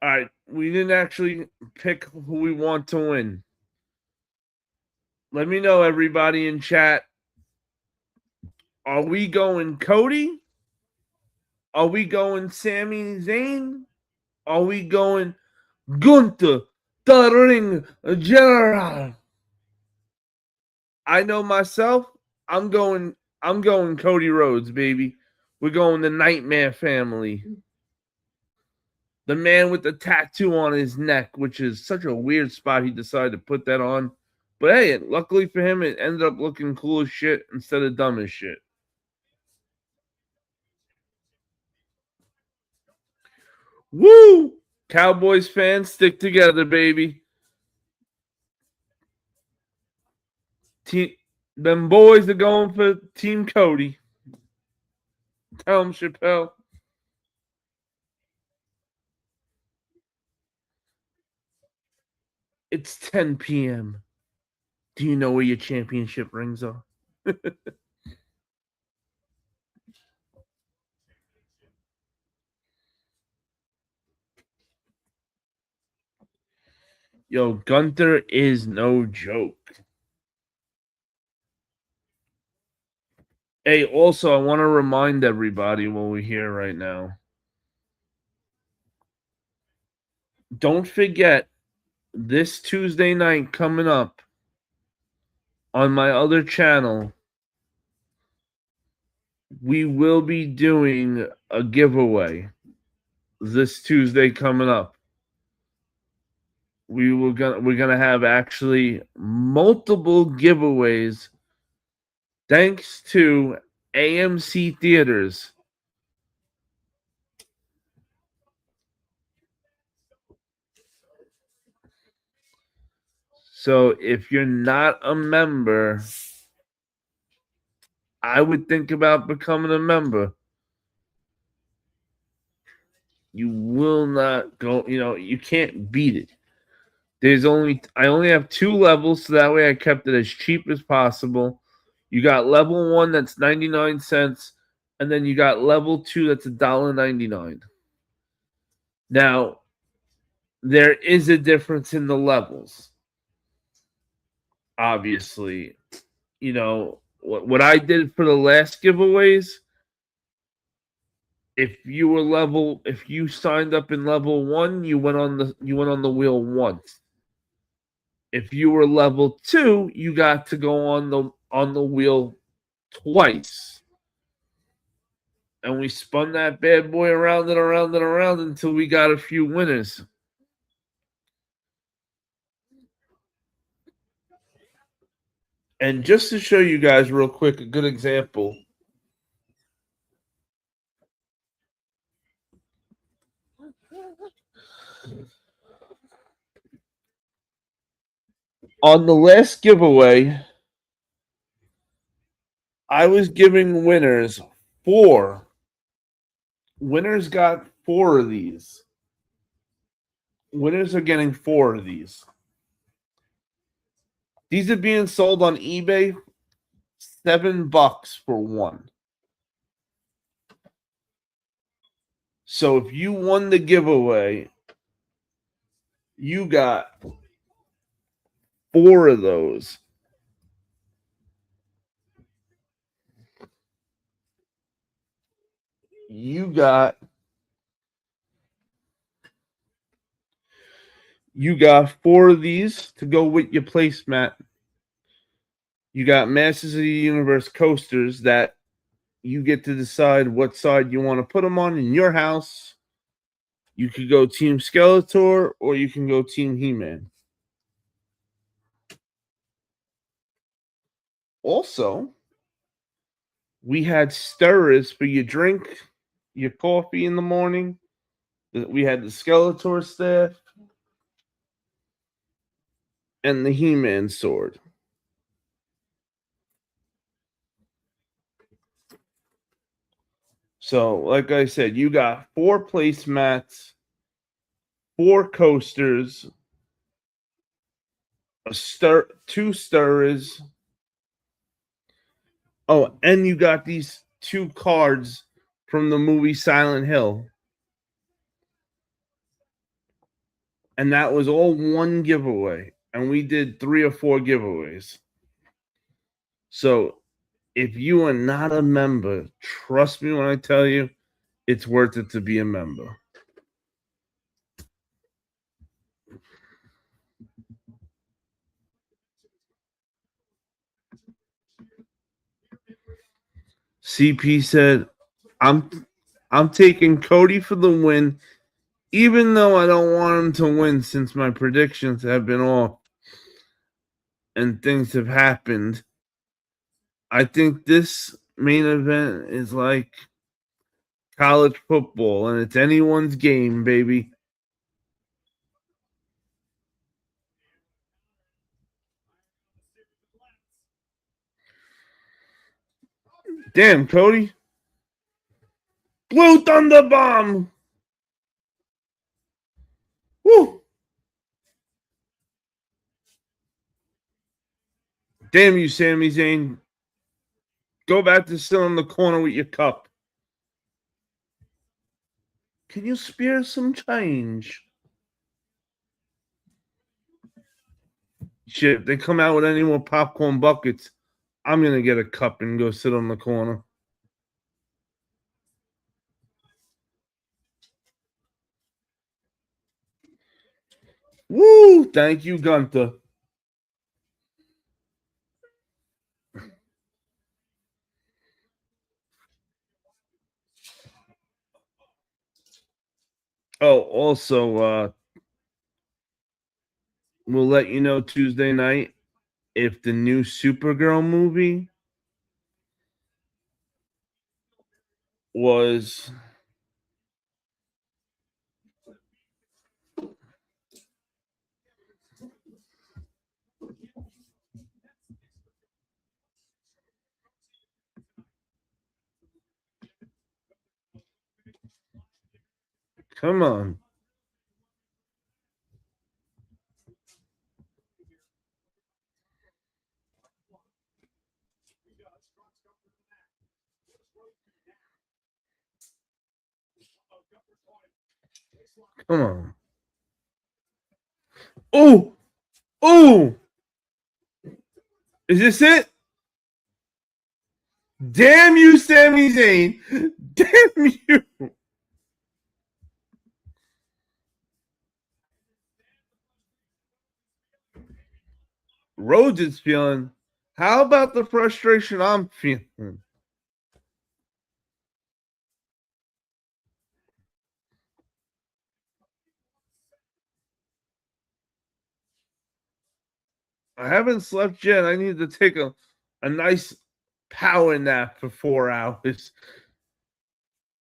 [SPEAKER 1] right, we didn't actually pick who we want to win. Let me know, everybody in chat. Are we going Cody? Are we going Sami Zayne? Are we going Gunther, the ring general? I know myself. I'm going Cody Rhodes, baby. We're going the Nightmare family. The man with the tattoo on his neck, which is such a weird spot he decided to put that on. But hey, luckily for him, it ended up looking cool as shit instead of dumb as shit. Woo! Cowboys fans, stick together, baby. Them boys are going for Team Cody. Tell him, Chappelle. It's 10 p.m. Do you know where your championship rings are? Yo, Gunther is no joke. Hey, also, I want to remind everybody while we're here right now. Don't forget, this Tuesday night coming up on my other channel, we will be doing a giveaway this Tuesday coming up. We're gonna have actually multiple giveaways thanks to AMC Theaters. So if you're not a member, I would think about becoming a member. You will not go, you can't beat it. I only have 2 levels, so that way I kept it as cheap as possible. You got level 1 that's 99 cents, and then you got level 2 that's $1.99. Now, there is a difference in the levels. Obviously, what I did for the last giveaways, if you signed up in level 1, you went on the wheel once. If you were level 2, you got to go on the wheel twice. And we spun that bad boy around and around and around until we got a few winners. And just to show you guys real quick a good example. On the last giveaway, I was giving winners 4. Winners got 4 of these. Winners are getting 4 of these. These are being sold on eBay $7 for one. So if you won the giveaway, you got 4 of those. You got 4 of these to go with your placemat. You got Masters of the Universe coasters that you get to decide what side you want to put them on in your house. You could go Team Skeletor or you can go Team He-Man. Also, we had stirrers for your drink, your coffee in the morning. We had the Skeletor staff and the He-Man sword. So, like I said, you got 4 placemats, 4 coasters, 2 stirrers. Oh, and you got these 2 cards from the movie Silent Hill. And that was all one giveaway. And we did 3 or 4 giveaways. So if you are not a member, trust me when I tell you, it's worth it to be a member. CP said, I'm taking Cody for the win, even though I don't want him to win since my predictions have been off and things have happened. I think this main event is like college football, and it's anyone's game, baby. Damn, Cody. Blue Thunder Bomb. Woo. Damn you, Sami Zayn. Go back to still in the corner with your cup. Can you spare some change? Shit, if they come out with any more popcorn buckets, I'm gonna get a cup and go sit on the corner. Woo! Thank you, Gunther. Oh, also, we'll let you know Tuesday night if the new Supergirl movie was come on. Come on. Oh! Oh! Is this it? Damn you, Sami Zayn. Damn you. Rhodes is feeling. How about the frustration I'm feeling? I haven't slept yet. I need to take a nice power nap for 4 hours.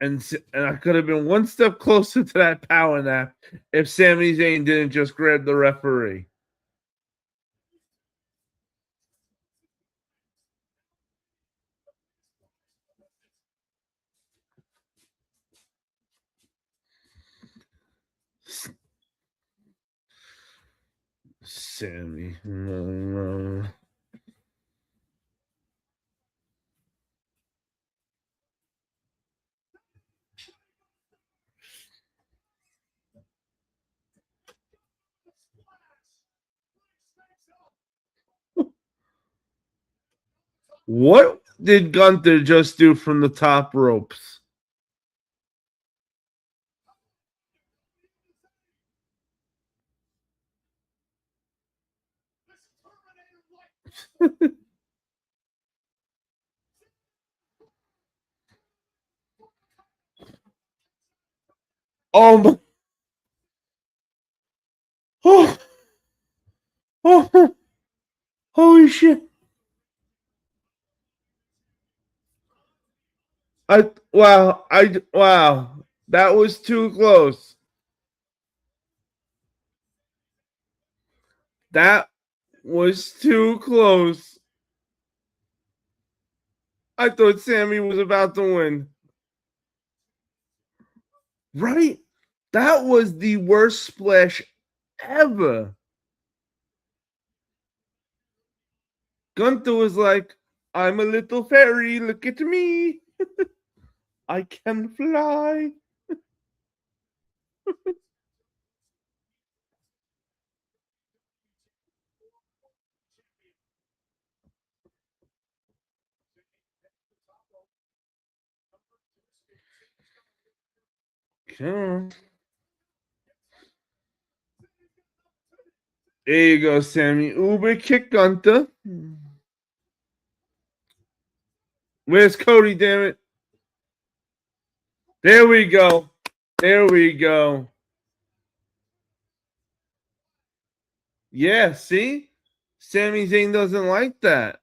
[SPEAKER 1] And I could have been one step closer to that power nap if Sami Zayn didn't just grab the referee. Sami. What did Gunther just do from the top ropes? Oh my. Oh. Oh. Holy shit. Wow. That was too close. That was too close. I thought Sami was about to win. Right? That was the worst splash ever. Gunther was like, I'm a little fairy, look at me. I can fly. Okay. There you go, Sami. Uber kick Gunther. Where's Cody, damn it? There we go. There we go. Yeah, see? Sami Zayn doesn't like that.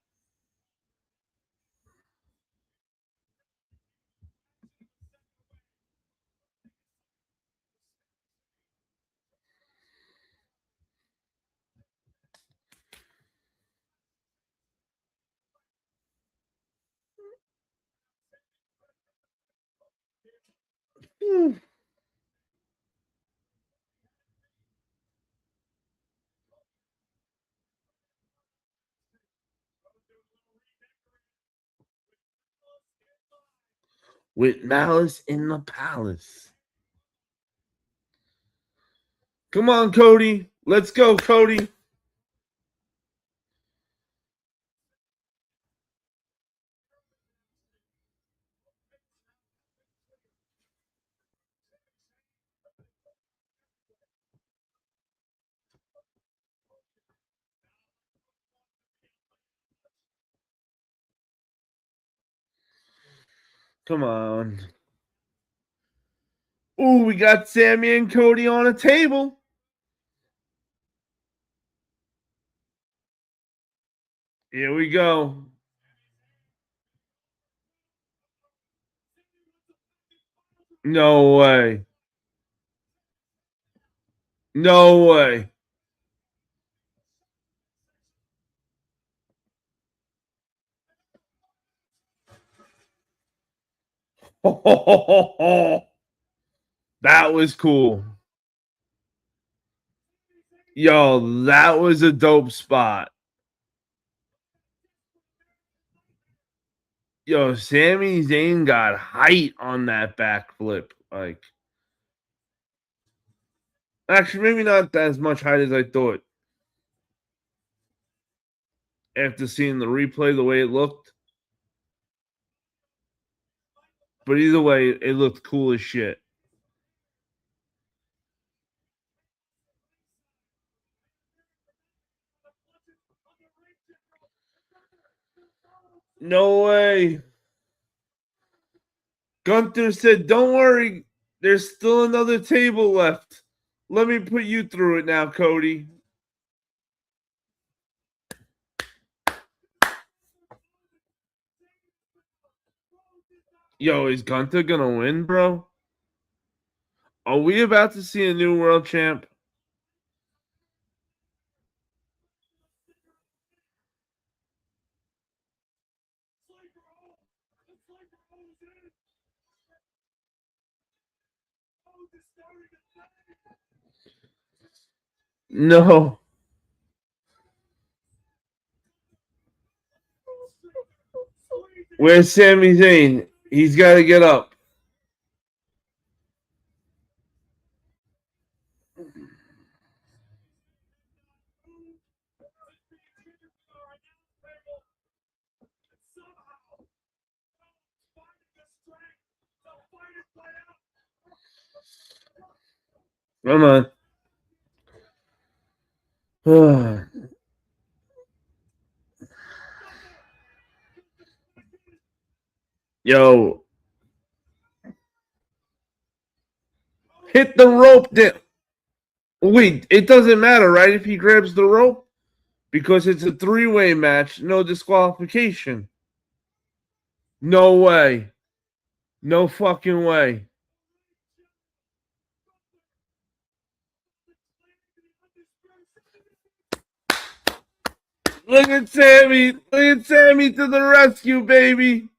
[SPEAKER 1] With malice in the palace. Come on, Cody. Let's go, Cody. Come on. Ooh, we got Sami and Cody on a table. Here we go. No way. No way. That was cool. Yo, that was a dope spot. Yo, Sami Zayn got height on that backflip. Like, actually, maybe not as much height as I thought. After seeing the replay, the way it looked. But either way, it looked cool as shit. No way. Gunther said, don't worry. There's still another table left. Let me put you through it now, Cody. Yo, is Gunther going to win, bro? Are we about to see a new world champ? No. Where's Sami Zayn? He's got to get up. Come on. Yo. Hit the rope. Wait, it doesn't matter, right? If he grabs the rope? Because it's a three-way match. No disqualification. No way. No fucking way. Look at Sami. Look at Sami to the rescue, baby.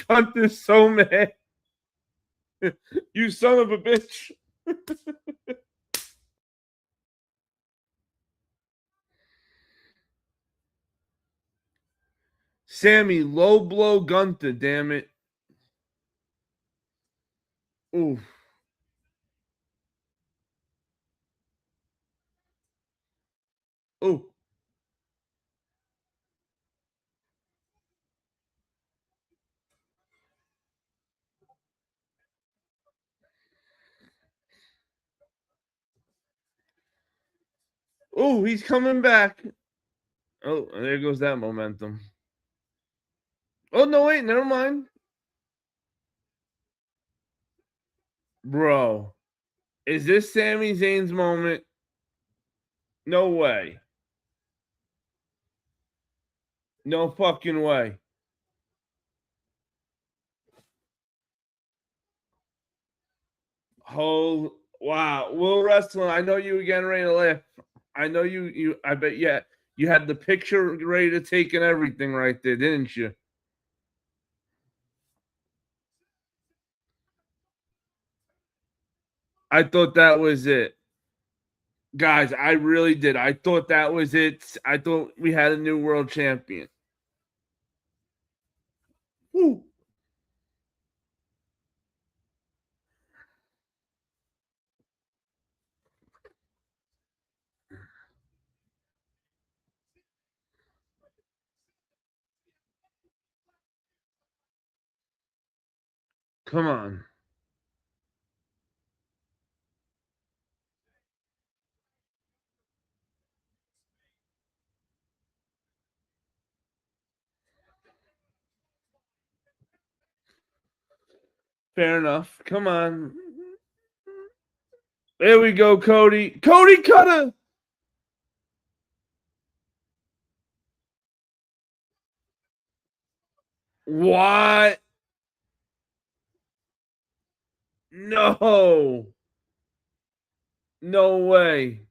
[SPEAKER 1] Gunther's so mad. You son of a bitch. Sami, low blow Gunther, damn it. Ooh. Ooh. Ooh, he's coming back. Oh, there goes that momentum. Oh, no, wait, never mind. Bro, is this Sami Zayn's moment? No way. No fucking way. Oh, wow. Will Wrestling, I know you were getting ready to laugh. I know I bet you had the picture ready to take and everything right there, didn't you? I thought that was it. Guys, I really did. I thought that was it. I thought we had a new world champion. Woo. Come on. Fair enough. Come on. There we go, Cody. Cody Cutter. What? No. No way.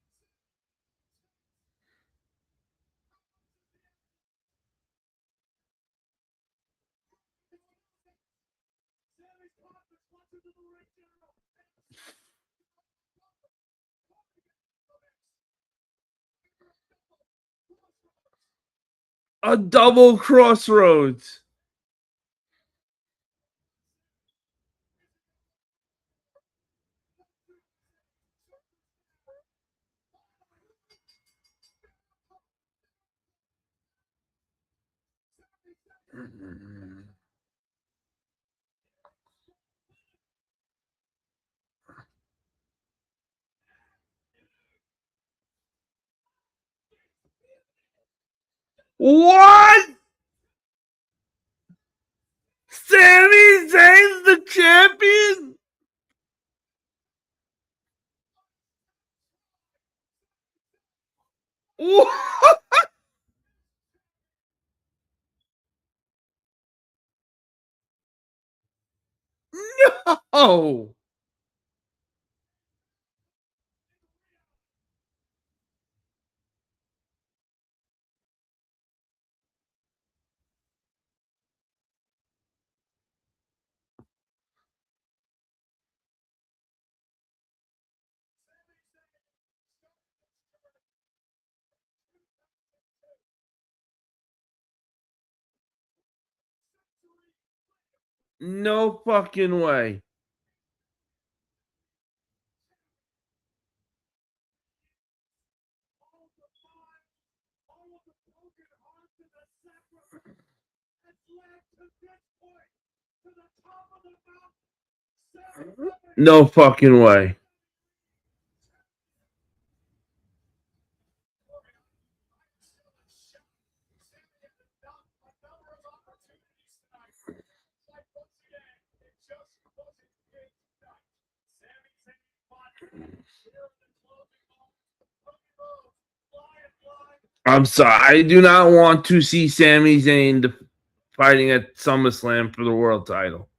[SPEAKER 1] A double crossroads. What? Sami Zayn's the champion? What? No. No fucking way. No fucking way. I'm sorry. I do not want to see Sami Zayn fighting at SummerSlam for the world title.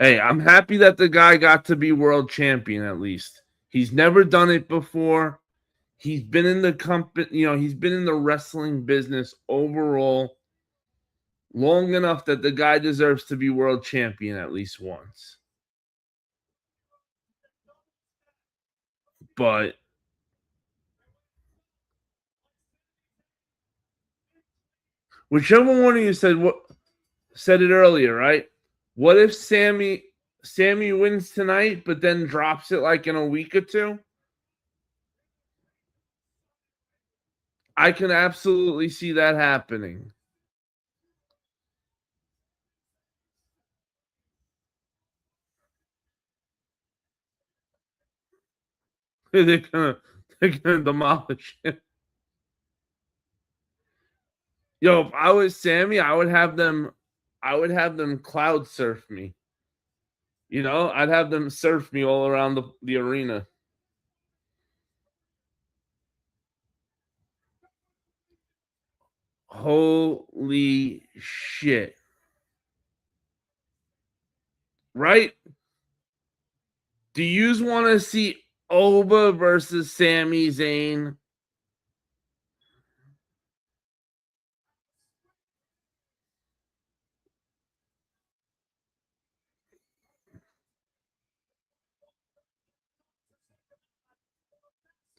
[SPEAKER 1] Hey, I'm happy that the guy got to be world champion at least. He's never done it before. He's been in the company, he's been in the wrestling business overall long enough that the guy deserves to be world champion at least once. But whichever one of you said it earlier, right? What if Sami wins tonight, but then drops it like in a week or two? I can absolutely see that happening. They're gonna demolish him. Yo, if I was Sami, I would have them cloud surf me. I'd have them surf me all around the arena. Holy shit. Right? Do you want to see Oba versus Sami Zayn?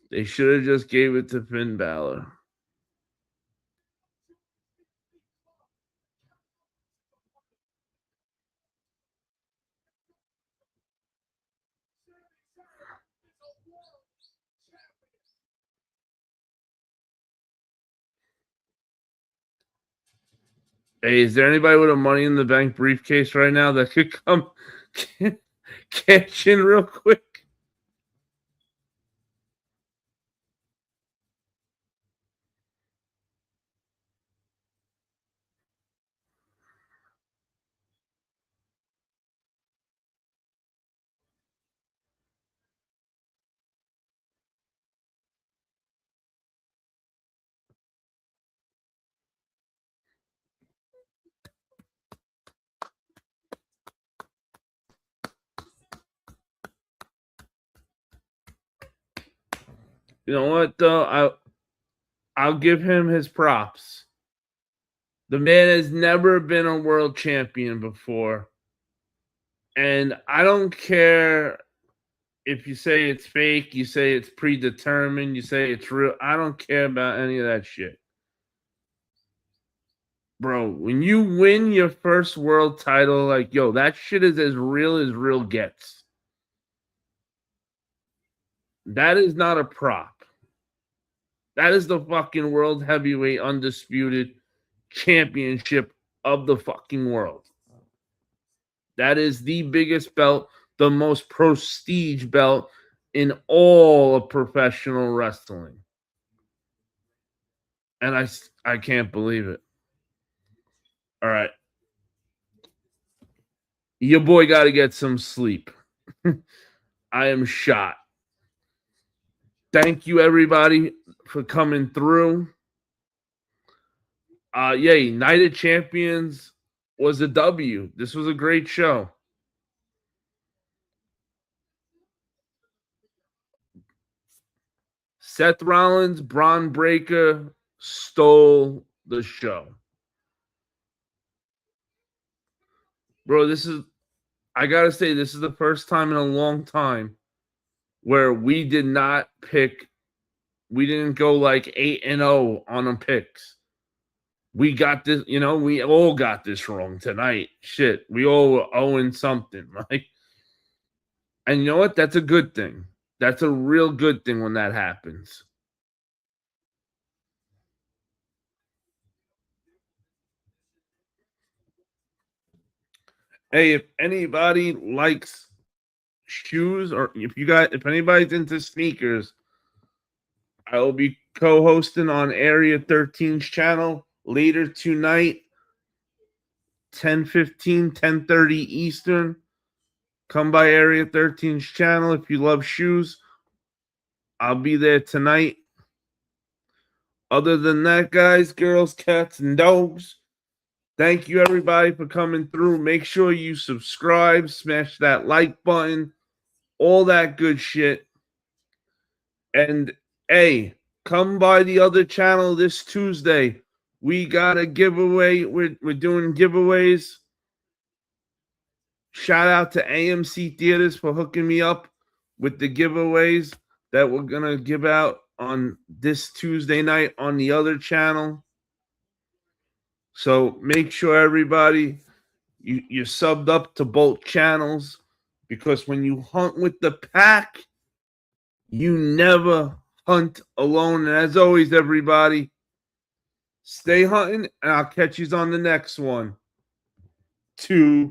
[SPEAKER 1] They should have just gave it to Finn Balor. Hey, is there anybody with a Money in the Bank briefcase right now that could come cash in real quick? You know what though? I'll give him his props. The man has never been a world champion before. And I don't care if you say it's fake, you say it's predetermined, you say it's real. I don't care about any of that shit. Bro, when you win your first world title, like, yo, that shit is as real gets. That is not a prop. That is the fucking world heavyweight undisputed championship of the fucking world. That is the biggest belt, the most prestige belt in all of professional wrestling. And I can't believe it. All right. Your boy got to get some sleep. I am shot. Thank you, everybody, for coming through. Yay, Night of Champions was a W. This was a great show. Seth Rollins, Bron Breakker stole the show. Bro, I got to say, this is the first time in a long time where we didn't go like 8-0 on the picks. We got this, we all got this wrong tonight. Shit, we all were owing something, right? And you know what? That's a good thing. That's a real good thing when that happens. Hey, if anybody likes shoes, or if anybody's into sneakers, I will be co-hosting on Area 13's channel later tonight, 10:15, 10:30 Eastern. Come by Area 13's channel if you love shoes. I'll be there tonight. Other than that, guys, girls, cats, and dogs, thank you, everybody, for coming through. Make sure you subscribe, smash that like button, all that good shit. And, hey, come by the other channel this Tuesday. We got a giveaway. We're doing giveaways. Shout out to AMC Theaters for hooking me up with the giveaways that we're going to give out on this Tuesday night on the other channel. So make sure, everybody, you're subbed up to both channels, because when you hunt with the pack, you never hunt alone. And as always, everybody, stay hunting, and I'll catch you on the next one. 2